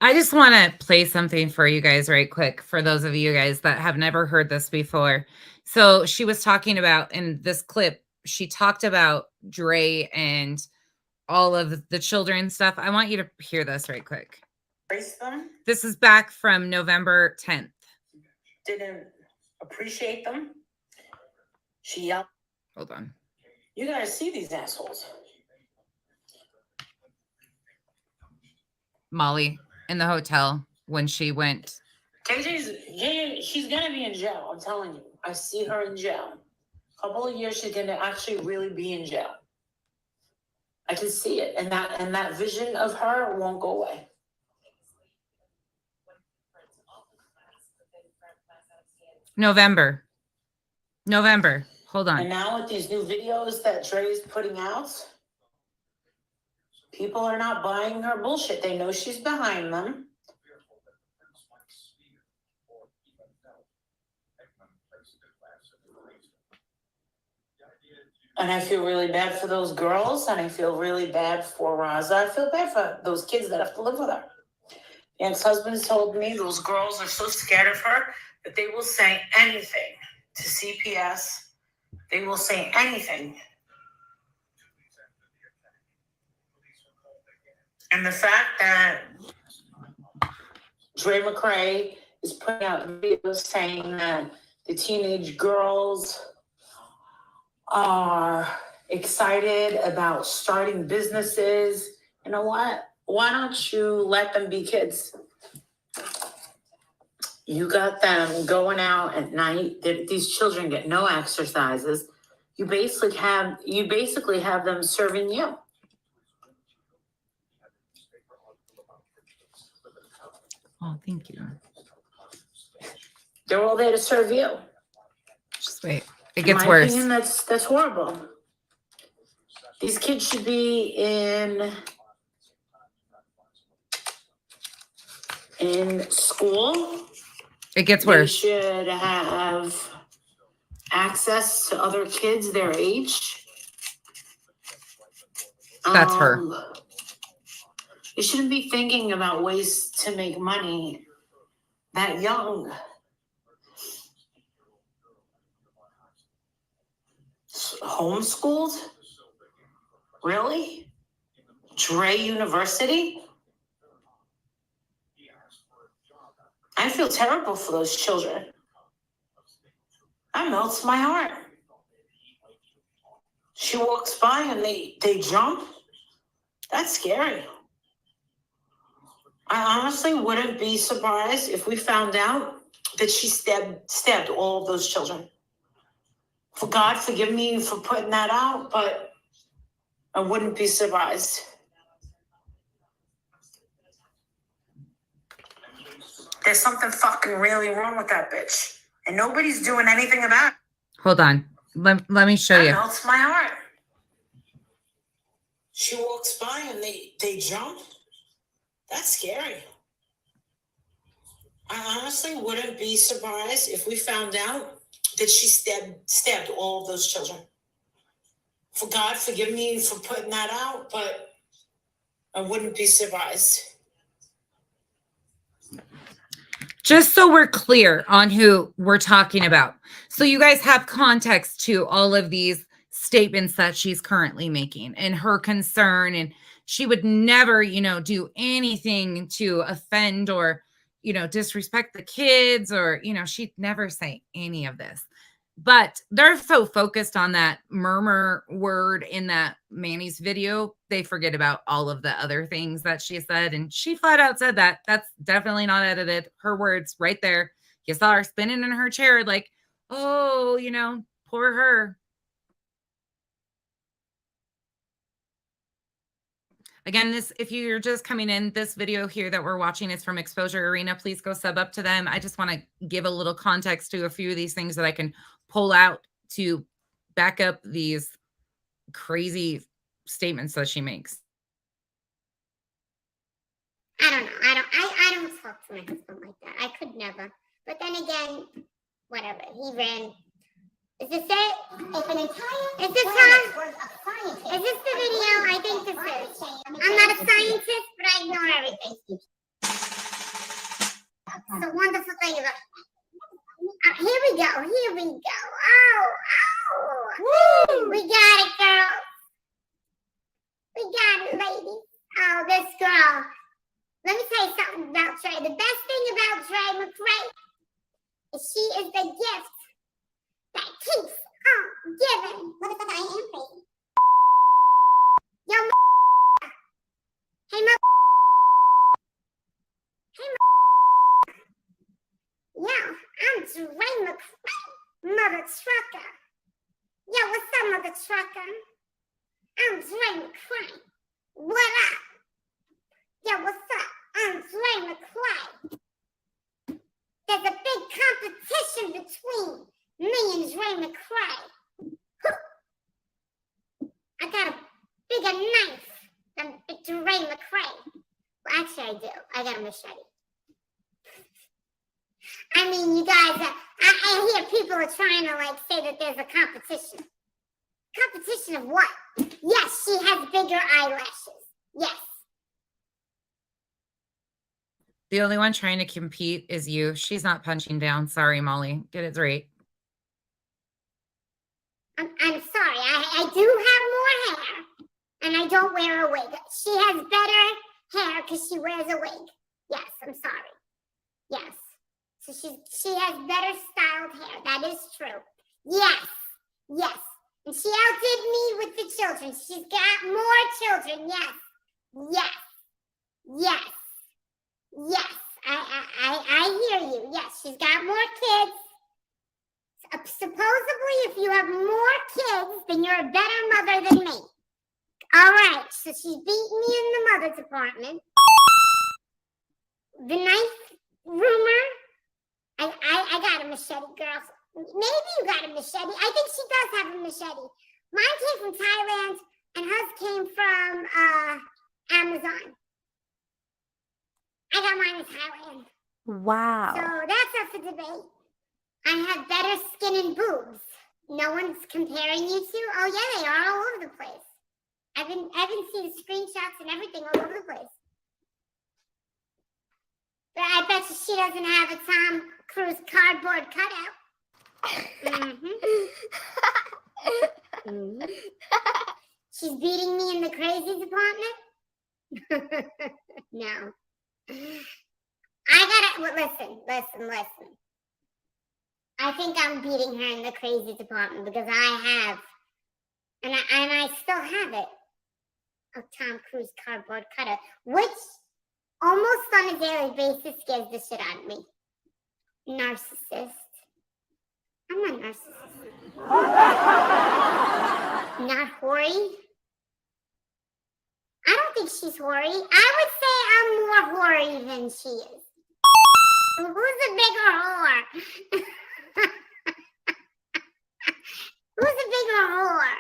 I just want to play something for you guys right quick, for those of you guys that have never heard this before. So she was talking about, in this clip, she talked about Dre and all of the children stuff. I want you to hear this right quick. Embrace them, This is back from November 10th. didn't appreciate them. She yelled. Hold on. You gotta see these assholes. Molly in the hotel when she went. She's gonna be in jail. I'm telling you. I see her in jail. A couple of years, she's gonna actually really be in jail. I can see it, and that vision of her won't go away. November. Hold on. And now with these new videos that Dre is putting out, people are not buying her bullshit. They know she's behind them. And I feel really bad for those girls, and I feel really bad for Raza. I feel bad for those kids that have to live with her. The ex-husband told me those girls are so scared of her that they will say anything to CPS. They will say anything. And the fact that Dre McCray is putting out videos saying that the teenage girls are excited about starting businesses. You know what? Why don't you let them be kids? You got them going out at night. These children get no exercises. You basically have them serving you. Oh, thank you. They're all there to serve you. Just wait. It In gets my worse. opinion, that's horrible. These kids should be in school. It gets They worse. should have access to other kids their age. That's her. You shouldn't be thinking about ways to make money that young. Homeschooled? Really? Dre University? I feel terrible for those children. That melts my heart. She walks by and they jump. That's scary. I honestly wouldn't be surprised if we found out that she stabbed all of those children. For God, forgive me for putting that out, but I wouldn't be surprised. There's something fucking really wrong with that bitch. And nobody's doing anything about it. Hold on. Let me show That you. melts my heart. She walks by and they jump. That's scary. I honestly wouldn't be surprised if we found out that she stabbed all of those children. For God, forgive me for putting that out, but I wouldn't be surprised. Just so we're clear on who we're talking about. So you guys have context to all of these statements that she's currently making and her concern. And she would never, do anything to offend or, disrespect the kids or, she'd never say any of this. But they're so focused on that murmur word in that Manny's video, they forget about all of the other things that she said. And she flat out said that. That's definitely not edited. Her words right there. You saw her spinning in her chair like, oh, poor her. Again, if you're just coming in, this video here that we're watching is from Exposure Arena. Please go sub up to them. I just want to give a little context to a few of these things that I can pull out to back up these crazy statements that she makes. I don't know. I don't talk to my husband like that. I could never. But then again, whatever. He ran. Is this it? If an entire is this her? Is this the video? I think this is. I'm not a scientist, but I ignore everything. It's a wonderful thing about. Here we go. Here we go. Oh. We got it, girl. We got it, ladies. Oh, this girl. Let me tell you something about Dre. The best thing about Dre McRae is she is the gift that keeps on giving. Motherfucker, I am crazy. Yo, hey, yo, I'm Dre McRae, mother trucker. Yo, what's up, mother trucker? I'm Dre McRae. What up? Yo, what's up? I'm Dre McRae. There's a big competition between me and Dre McRae. I got a bigger knife than Dre McRae. Well, actually, I do. I got a machete. I mean, you guys, I hear people are trying to like say that there's a competition. Competition of what? Yes, she has bigger eyelashes. Yes. The only one trying to compete is you. She's not punching down. Sorry, Molly. Get it right. I'm sorry. I do have more hair, and I don't wear a wig. She has better hair because she wears a wig. Yes, I'm sorry. Yes. So she has better styled hair. That is true. Yes. Yes. And she outdid me with the children. She's got more children. Yes. Yes. Yes. Yes. I hear you. Yes, she's got more kids. Supposedly, if you have more kids, then you're a better mother than me. All right, so she's beating me in the mother department. The knife rumor. I got a machete, girls. Maybe you got a machete. I think she does have a machete. Mine came from Thailand, and hers came from Amazon. I got mine in Thailand. Wow. So that's up for debate. I have better skin and boobs. No one's comparing you to? Oh yeah, they are all over the place. I've been seeing screenshots and everything all over the place. But I bet you she doesn't have a Tom Cruise cardboard cutout. She's beating me in the crazy department? No. I gotta listen. I think I'm beating her in the crazy department because I have, and I still have it, a Tom Cruise cardboard cutout, which almost on a daily basis scares the shit out of me. Narcissist. I'm not narcissist. Not hoary. I don't think she's hoary. I would say I'm more hoary than she is. Who's a bigger whore? Who's a bigger whore?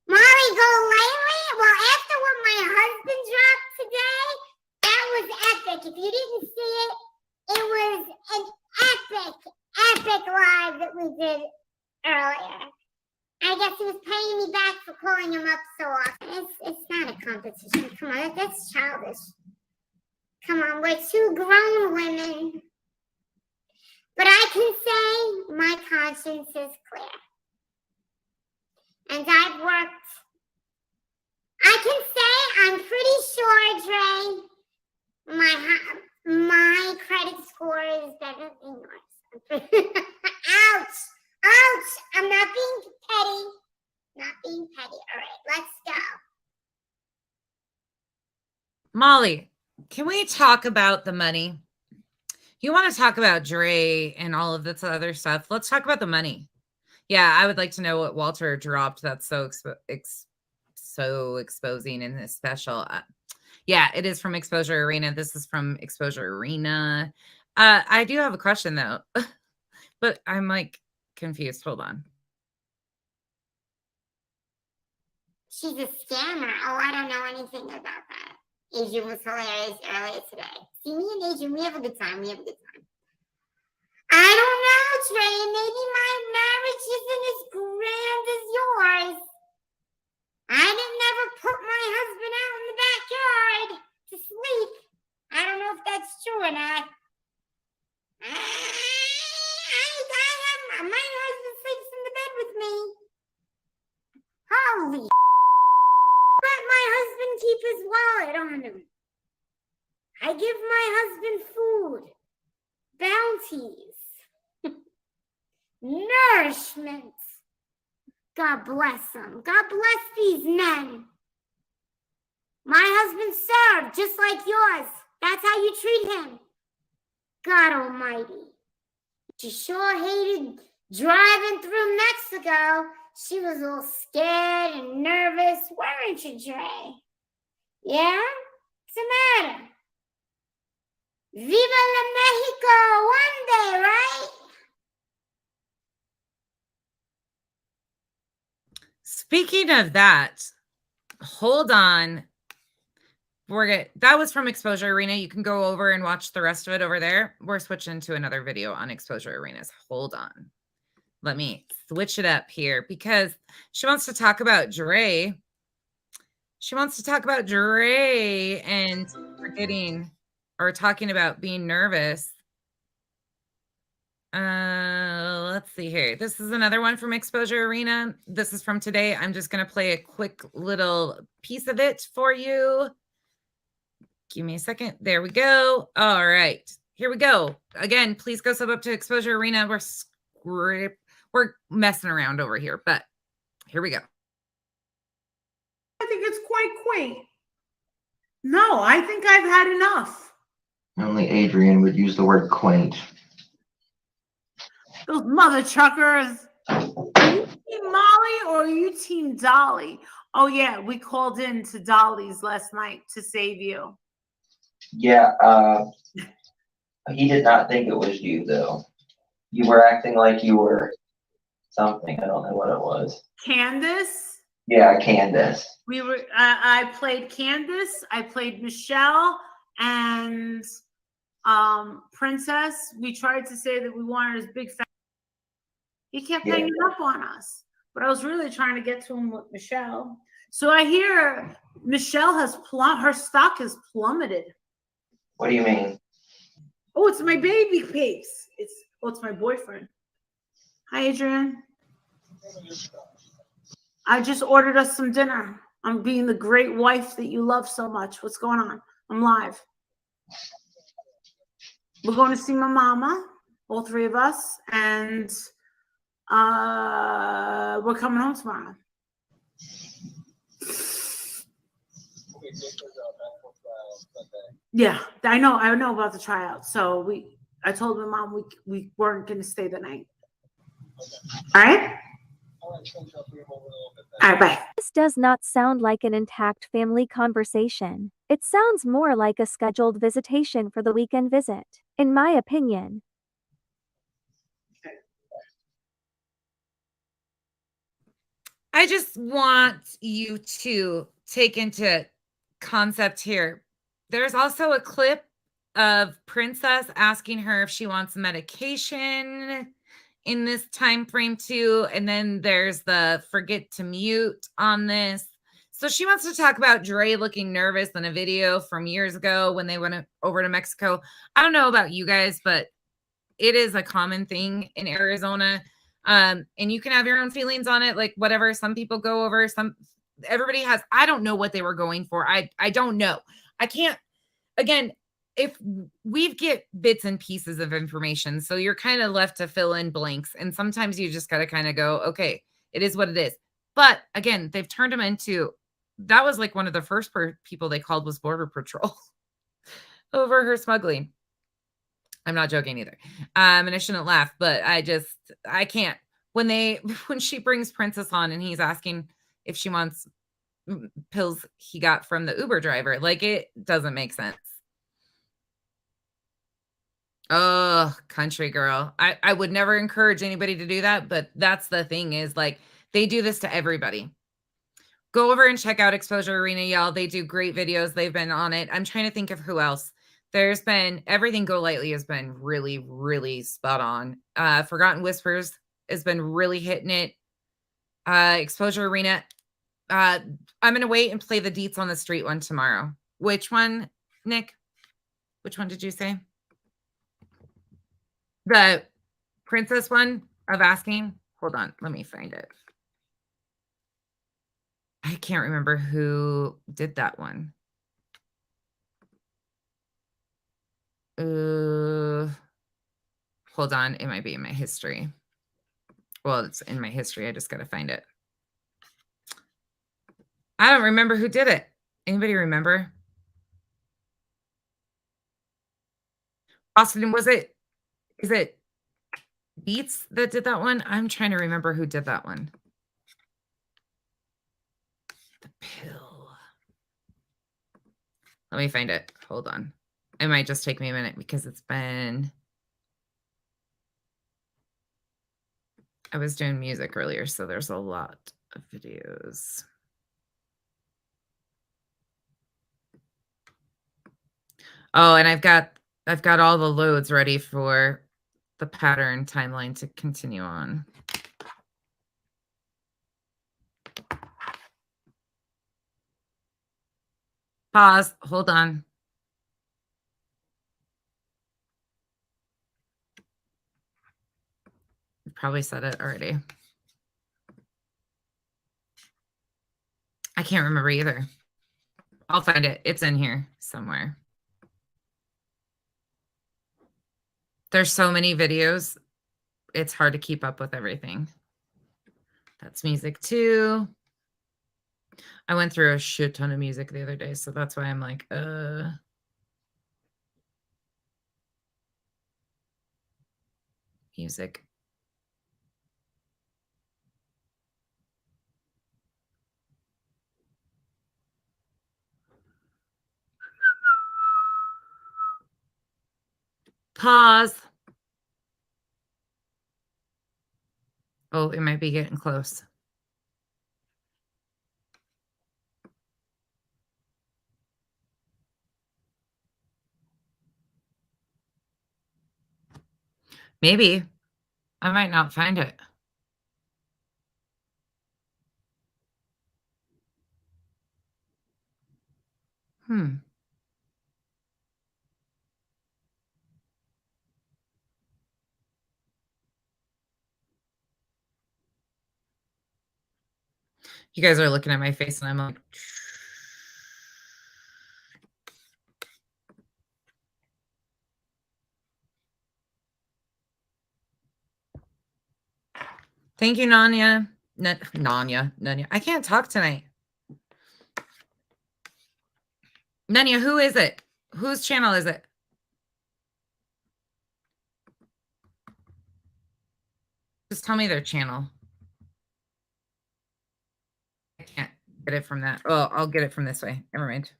Molly Goldlady? Well, after what my husband dropped today, that was epic. If you didn't see it, it was an epic live that we did earlier. I guess he was paying me back for calling him up so often. It's not a competition. Come on, that's childish. Come on, we're two grown women. But I can say my conscience is clear. And I've worked. I can say I'm pretty sure, Dre, my credit score is better than yours. Ouch! Ouch! I'm not being petty. Not being petty. All right, let's go. Molly, can we talk about the money? You want to talk about Dre and all of this other stuff. Let's talk about the money. Yeah, I would like to know what Walter dropped that's so so exposing in this special. Yeah, it is from Exposure Arena. This is from Exposure Arena. I do have a question though, but I'm like confused. Hold on. She's a scammer. Oh, I don't know anything about that. Adrian was hilarious earlier today. See, me and Adrian, we have a good time. We have a good time. I don't know, Trey. Maybe my marriage isn't as grand as yours. I didn't never put my husband out in the backyard to sleep. I don't know if that's true or not. My husband sleeps in the bed with me. Holy let my husband keep his wallet on him. I give my husband food, bounties, nourishment. God bless them. God bless these men. My husband served just like yours. That's how you treat him. God almighty. She sure hated driving through Mexico. She was all scared and nervous, weren't you, Dre? Yeah? What's the matter? Viva la Mexico one day, right? Speaking of that, hold on. That was from Exposure Arena. You can go over and watch the rest of it over there. We're switching to another video on Exposure Arenas. Hold on. Let me switch it up here because she wants to talk about Dre. She wants to talk about Dre and forgetting or talking about being nervous. Let's see here. This is another one from Exposure Arena. This is from today. I'm just going to play a quick little piece of it for you. Give me a second. There we go. All right. Here we go. Again, please go sub up to Exposure Arena. We're messing around over here, but here we go. I think it's quite quaint. No, I think I've had enough. Only Adrian would use the word quaint. Those mother truckers. Are you Team Molly or are you Team Dolly? Oh, yeah, we called in to Dolly's last night to save you. Yeah, he did not think it was you, though. You were acting like you were something. I don't know what it was. Candace? Yeah, Candace. I played Candace, I played Michelle, and Princess. We tried to say that we wanted his big fat. He kept hanging up on us, but I was really trying to get to him with Michelle. So I hear Michelle has her stock has plummeted. What do you mean? Oh, it's my baby face. It's my boyfriend. Hi, Adrian. I just ordered us some dinner. I'm being the great wife that you love so much. What's going on? I'm live. We're going to see my mama, all three of us, and we're coming home tomorrow. Yeah, I know about the tryout. So I told my mom we weren't going to stay the night. All right. All right, bye. This does not sound like an intact family conversation. It sounds more like a scheduled visitation for the weekend visit, in my opinion. I just want you to take into concept here. There's also a clip of Princess asking her if she wants medication in this time frame too, and then there's the forget to mute on this. So she wants to talk about Dre looking nervous in a video from years ago when they went over to Mexico. I don't know about you guys, but it is a common thing in Arizona. And you can have your own feelings on it, like whatever. Some people go over, everybody has. I don't know what they were going for. I don't know. I can't, again, if we get bits and pieces of information, so you're kind of left to fill in blanks. And sometimes you just got to kind of go, okay, it is what it is. But again, they've turned them into, that was like one of the first people they called was Border Patrol over her smuggling. I'm not joking either. And I shouldn't laugh, but I can't. When she brings Princess on and he's asking if she wants pills he got from the Uber driver. Like, it doesn't make sense. Oh, country girl. I would never encourage anybody to do that, but that's the thing is, like, they do this to everybody. Go over and check out Exposure Arena, y'all. They do great videos. They've been on it. I'm trying to think of who else. There's been Everything Go Lightly has been really, really spot on. Forgotten Whispers has been really hitting it. Exposure Arena. I'm gonna wait and play the Deets on the Street one tomorrow. Which one, Nick? Which one did you say? The princess one of asking. Hold on, let me find it. I can't remember who did that one. Hold on, it might be in my history. Well, it's in my history. I just got to find it. I don't remember who did it. Anybody remember? Austin, is it Beats that did that one? I'm trying to remember who did that one. The pill. Let me find it. Hold on. It might just take me a minute because it's been... I was doing music earlier, so there's a lot of videos. Oh, and I've got all the loads ready for the pattern timeline to continue on. Pause. Hold on. Probably said it already. I can't remember either. I'll find it. It's in here somewhere. There's so many videos. It's hard to keep up with everything. That's music too. I went through a shit ton of music the other day, so that's why I'm like, music. Pause. Oh, it might be getting close. Maybe. I might not find it. You guys are looking at my face and I'm like, thank you, Nanya. Nanya. I can't talk tonight. Nanya, who is it? Whose channel is it? Just tell me their channel. I can't get it from that. Oh, I'll get it from this way. Never mind.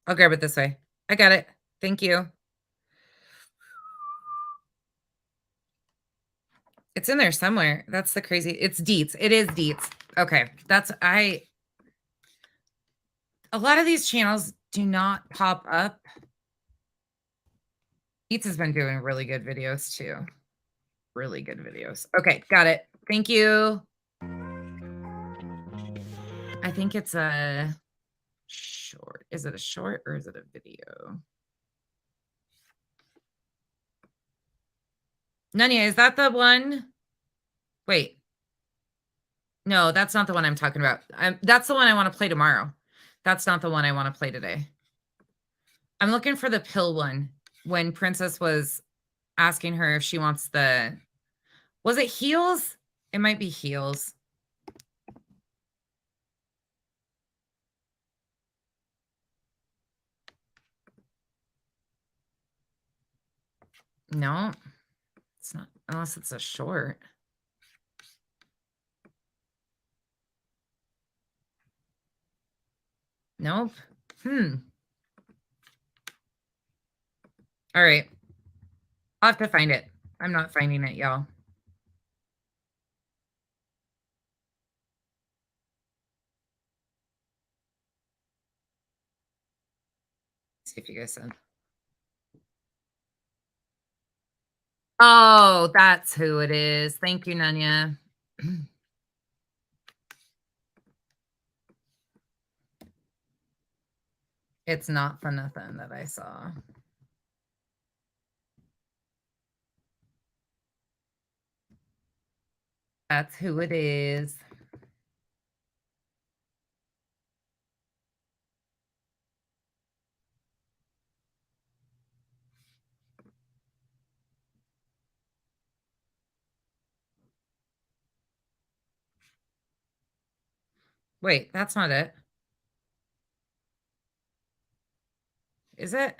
I'll grab it this way. I got it. Thank you. It's in there somewhere. That's the crazy. It's Deets. It is Deets. Okay. A lot of these channels do not pop up. Deets has been doing really good videos too. Really good videos. Okay. Got it. Thank you. I think it's a short. Is it a short or is it a video? Nanya, is that the one? Wait. No, that's not the one I'm talking about. That's the one I want to play tomorrow. That's not the one I want to play today. I'm looking for the pill one when Princess was asking her if she wants the... Was it heels? It might be heels. No, it's not, unless it's a short. Nope. All right. I'll have to find it. I'm not finding it, y'all. See if you guys said. Oh, that's who it is. Thank you, Nanya. It's not for nothing that I saw. That's who it is. Wait, that's not it. Is it?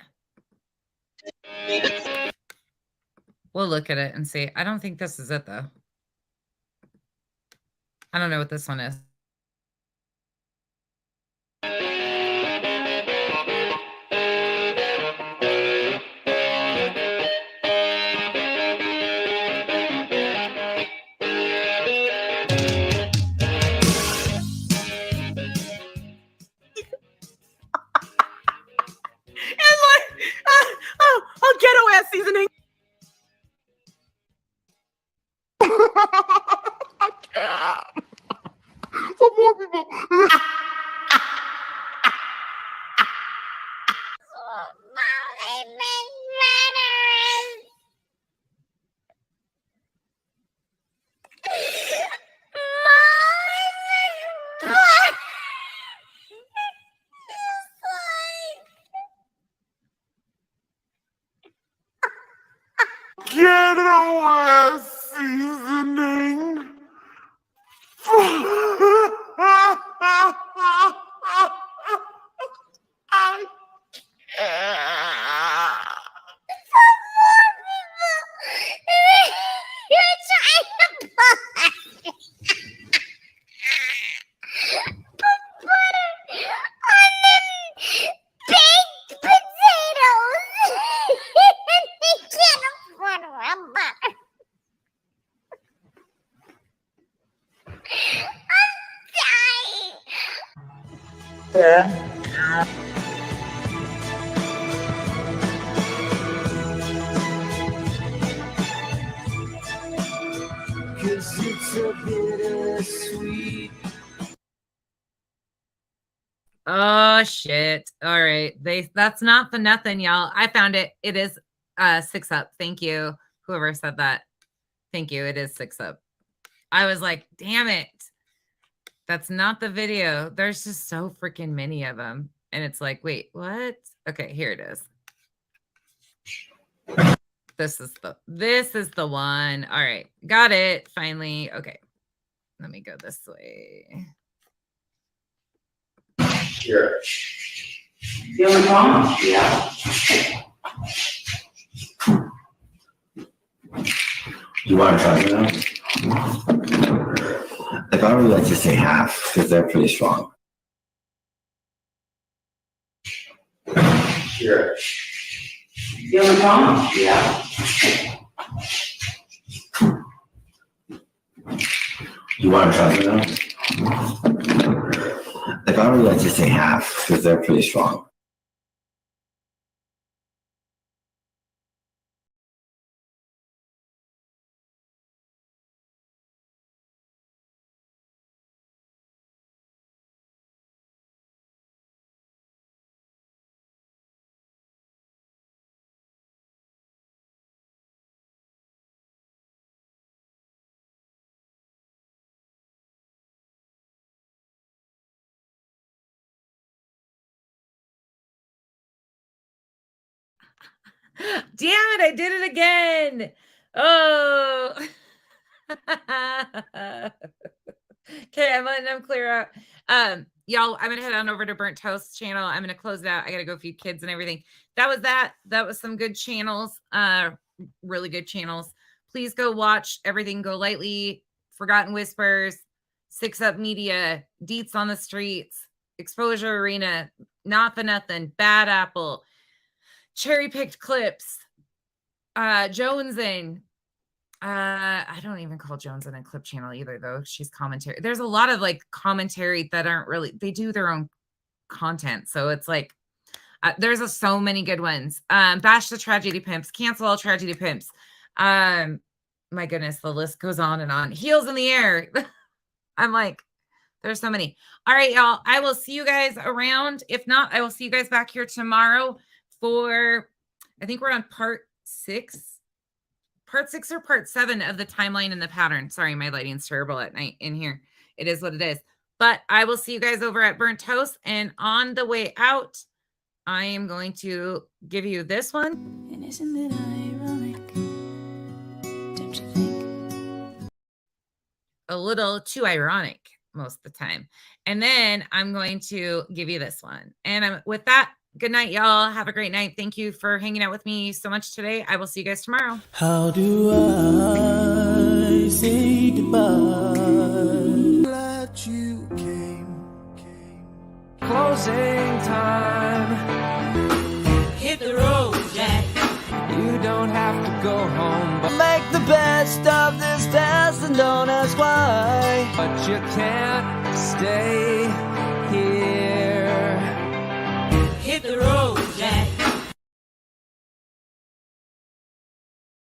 We'll look at it and see. I don't think this is it, though. I don't know what this one is. Ghetto ass seasoning. I can't. For more people. Ghetto ass seasoning. I You're trying to put butter on them baked potatoes. They can't afford real butter. I'm dying. Cause it's a bittersweet. Oh shit. All right. That's not for nothing, y'all. I found it. It is 6 Up. Thank you. Whoever said that. Thank you. It is 6 Up. I was like, damn it. That's not the video. There's just so freaking many of them. And it's like, wait, what? Okay, here it is. This is the one. All right. Got it. Finally. Okay. Let me go this way. Sure. Feeling calm? Yeah. You want to try them? If I would like to say half, because they're pretty strong. Sure. Feeling calm? Yeah. You want to try them? If I would like to say half, because they're pretty strong. Damn it, I did it again. Oh. Okay, I'm letting them clear out. Y'all, I'm gonna head on over to Burnt Toast channel. I'm gonna close it out. I gotta go feed kids and everything. That was that. That was some good channels. Really good channels. Please go watch Everything Go Lightly, Forgotten Whispers, 6 Up Media, Deets on the Streets. Exposure Arena, Not for Nothing, Bad Apple, Cherry Picked Clips, Jones and I don't even call Jones in a clip channel either, though. She's commentary. There's a lot of like commentary that aren't really, they do their own content. So it's like, there's so many good ones. Bash the Tragedy Pimps, Cancel All Tragedy Pimps. My goodness, the list goes on and on. Heels in the Air. I'm like, there's so many. All right, y'all. I will see you guys around. If not, I will see you guys back here tomorrow for, I think we're on part 6 or part 7 of the timeline and the pattern. Sorry, my lighting's terrible at night in here. It is what it is. But I will see you guys over at Burnt Toast. And on the way out, I am going to give you this one. And isn't it ironic? Don't you think? A little too ironic most of the time. And then I'm going to give you this one. And with that, good night, y'all. Have a great night. Thank you for hanging out with me so much today. I will see you guys tomorrow. How do I say goodbye? Glad you came. Closing time. Hit the road, Jack. You don't have to go home, but make the best of this test and don't ask why. But you can't stay here. Hit the road, Jack.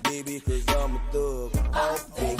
Baby, 'cause I'm a thug.